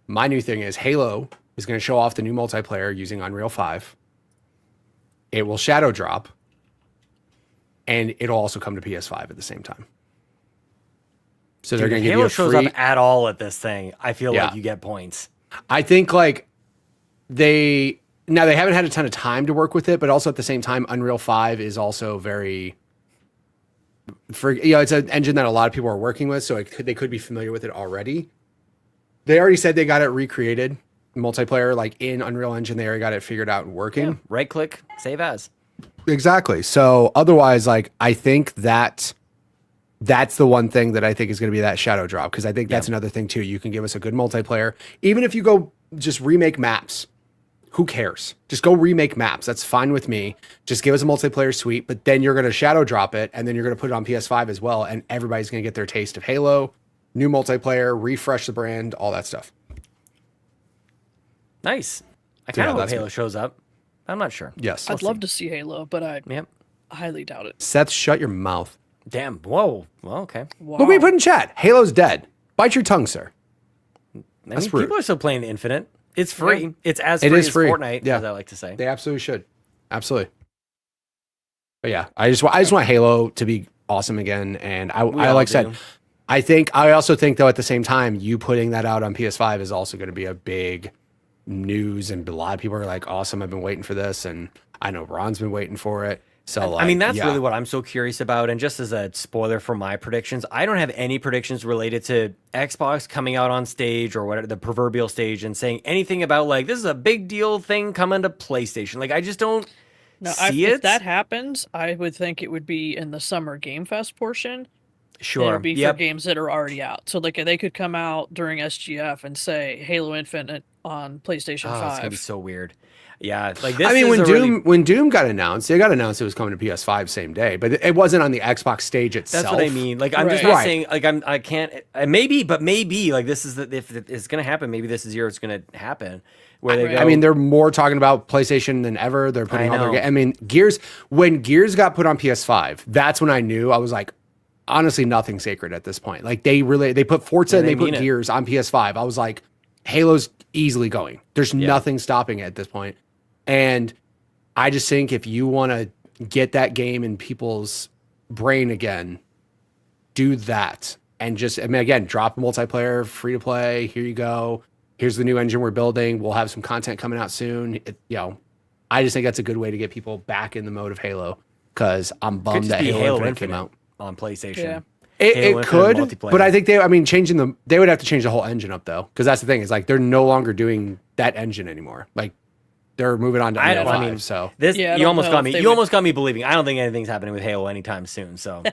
My new thing is Halo is going to show off the new multiplayer using Unreal 5. It will shadow drop, and it'll also come to PS5 at the same time. So they're going to give you a shows free... up at all at this thing. I feel like you get points. I think like they haven't had a ton of time to work with it, but also at the same time, Unreal 5 is also very... it's an engine that a lot of people are working with, so they could be familiar with it already. They already said they got it recreated. multiplayer, like in Unreal Engine, they already got it figured out and working. Yeah. Right click, save as. Exactly. So otherwise, like, I think that's the one thing that I think is going to be that shadow drop, because I think that's another thing too. You can give us a good multiplayer, even if you go just remake maps. Who cares? Just go remake maps. That's fine with me. Just give us a multiplayer suite, but then you're going to shadow drop it, and then you're going to put it on PS5 as well, and everybody's going to get their taste of Halo, new multiplayer, refresh the brand, all that stuff. Nice. I kind of hope that's Halo me. shows up. I'm not sure. Yes. I'd love to see Halo, but I Yep. highly doubt it. Seth, shut your mouth. Damn. Whoa. Well, okay. Wow. Look what you put in chat. Halo's dead. Bite your tongue, sir. I That's mean, rude. people are still playing Infinite. It's free. Yeah. It's as It free is as free. Fortnite, Yeah. as I like to say. They absolutely should. Absolutely. But yeah, I just want Halo to be awesome again. And I all like I do. said, I also think though at the same time, you putting that out on PS5 is also going to be a big news, and a lot of people are like, awesome, I've been waiting for this, and I know Ron's been waiting for it. So like, I mean, that's yeah. really what I'm so curious about. And just as a spoiler for my predictions, I don't have any predictions related to Xbox coming out on stage or whatever, the proverbial stage, and saying anything about like, this is a big deal thing coming to PlayStation. Like, I just don't see if it. that happens, I would think it would be in the Summer Game Fest portion. It Sure. would be Yep. for games that are already out. So like they could come out during SGF and say Halo Infinite on PlayStation Oh, 5. it's gonna be so weird. Yeah, like this. I mean, is when Doom got announced, it was coming to PS5 same day, but it wasn't on the Xbox stage itself. That's what I mean. Like, I'm just Right. not saying like I can't. Maybe like this is if it's gonna happen. Maybe this is the year it's gonna happen. Where they go. I mean, they're more talking about PlayStation than ever. They're putting all their know. I mean, when Gears got put on PS5, that's when I knew. I was like, honestly, nothing's sacred at this point. Like they put Forza and they they put mean it. Gears on PS5. I was like, Halo's easily going. There's nothing stopping it at this point. And I just think if you want to get that game in people's brain again, do that. And just, I mean, again, drop a multiplayer, free to play. Here you go. Here's the new engine we're building. We'll have some content coming out soon. I just think that's a good way to get people back in the mode of Halo, because I'm Could bummed just that be Halo Infinite came Infinite out. on PlayStation. Yeah. It Halo Infinite could, multiplayer. but I think they would have to change the whole engine up though, because that's the thing. Is like they're no longer doing that engine anymore. Like they're moving on to I Unreal don't- 5. I mean, So This Yeah, I you don't almost know got if me. they You would- almost got me believing. I don't think anything's happening with Halo anytime soon. So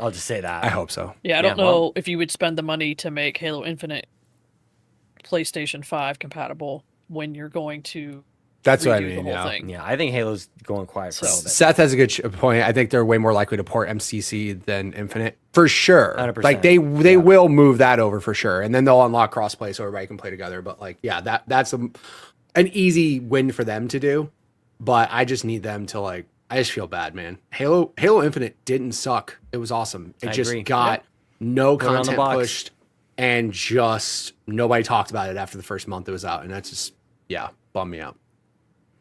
I'll just say that. I hope so. Yeah, I don't Yeah, know well- if you would spend the money to make Halo Infinite PlayStation 5 compatible when you're going to That's what I redo mean. the whole Yeah. thing. Yeah, I think Halo's going quiet for a little bit. Seth has a good point. I think they're way more likely to port MCC than Infinite for sure. 100%. Like they will move that over for sure, and then they'll unlock crossplay so everybody can play together. But like, yeah, that's an easy win for them to do. But I just need them to like. I just feel bad, man. Halo Infinite didn't suck. It was awesome. It I just agree. got no Put it on the content box. pushed, and just nobody talked about it after the first month it was out, and that's just bummed me out.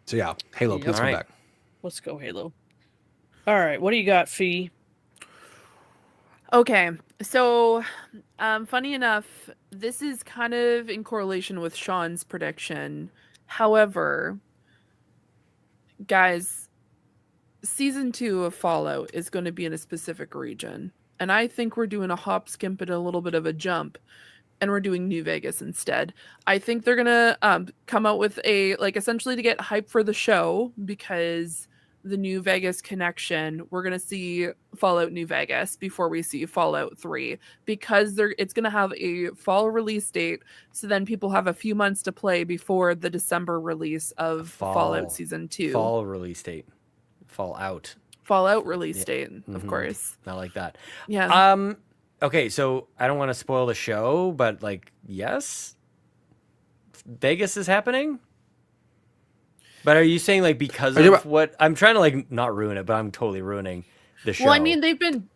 So yeah, Halo, Yep. please come Alright. back. Let's go Halo. All right, what do you got, Fee? Okay, so funny enough, this is kind of in correlation with Sean's prediction. However, guys, season 2 of Fallout is going to be in a specific region, and I think we're doing a hop, skip, and a little bit of a jump, and we're doing New Vegas instead. I think they're gonna come out with a essentially to get hype for the show, because the New Vegas connection, we're gonna see Fallout New Vegas before we see Fallout 3, because it's gonna have a fall release date, so then people have a few months to play before the December release of Fallout Season 2. Fall release date. Fallout. Fallout release date, of Mhm. course. I like that. Yeah. Okay, so I don't want to spoil the show, but like, yes, Vegas is happening. But are you saying like because Are you- of what I'm trying to like not ruin it, but I'm totally ruining the show. Well, I mean, they've been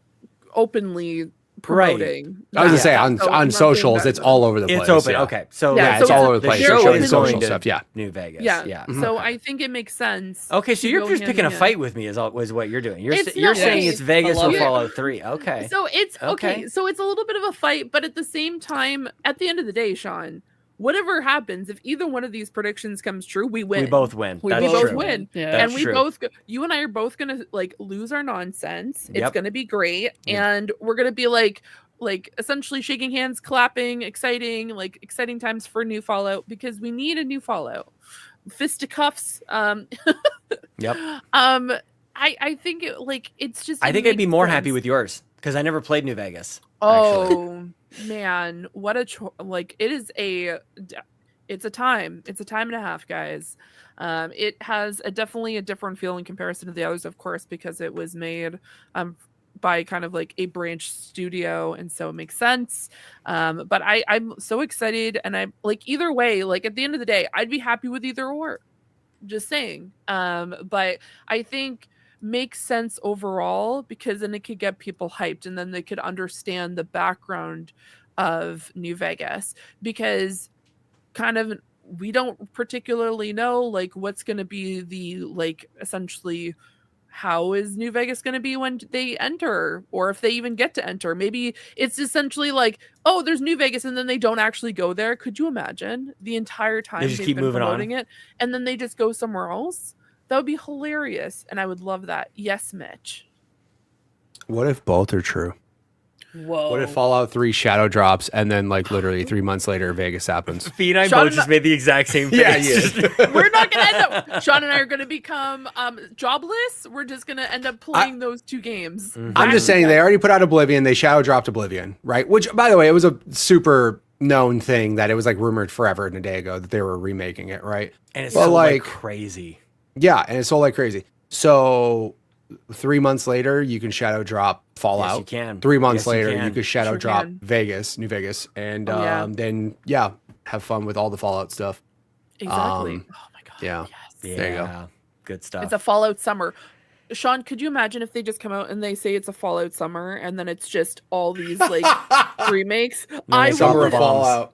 openly Right. promoting. I was gonna say that, on so I'm not saying socials, that it's all over the place. it's open. yeah. Okay, so Yeah, Yeah, like, it's so all over the the place. show They're is showing going social to stuff. Yeah. New Vegas. Yeah. Yeah. So I think it makes sense. Okay, so to you're go just hand picking a in fight hand. with me is what you're doing. You're It's you're not saying me. it's Vegas I or love it. Fallout 3. Okay. So it's Okay. okay. So it's a little bit of a fight, but at the same time, at the end of the day, Sean, whatever happens, if either one of these predictions comes true, we win. We both win. We That's We both true. win. Yeah. That's And we true. both, you and I are both gonna like lose our nonsense. It's Yep. gonna be great, Yeah. and we're gonna be like, like essentially shaking hands, clapping, exciting times for new Fallout, because we need a new Fallout. Fisticuffs. Yep. I think it's just. I think I'd be more happy with yours because I never played New Vegas. Oh man, what a it is it's a time and a half, guys. It has definitely a different feel in comparison to the others, of course, because it was made by kind of like a branch studio, and so it makes sense. But I'm so excited, and I'm like, either way, like at the end of the day, I'd be happy with either or. Just saying. But I think makes sense overall, because then it could get people hyped, and then they could understand the background of New Vegas, because kind of we don't particularly know like what's going to be the like essentially how is New Vegas going to be when they enter, or if they even get to enter. Maybe it's essentially like, oh, there's New Vegas, and then they don't actually go there. Could you imagine the entire time they just they've keep been moving promoting on it, and then they just go somewhere else? That would be hilarious, and I would love that. Yes, Mitch. What if both are true? Whoa. What if Fallout 3 shadow drops and then like literally 3 months later Vegas happens? Fee and I Sean both and just made the exact same face. Yeah. We're not gonna end up. Sean and I are gonna become jobless. We're just gonna end up playing those two games. I'm just saying they already put out Oblivion. They shadow dropped Oblivion, right? Which, by the way, it was a super known thing that it was like rumored forever and a day ago that they were remaking it, right? And it's Well, so like crazy. Yeah, and it sold like crazy. So 3 months later, you can shadow drop Fallout. Yes, you can. 3 months Yes, you later, can. you could shadow Sure drop can. New Vegas, and yeah. then have fun with all the Fallout stuff. Exactly. Oh my god. Yeah. Yes. There you go. Good stuff. It's a Fallout summer. Sean, could you imagine if they just come out and they say it's a Fallout summer, and then it's just all these like remakes? Summer of Fallout.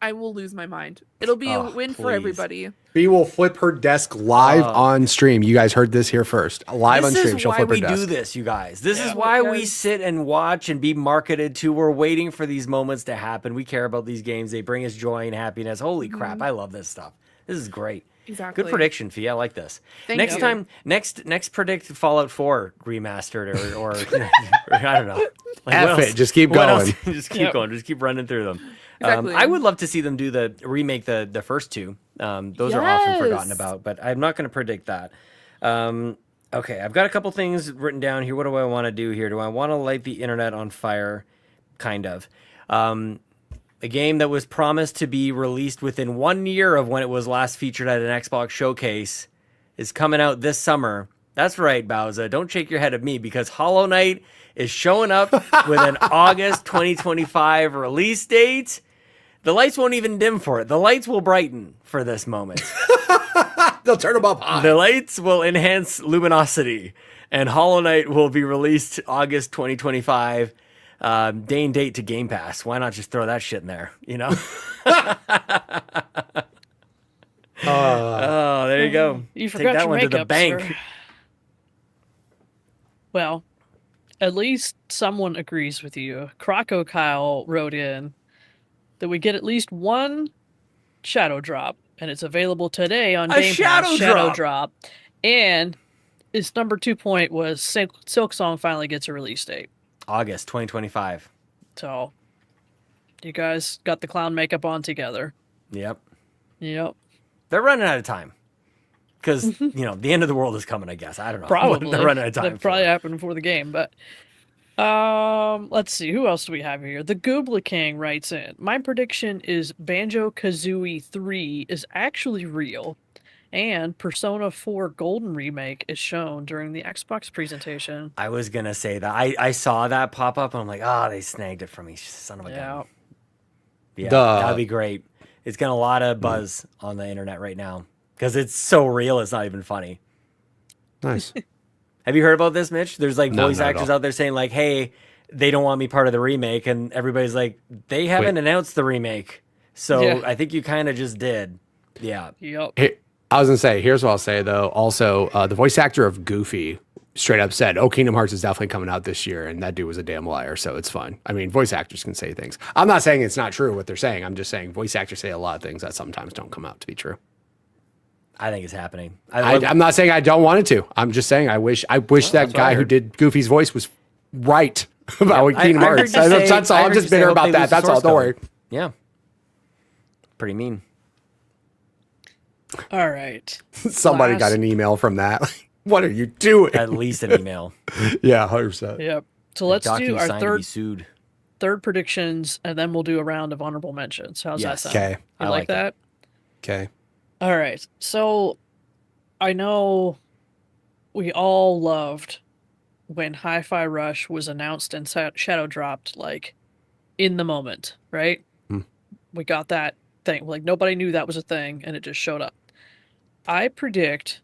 I will lose my mind. It'll be a win for please. everybody. Bea will flip her desk live on stream. You guys heard this here first. Live on stream. She'll flip her desk. This is why we do this, you guys. This is why we sit and watch and be marketed to. We're waiting for these moments to happen. We care about these games. They bring us joy and happiness. Holy crap. I love this stuff. This is great. Exactly. Good prediction, Fee. I like this. Thank you. Next predict Fallout 4 remastered or I don't know. Like, F it. Just keep going. Just keep going. Just keep running through them. Exactly. I would love to see them do remake the first two. Those are often forgotten about, but I'm not going to predict that. Okay, I've got a couple things written down here. What do I want to do here? Do I want to light the internet on fire? Kind of. A game that was promised to be released within 1 year of when it was last featured at an Xbox showcase is coming out this summer. That's right, Bowser. Don't shake your head at me, because Hollow Knight is showing up with an August 2025 release date. The lights won't even dim for it. The lights will brighten for this moment. They'll turn them up high. The lights will enhance luminosity, and Hollow Knight will be released August 2025. Day and date to Game Pass. Why not just throw that shit in there? You know. Oh, there you go. You Take forgot that your one to the makeup, bank. sir. Well, at least someone agrees with you. Croco Kyle wrote in that we get at least one shadow drop, and it's available today on Game Pass. Shadow drop. And his number 2 point was Silk Song finally gets a release date. August 2025. So, you guys got the clown makeup on together. Yep. They're running out of time. Because, the end of the world is coming, I guess. I don't know. Probably. They're running out of time. That probably happened before the game, but... let's see. Who else do we have here? The Goobla King writes in. My prediction is Banjo-Kazooie 3 is actually real, and Persona 4 Golden Remake is shown during the Xbox presentation. I was going to say that. I saw that pop up, and I'm like, they snagged it from me. Son of a gun. Yeah, that'd be great. It's got a lot of buzz on the internet right now, because it's so real, it's not even funny. Nice. Have you heard about this, Mitch? There's like No, voice not at actors all. out there saying like, hey, they don't want me part of the remake. And everybody's like, they haven't announced the remake. So I think you kind of just did. Yeah. Yep. I was going to say, here's what I'll say, though. Also, the voice actor of Goofy straight up said, Kingdom Hearts is definitely coming out this year. And that dude was a damn liar. So it's fine. I mean, voice actors can say things. I'm not saying it's not true what they're saying. I'm just saying voice actors say a lot of things that sometimes don't come out to be true. I think it's happening. I'm not saying I don't want it to. I'm just saying I wish that guy who did Goofy's voice was right. about Kingdom I heard Hearts. you say- That's all. I I'm heard just you say bitter hope about they that. lose the That's all. source Don't code. worry. Yeah. Pretty mean. All right. Somebody got Last- an email from that. What are you doing? At least an email. Yeah, 100%. Yep. So let's do our DocuSign to be third sued. predictions, and then we'll do a round of honorable mentions. How's Yes. that sound? Okay. You I like like it. that? Okay. All right. So I know we all loved when Hi-Fi Rush was announced and shadow dropped, like, in the moment, right? Hmm. We got that thing. Like, nobody knew that was a thing, and it just showed up. I predict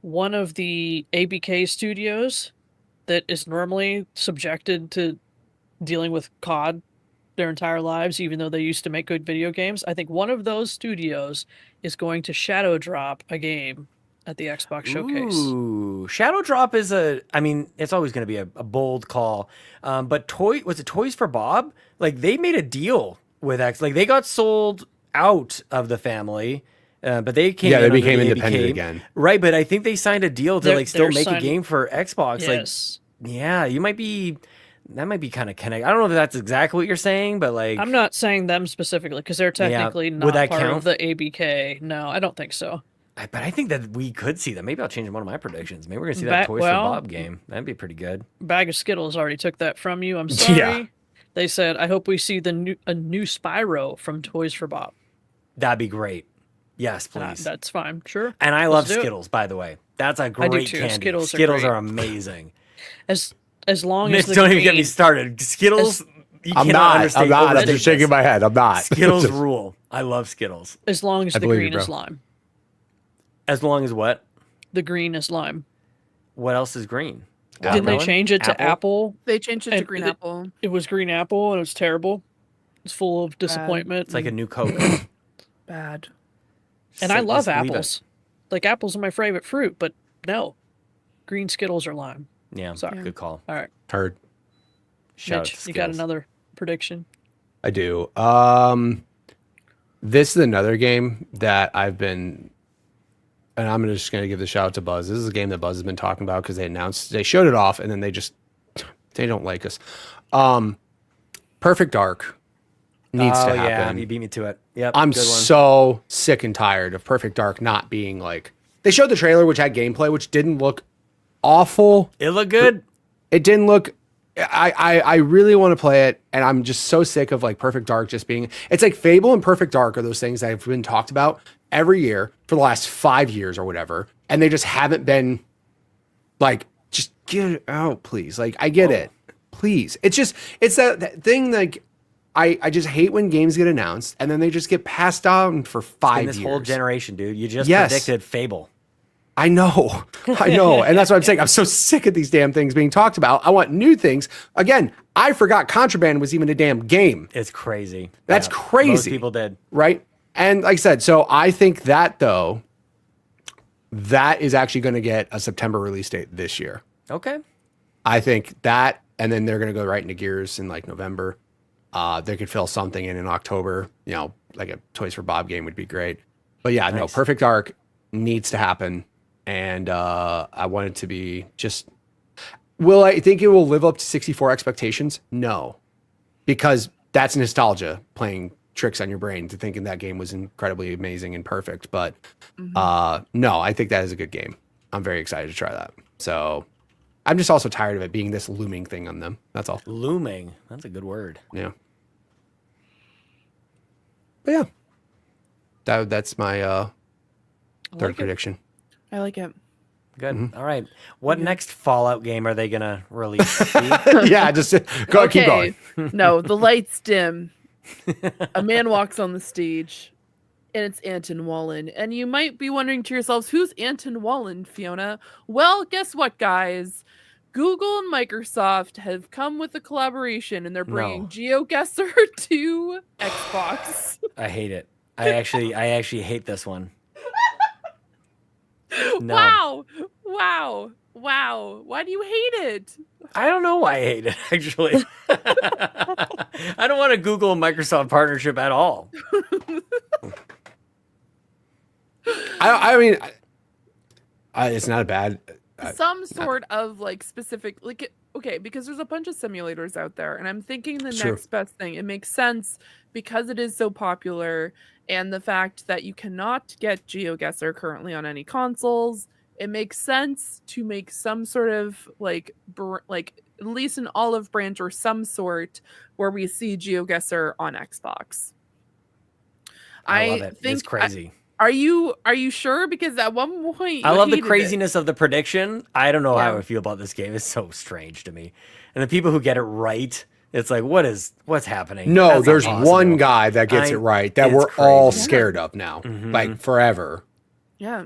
one of the ABK studios that is normally subjected to dealing with COD their entire lives, even though they used to make good video games. I think one of those studios is going to shadow drop a game at the Xbox Showcase. Ooh, Shadow Drop is it's always going to be a bold call. But was it Toys for Bob? Like, they made a deal with X. Like, they got sold out of the family. But they came Yeah, in they under became the independent ABK. again. Right, but I think they signed a deal to still They're make a signing- game for Xbox. Yes. Like, yeah, that might be kind of connected. I don't know if that's exactly what you're saying, but like, I'm not saying them specifically because they're technically Would not that part count? of the ABK. No, I don't think so. but I think that we could see that. Maybe I'll change one of my predictions. Maybe we're gonna see that Ba- Toys well- for Bob game. That'd be pretty good. Bag of Skittles already took that from you. I'm sorry. Yeah. They said, I hope we see a new Spyro from Toys for Bob. That'd be great. Yes, And please. that's fine. Sure. And I love Let's do it. Skittles, by the way. That's a do great too. candy. Skittles are Skittles great. are amazing. As long Mitch, as the don't green, even get me started. Skittles, you I'm cannot not. understand. I'm not. I'm overstate just shaking this. my head. I'm not. Skittles rule. I love Skittles. as long as I the believe you, green is bro. lime. As long as what? The green is lime. What else is green? Didn't they Watermelon? change it to apple? They changed it to And green the- apple. It was green apple and it was terrible. It's full of disappointment. It's like a new Coke. Bad. And I love Just leave it. apples. Like, apples are my favorite fruit, but no. Green Skittles are lime. Yeah, Sorry. good call. All right. Heard. Shout out Mitch, to you got Skittles. another prediction? I do. This is another game that I've been, and I'm just going to give the shout out to Buzz. This is a game that Buzz has been talking about because they showed it off and then they don't like us. Perfect Dark needs to yeah, happen. you beat me to it. Yep, I'm good one. so sick and tired of Perfect Dark not being like, they showed the trailer, which had gameplay, which didn't look awful. It looked good. It didn't look. I really want to play it, and I'm just so sick of like Perfect Dark just being. It's like Fable and Perfect Dark are those things that have been talked about every year for the last 5 years or whatever, and they just haven't been like, just get it out, please. Like, I get it, please. It's that thing like. I just hate when games get announced and then they just get passed down for 5 In years. this whole generation, dude. You just Yes. predicted Fable. I know. And that's what I'm saying. I'm so sick of these damn things being talked about. I want new things. Again, I forgot Contraband was even a damn game, It's crazy. That's crazy. Most people did. right? And like I said, so I think that though, that is actually going to get a September release date this year. Okay. I think that, and then they're going to go right into Gears in like November. They could fill something in October, like a Toys for Bob game would be great. But yeah, no, Nice. Perfect Dark needs to happen. And I want it to be just, will I think it will live up to 64 expectations? No, because that's nostalgia playing tricks on your brain to thinking that game was incredibly amazing and perfect. But no, I think that is a good game. I'm very excited to try that. So I'm just also tired of it being this looming thing on them. That's all. Looming. That's a good word. Yeah. But yeah, that's my third like it. prediction. I like it. Good. Mm-hmm. All right. What next Fallout game are they gonna release? Yeah, just go, keep going. No, the lights dim. A man walks on the stage, and it's Anton Wallen. And you might be wondering to yourselves, who's Anton Wallen, Fiona? Well, guess what, guys? Google and Microsoft have come with a collaboration, and they're bringing No. GeoGuessr to Xbox. I hate it. I actually hate this one. No. Wow. Why do you hate it? I don't know why I hate it, actually. I don't want a Google and Microsoft partnership at all. I mean, it's not a bad. Some sort of like specific, like, okay, because there's a bunch of simulators out there, and I'm thinking the Sure. next best thing. It makes sense because it is so popular, and the fact that you cannot get GeoGuessr currently on any consoles. It makes sense to make some sort of like at least an olive branch or some sort where we see GeoGuessr on Xbox. I love it. It's crazy. Are you sure? Because at one point I love the hated it. craziness of the prediction. I don't know Yeah. how I feel about this game. It's so strange to me. And the people who get it right, it's like, what's happening? No, That's there's impossible. one guy that gets it right that it's we're all crazy. scared of now, like forever. Yeah.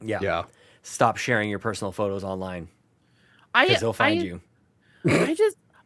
Yeah. Yeah. Stop sharing your personal photos online I because they'll find you.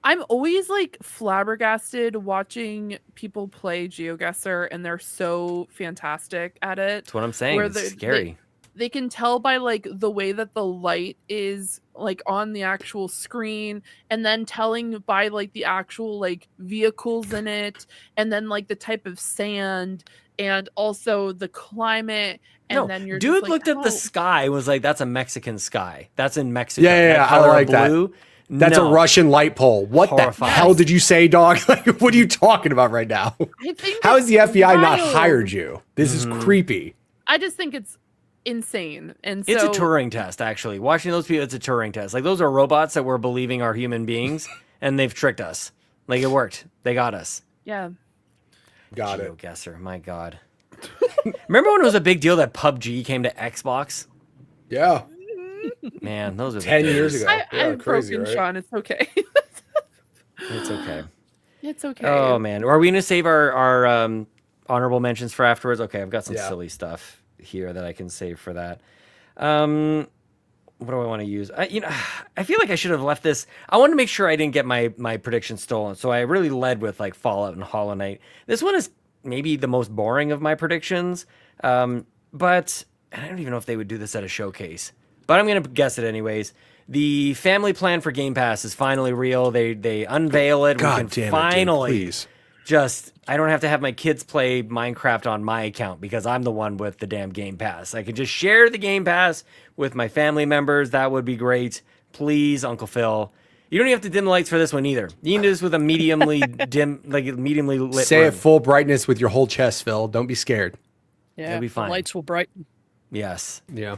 I'm always like flabbergasted watching people play GeoGuessr, and they're so fantastic at it. That's what I'm saying. where It's they- scary. They can tell by like the way that the light is like on the actual screen, and then telling by like the actual like vehicles in it, and then like the type of sand, and also the climate. And No, then you're dude just like, looked at "Oh." the sky and was like, "That's a Mexican sky. That's in Mexico. Yeah, That I color of like that. blue, That's no." a Russian light pole. What Horrifying. the hell did you say, dog? Like, what are you talking about right now? I think How has the it's FBI not wild. hired you? This is creepy. I just think it's insane. And It's so a Turing test, actually. Watching those people, it's a Turing test. Like, those are robots that we're believing are human beings, and they've tricked us. Like, it worked. They got us. yeah. Got it. GeoGuessr, my God. Remember when it was a big deal that PUBG came to Xbox? Yeah. Man, those are the 10 years days. ago. I've crazy, broken right? Sean. It's okay. It's okay. It's okay. Oh, man. Are we going to save our honorable mentions for afterwards? Okay, I've got some Yeah. silly stuff here that I can save for that. What do I want to use? I feel like I should have left this. I wanted to make sure I didn't get my predictions stolen, so I really led with like Fallout and Hollow Knight. This one is maybe the most boring of my predictions, but I don't even know if they would do this at a showcase. But I'm gonna guess it anyways. The family plan for Game Pass is finally real. They unveil it. God We damn can it, dude, finally please. just. I don't have to have my kids play Minecraft on my account because I'm the one with the damn Game Pass. I can just share the Game Pass with my family members. That would be great. Please, Uncle Phil. You don't even have to dim the lights for this one either. You can do this with a mediumly mediumly lit Say room. it full brightness with your whole chest, Phil. Don't be scared. Yeah, It'll be the fine. lights will brighten. Yes. Yeah.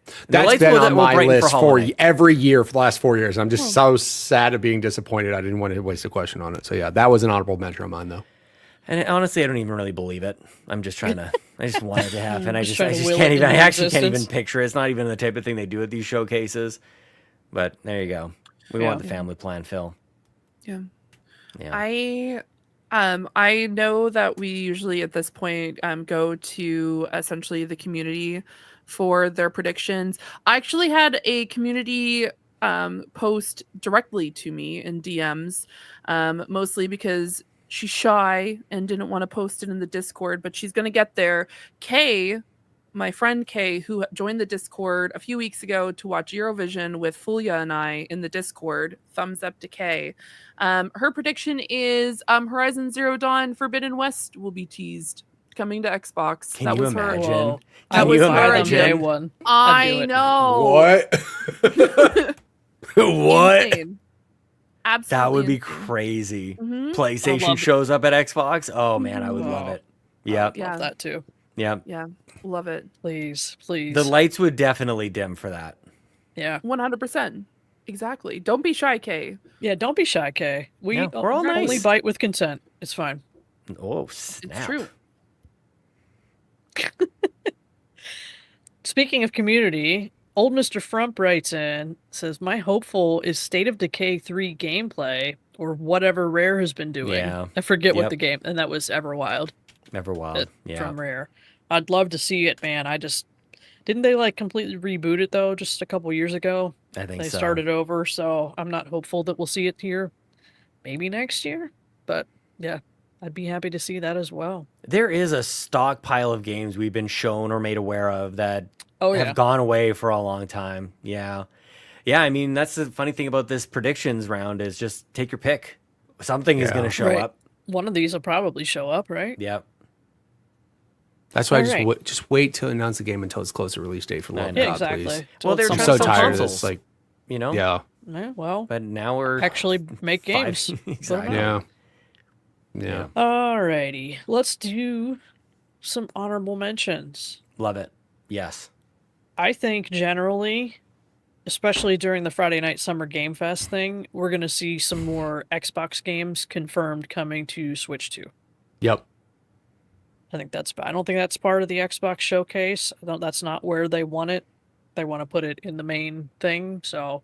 The That's lights been will- on will my brighten for list Hollow for Knight. every year for the last 4 years. I'm just so sad at being disappointed. I didn't want to waste a question on it. So yeah, that was an honorable mention of mine though. And honestly, I don't even really believe it. I'm just trying to. I just want it to happen. I Just just trying to will can't it even. I into actually can't even existence. picture it. It's not even the type of thing they do at these showcases. But there you go. We want the family plan, Phil. Yeah. Yeah. I know that we usually at this point go to essentially the community for their predictions. I actually had a community post directly to me in DMs, mostly because she's shy and didn't want to post it in the Discord, but she's going to get there. Kay, my friend Kay, who joined the Discord a few weeks ago to watch Eurovision with Fulia and I in the Discord, thumbs up to Kay. Her prediction is Horizon Zero Dawn Forbidden West will be teased coming to Xbox. Can that you was her. imagine? Whoa. That Can was you her Buy them idea. day imagine? one. I'd do I it. know. What? What? Insane. Absolutely. That would be insane. crazy. Mhm. PlayStation love it. shows up at Xbox. Oh man, I would love Wow. it. Yep. Yeah. Love that too. Yep. Yeah, love it. Please, please. The lights would definitely dim for that. yeah. 100%. Exactly. Don't be shy, Kay. Yeah, don't be shy, Kay. We Yeah, we're all only nice. bite with consent. It's fine. Oh snap! It's true. Speaking of community, OldMrFrump writes in, says, my hopeful is State of Decay 3 gameplay or whatever Rare has been doing. Yeah. I forget Yep. what the game, and that was Everwild Everwild. Yeah. from Rare. I'd love to see it, man. Didn't they like completely reboot it though just a couple years ago? I think They so. started over, so I'm not hopeful that we'll see it here. Maybe next year, but yeah, I'd be happy to see that as well. There is a stockpile of games we've been shown or made aware of that Oh yeah, have gone away for a long time. Yeah. Yeah, I mean, that's the funny thing about this predictions round is just take your pick. Something is Yeah. going to show Right. up. one of these will probably show up, right? Yep. That's why I Alright. just wait to announce the game until it's close to release date for I love know. God, Yeah, exactly. please. Till Well, they're it's I'm trying so to sell tired of consoles. this. Like, You know? yeah, Yeah, well, But now we're actually make games. Exactly. Yeah. Alrighty, let's do some honorable mentions. Love it. Yes. I think generally, especially during the Friday Night Summer Game Fest thing, we're going to see some more Xbox games confirmed coming to Switch 2. Yep. I don't think that's part of the Xbox showcase. That's not where they want it. They want to put it in the main thing, so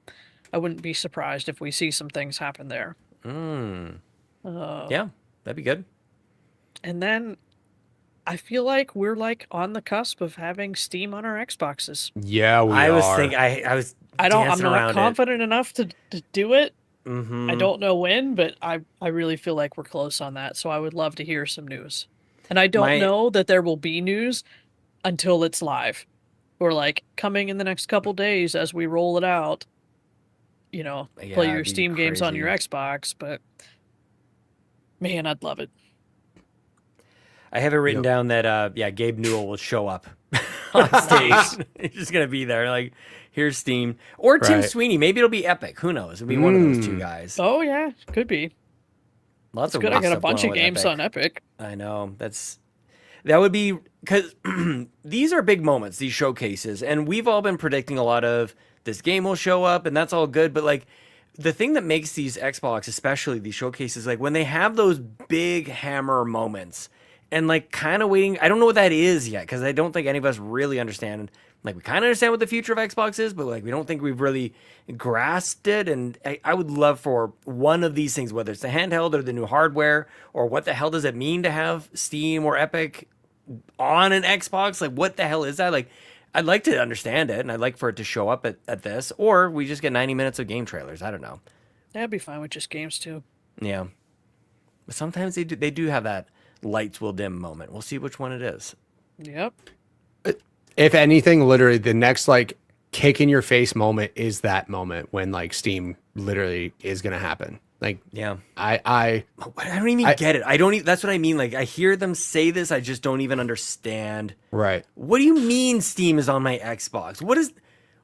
I wouldn't be surprised if we see some things happen there. Yeah, that'd be good. And then I feel like we're like on the cusp of having Steam on our Xboxes. Yeah, we I are. was thinking, I'm not confident enough to do it. Mm-hmm. I don't know when, but I really feel like we're close on that. So I would love to hear some news. And I don't know that there will be news until it's live. Or like coming in the next couple days as we roll it out. You know, play your Steam games on your Xbox, but man, I'd love it. I have it written down that Gabe Newell will show up on stage. He's just gonna be there, like, here's Steam. Or Tim Sweeney. Maybe it'll be Epic. Who knows? It'll be one of those two guys. Oh yeah, could be. Lots of good. I got a bunch of with games Epic. on Epic. I know. That would be, because these are big moments, these showcases, and we've all been predicting a lot of this game will show up, and that's all good, but like the thing that makes these Xbox, especially these showcases, like when they have those big hammer moments and like kind of waiting, I don't know what that is yet, because I don't think any of us really understand. Like, we kind of understand what the future of Xbox is, but like we don't think we've really grasped it. And I would love for one of these things, whether it's the handheld or the new hardware, or what the hell does it mean to have Steam or Epic on an Xbox? Like, what the hell is that? Like, I'd like to understand it, and I'd like for it to show up at this, or we just get 90 minutes of game trailers. I don't know. That'd be fine with just games too. Yeah, but sometimes they do have that lights will dim moment. We'll see which one it is. Yep. If anything, literally the next like kick in your face moment is that moment when like Steam literally is gonna happen. Like, yeah, I don't even get it. I don't even, that's what I mean. Like, I hear them say this, I just don't even understand. Right. What do you mean Steam is on my Xbox?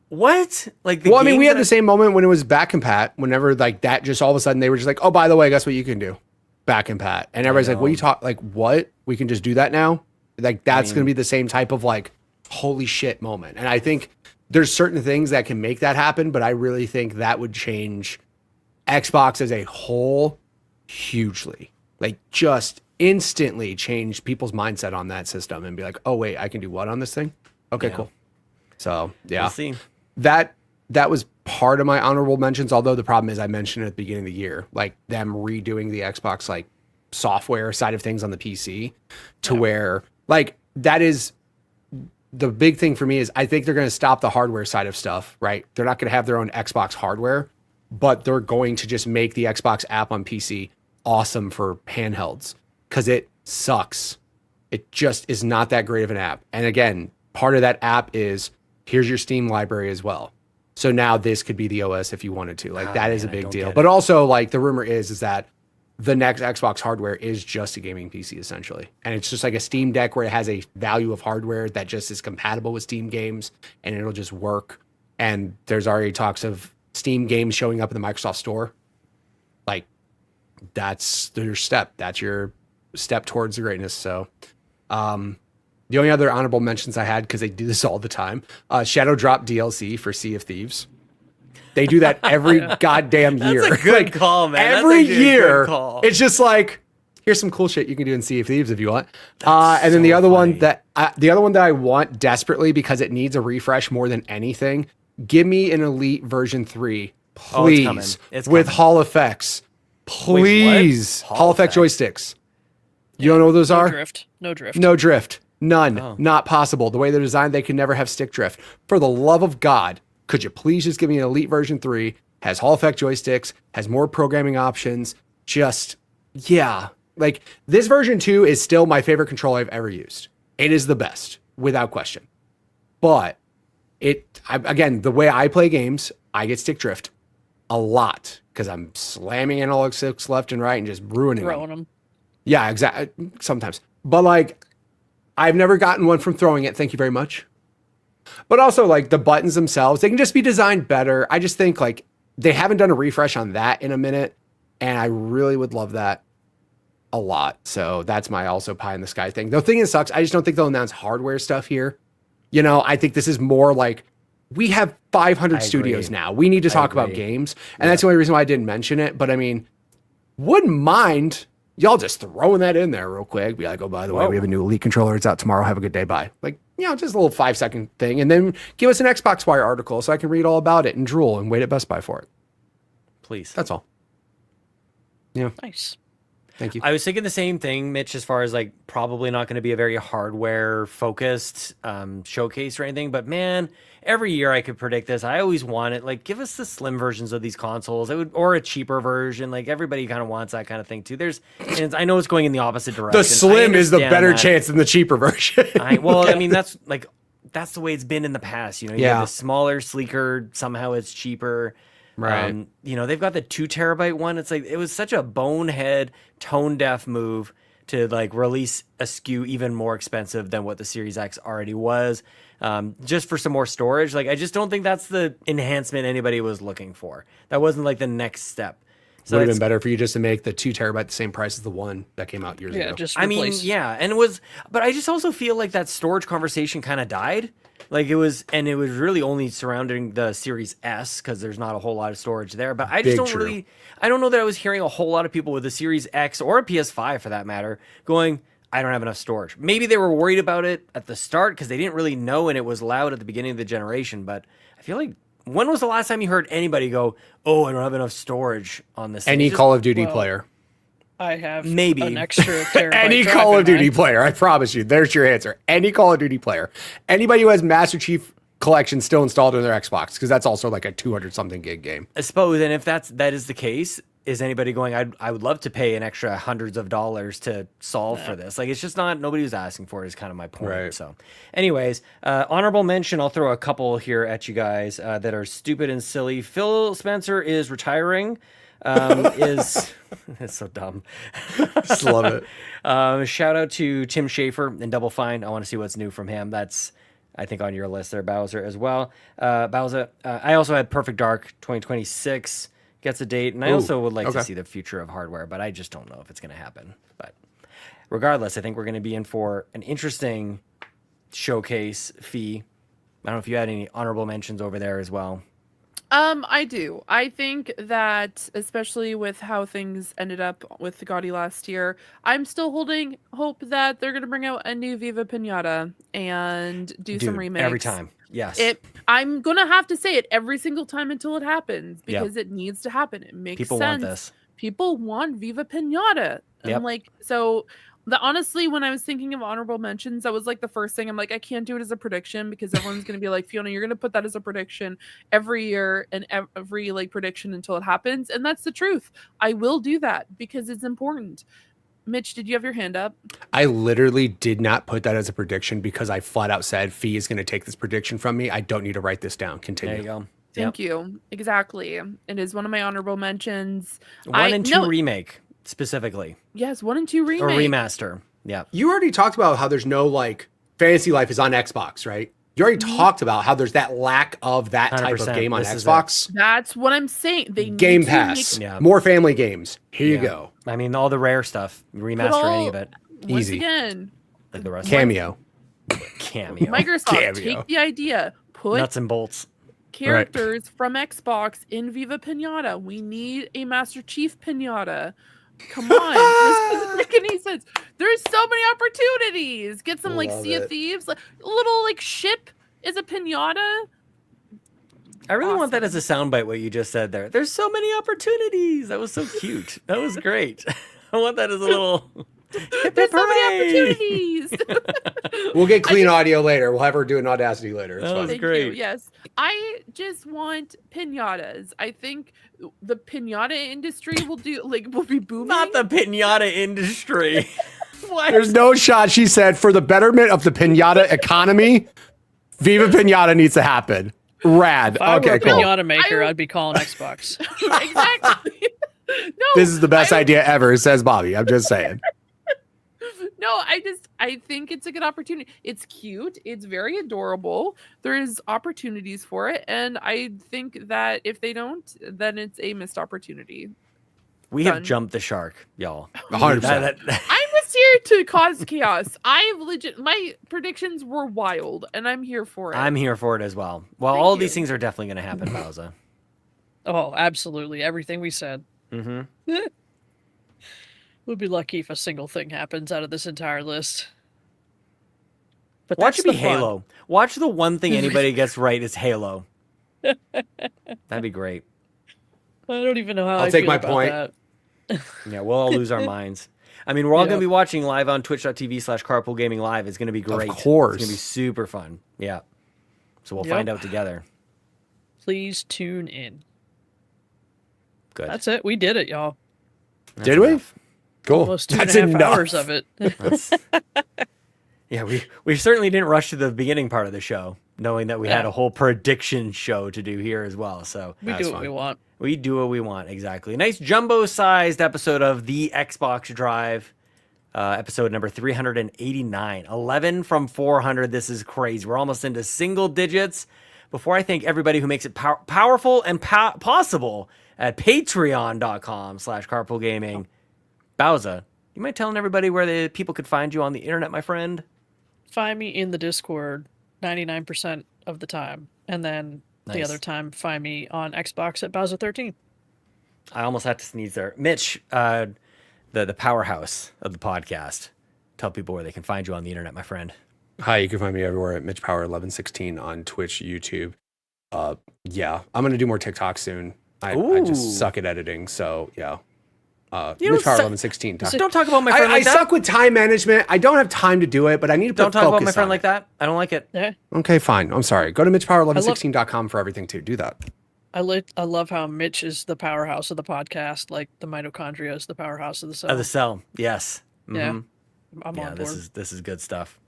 What? Like, well, I mean, we had the same moment when it was back compat. Whenever like that, just all of a sudden they were just like, oh, by the way, guess what you can do? Back compat. And everybody's like, what are you talking? Like, what? We can just do that now? Like, that's going to be the same type of like, holy shit moment. And I think there's certain things that can make that happen, but I really think that would change Xbox as a whole hugely. Like, just instantly change people's mindset on that system and be like, oh wait, I can do what on this thing? Okay, cool. So yeah, we'll see. That was part of my honorable mentions, although the problem is I mentioned at the beginning of the year, like them redoing the Xbox like software side of things on the PC to where like that is the big thing for me. Is I think they're going to stop the hardware side of stuff, right? They're not going to have their own Xbox hardware, but they're going to just make the Xbox app on PC awesome for handhelds because it sucks. It just is not that great of an app. And again, part of that app is here's your Steam library as well. So now this could be the OS if you wanted to. Like, that is a big deal. But also, like, the rumor is that the next Xbox hardware is just a gaming PC essentially. And it's just like a Steam Deck where it has a value of hardware that just is compatible with Steam games and it'll just work. And there's already talks of Steam games showing up in the Microsoft Store. Like, that's your step. That's your step towards the greatness. So, the only other honorable mentions I had, because they do this all the time, Shadow Drop DLC for Sea of Thieves. They do that every goddamn year. That's a good like, call, man. Every That's a year, good call. It's just like, here's some cool shit you can do in Sea of Thieves if you want. And then the other one that I want desperately because it needs a refresh more than anything. Give me an Elite version 3, please, with Hall effects, please. Wait, Hall effect joysticks. You don't know what those are? No drift. No drift. None. Not possible. The way they're designed, they can never have stick drift. For the love of God, could you please just give me an Elite version 3, has Hall effect joysticks, has more programming options, just, yeah. Like, this version 2 is still my favorite controller I've ever used. It is the best, without question. But, again, the way I play games, I get stick drift a lot, because I'm slamming analog sticks left and right and just ruining them. Yeah, exactly. Sometimes. But, like, I've never gotten one from throwing it. Thank you very much. But also, like, the buttons themselves, they can just be designed better. I just think, like, they haven't done a refresh on that in a minute, and I really would love that a lot. So that's my also pie in the sky thing. The thing is, sucks. I just don't think they'll announce hardware stuff here. You know, I think this is more like we have 500 studios now. We need to talk about games, and that's the only reason why I didn't mention it. But I mean, wouldn't mind y'all just throwing that in there real quick. Be like, oh, by the way, we have a new Elite controller. It's out tomorrow. Have a good day. Bye. Like, you know, just a little 5-second thing, and then give us an Xbox Wire article so I can read all about it and drool and wait at Best Buy for it. Please. That's all. Yeah. Nice. Thank you. I was thinking the same thing, Mitch, as far as like probably not going to be a very hardware focused showcase or anything. But man, every year I could predict this. I always want it. Like, give us the slim versions of these consoles. Or a cheaper version. Like, everybody kind of wants that kind of thing too. And I know it's going in the opposite direction. The slim is the better chance than the cheaper version. I mean, that's the way it's been in the past. You know, you have the smaller, sleeker. Somehow it's cheaper. Right. You know, they've got the 2 terabyte one. It's like, it was such a bonehead, tone deaf move to like release a SKU even more expensive than what the Series X already was, just for some more storage. Like, I just don't think that's the enhancement anybody was looking for. That wasn't like the next step. So would have been better for you just to make the 2 terabyte the same price as the one that came out years ago. Just I mean, replace. and but I just also feel like that storage conversation kind of died. Like, it was really only surrounding the Series S because there's not a whole lot of storage there. But I just I don't know that I was hearing a whole lot of people with the Series X or a PS5 for that matter going, I don't have enough storage. Maybe they were worried about it at the start because they didn't really know and it was loud at the beginning of the generation. But I feel like, when was the last time you heard anybody go, oh, I don't have enough storage on this? Any Call of Duty player. I have maybe an extra terabyte. Any Call of Duty player, I promise you. There's your answer. Any Call of Duty player. Anybody who has Master Chief Collection still installed on their Xbox, because that's also like a 200-something gig game. I suppose, and if that is the case, is anybody going, I would love to pay an extra hundreds of dollars to solve for this? Like, it's just not, nobody was asking for it is kind of my point. Right. So anyways, honorable mention, I'll throw a couple here at you guys that are stupid and silly. Phil Spencer is retiring. It's so dumb. Just love it. Shout out to Tim Schafer and Double Fine. I want to see what's new from him. That's, I think, on your list there, Bowser, as well. Bowser, I also had Perfect Dark 2026 gets a date, and I also would like to see the future of hardware, but I just don't know if it's going to happen. But regardless, I think we're going to be in for an interesting showcase fee. I don't know if you had any honorable mentions over there as well. I do. I think that, especially with how things ended up with the Gotti last year, I'm still holding hope that they're going to bring out a new Viva Pinata and do some remakes. Every time. Yes. I'm going to have to say it every single time until it happens, because it needs to happen. It makes People sense. want this. People want Viva Pinata. Yep. And honestly, when I was thinking of honorable mentions, that was like the first thing. I'm like, I can't do it as a prediction because everyone's going to be like, Fiona, you're going to put that as a prediction every year and every like prediction until it happens. And that's the truth. I will do that because it's important. Mitch, did you have your hand up? I literally did not put that as a prediction because I flat out said Fee is going to take this prediction from me. I don't need to write this down. Continue. There you go. Thank you. Exactly. It is one of my honorable mentions. 1 and 2 remake. Specifically. Yes, 1 and 2 remake. Or remaster. Yeah. You already talked about how there's no like Fantasy Life is on Xbox, right? You already talked about how there's that lack of that type of game on Xbox. That's what I'm saying. They Game Pass. More family games. Here you go. I mean, all the rare stuff. Remaster any of it. Once Easy. Again. Like the rest Cameo. Microsoft, take the idea. Put nuts and bolts. Characters from Xbox in Viva Pinata. We need a Master Chief Pinata. Come on, this doesn't make any sense. There's so many opportunities. Get some like Sea of Thieves, like a little like ship is a pinata. I really want that as a soundbite. What you just said there. There's so many opportunities. That was so cute. That was great. I want that as a little. There's so many opportunities. We'll get clean audio later. We'll have her do an Audacity later. It's fine. Thank great. You. Yes, I just want pinatas. I think the pinata industry will be booming. Not the pinata industry. What? There's no shot. She said for the betterment of the pinata economy, Viva Pinata needs to happen. Rad. If I were a cool. pinata maker, I'd be calling Xbox. Exactly. No, This is the best idea ever, says Bobby. I'm just saying. No, I think it's a good opportunity. It's cute. It's very adorable. There's opportunities for it. And I think that if they don't, then it's a missed opportunity. We Done. have jumped the shark, y'all. 100%. I'm just here to cause chaos. My predictions were wild, and I'm here for it. I'm here for it as well. Well, Thank all you. these things are definitely going to happen, Bowser. Oh, absolutely. Everything we said. Mm-hmm. We'll be lucky if a single thing happens out of this entire list. But Watch that's it be the fun. Halo. Watch the one thing anybody gets right is Halo. That'd be great. I don't even know how I'll I take feel my about point. that. Yeah, we'll all lose our minds. I mean, we're all going Yep. to be watching live on twitch.tv/carpoolgaming live. It's going to be great. course. It's going to be super fun. Yeah. So we'll Yep. find out together. Please tune in. Good. That's it. We did it, y'all. That's Did we? enough. Cool. Almost 2.5 That's enough. hours of it. That's- yeah, we certainly didn't rush to the beginning part of the show, knowing that we had Yeah. a whole prediction show to do here as well. So We That's do what we fine. want. we do what we want, exactly. Nice jumbo-sized episode of the Xbox Drive, episode number 389. 11 from 400. This is crazy. We're almost into single digits. Before I thank everybody who makes it powerful and possible at patreon.com/carpoolgaming. Bowser, you mind telling everybody where the people could find you on the internet, my friend? Find me in the Discord 99% of the time. And then the Nice. other time, find me on Xbox at Bowser13. I almost had to sneeze there. Mitch, the powerhouse of the podcast. Tell people where they can find you on the internet, my friend. Hi, you can find me everywhere at MitchPower1116 on Twitch, YouTube. Yeah, I'm gonna do more TikTok soon. I Ooh. just suck at editing, so yeah. You don't MitchPower1116. Don't talk about my friend I like that. suck with time management. I don't have time to do it, but I need to Don't put talk about focus my friend on like it. that. I don't like it. Yeah. Okay, fine. I'm sorry. Go to MitchPower1116.com for everything too. Do that. I love how Mitch is the powerhouse of the podcast, like the mitochondria is the powerhouse of the cell. The cell. Yes. Yeah. Mhm. I'm Yeah, on this board. is good stuff.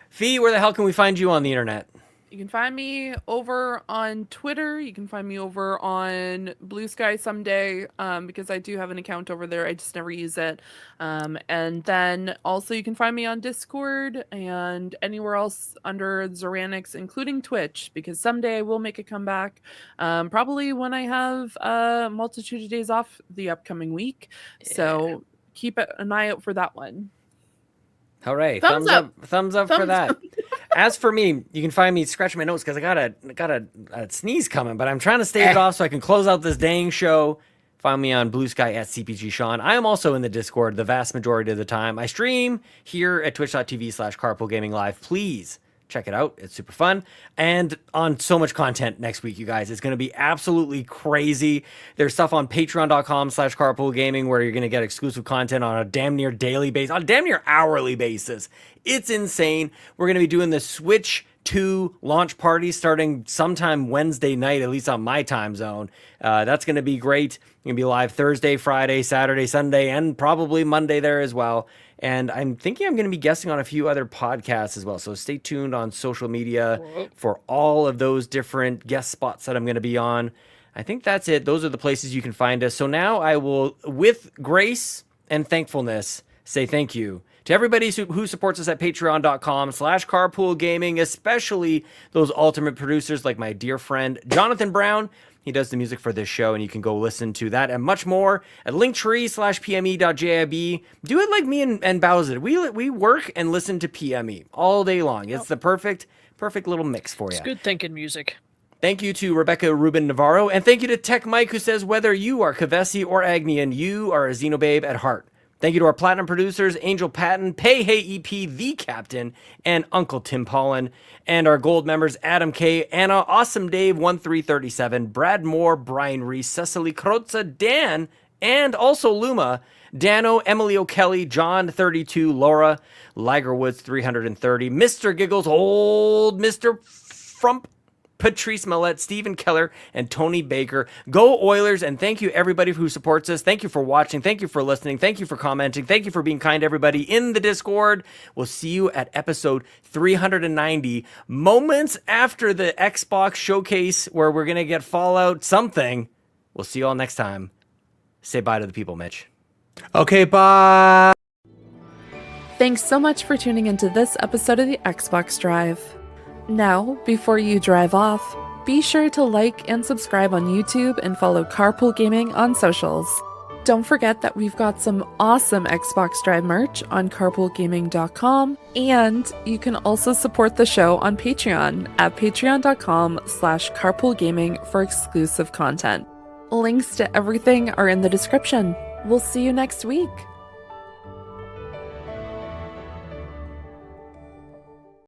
Fee, where the hell can we find you on the internet? You can find me over on Twitter. You can find me over on Blue Sky someday, because I do have an account over there. I just never use it. And then also you can find me on Discord and anywhere else under Zeranix, including Twitch, because someday I will make a comeback. Probably when I have a multitude of days off the upcoming week. So keep an eye out for that one. Hooray. Thumbs up. Thumbs up for Thumbs that. up. As for me, you can find me scratching my notes because I got a sneeze coming, but I'm trying to stave it off so I can close out this dang show. Find me on Blue Sky at CPG Sean. I am also in the Discord the vast majority of the time. I stream here at twitch.tv/carpoolgaming live. Please check it out. It's super fun. And on so much content next week, you guys. It's going to be absolutely crazy. There's stuff on patreon.com/carpoolgaming where you're going to get exclusive content on a damn near daily basis, on a damn near hourly basis. It's insane. We're going to be doing the Switch 2 launch party starting sometime Wednesday night, at least on my time zone. That's going to be great. Going to be live Thursday, Friday, Saturday, Sunday, and probably Monday there as well. And I'm thinking I'm going to be guesting on a few other podcasts as well. So stay tuned on social media for all of those different guest spots that I'm going to be on. I think that's it. Those are the places you can find us. So now I will, with grace and thankfulness, say thank you to everybody who supports us at patreon.com/carpoolgaming, especially those ultimate producers like my dear friend Jonathan Brown. He does the music for this show, and you can go listen to that and much more at linktree/pme.jib. Do it like me and Bowser. We work and listen to PME all day long. It's the perfect little mix for you. It's good thinking music. Thank you to Rebecca Ruben-Navarro, and thank you to TechMike, who says, whether you are Kevesi or Agnian, you are a Xenobabe at heart. Thank you to our platinum producers, Angel Patton, Peje EP, The Captain, and Uncle Tim Paullin, and our gold members, Adam K, Anna, Awesome Dave, 1337, Brad Moore, Brian Reese, Cecily Carrozza, Dan, and also Luma, Dannohh, Emily O'Kelly, John 32, Laura, Ligerwoods 330, Mr. Giggles, OldMrFrump, Patrice Mallette, Stephen Keller, and Tony Baker. Go Oilers, and thank you everybody who supports us. Thank you for watching. Thank you for listening. Thank you for commenting. Thank you for being kind to everybody in the Discord. We'll see you at episode 390, moments after the Xbox showcase where we're going to get Fallout something. We'll see you all next time. Say bye to the people, Mitch. Okay, bye. Thanks so much for tuning into this episode of the Xbox Drive. Now, before you drive off, be sure to like and subscribe on YouTube and follow Carpool Gaming on socials. Don't forget that we've got some awesome Xbox Drive merch on carpoolgaming.com, and you can also support the show on Patreon at patreon.com/carpoolgaming for exclusive content. Links to everything are in the description. We'll see you next week.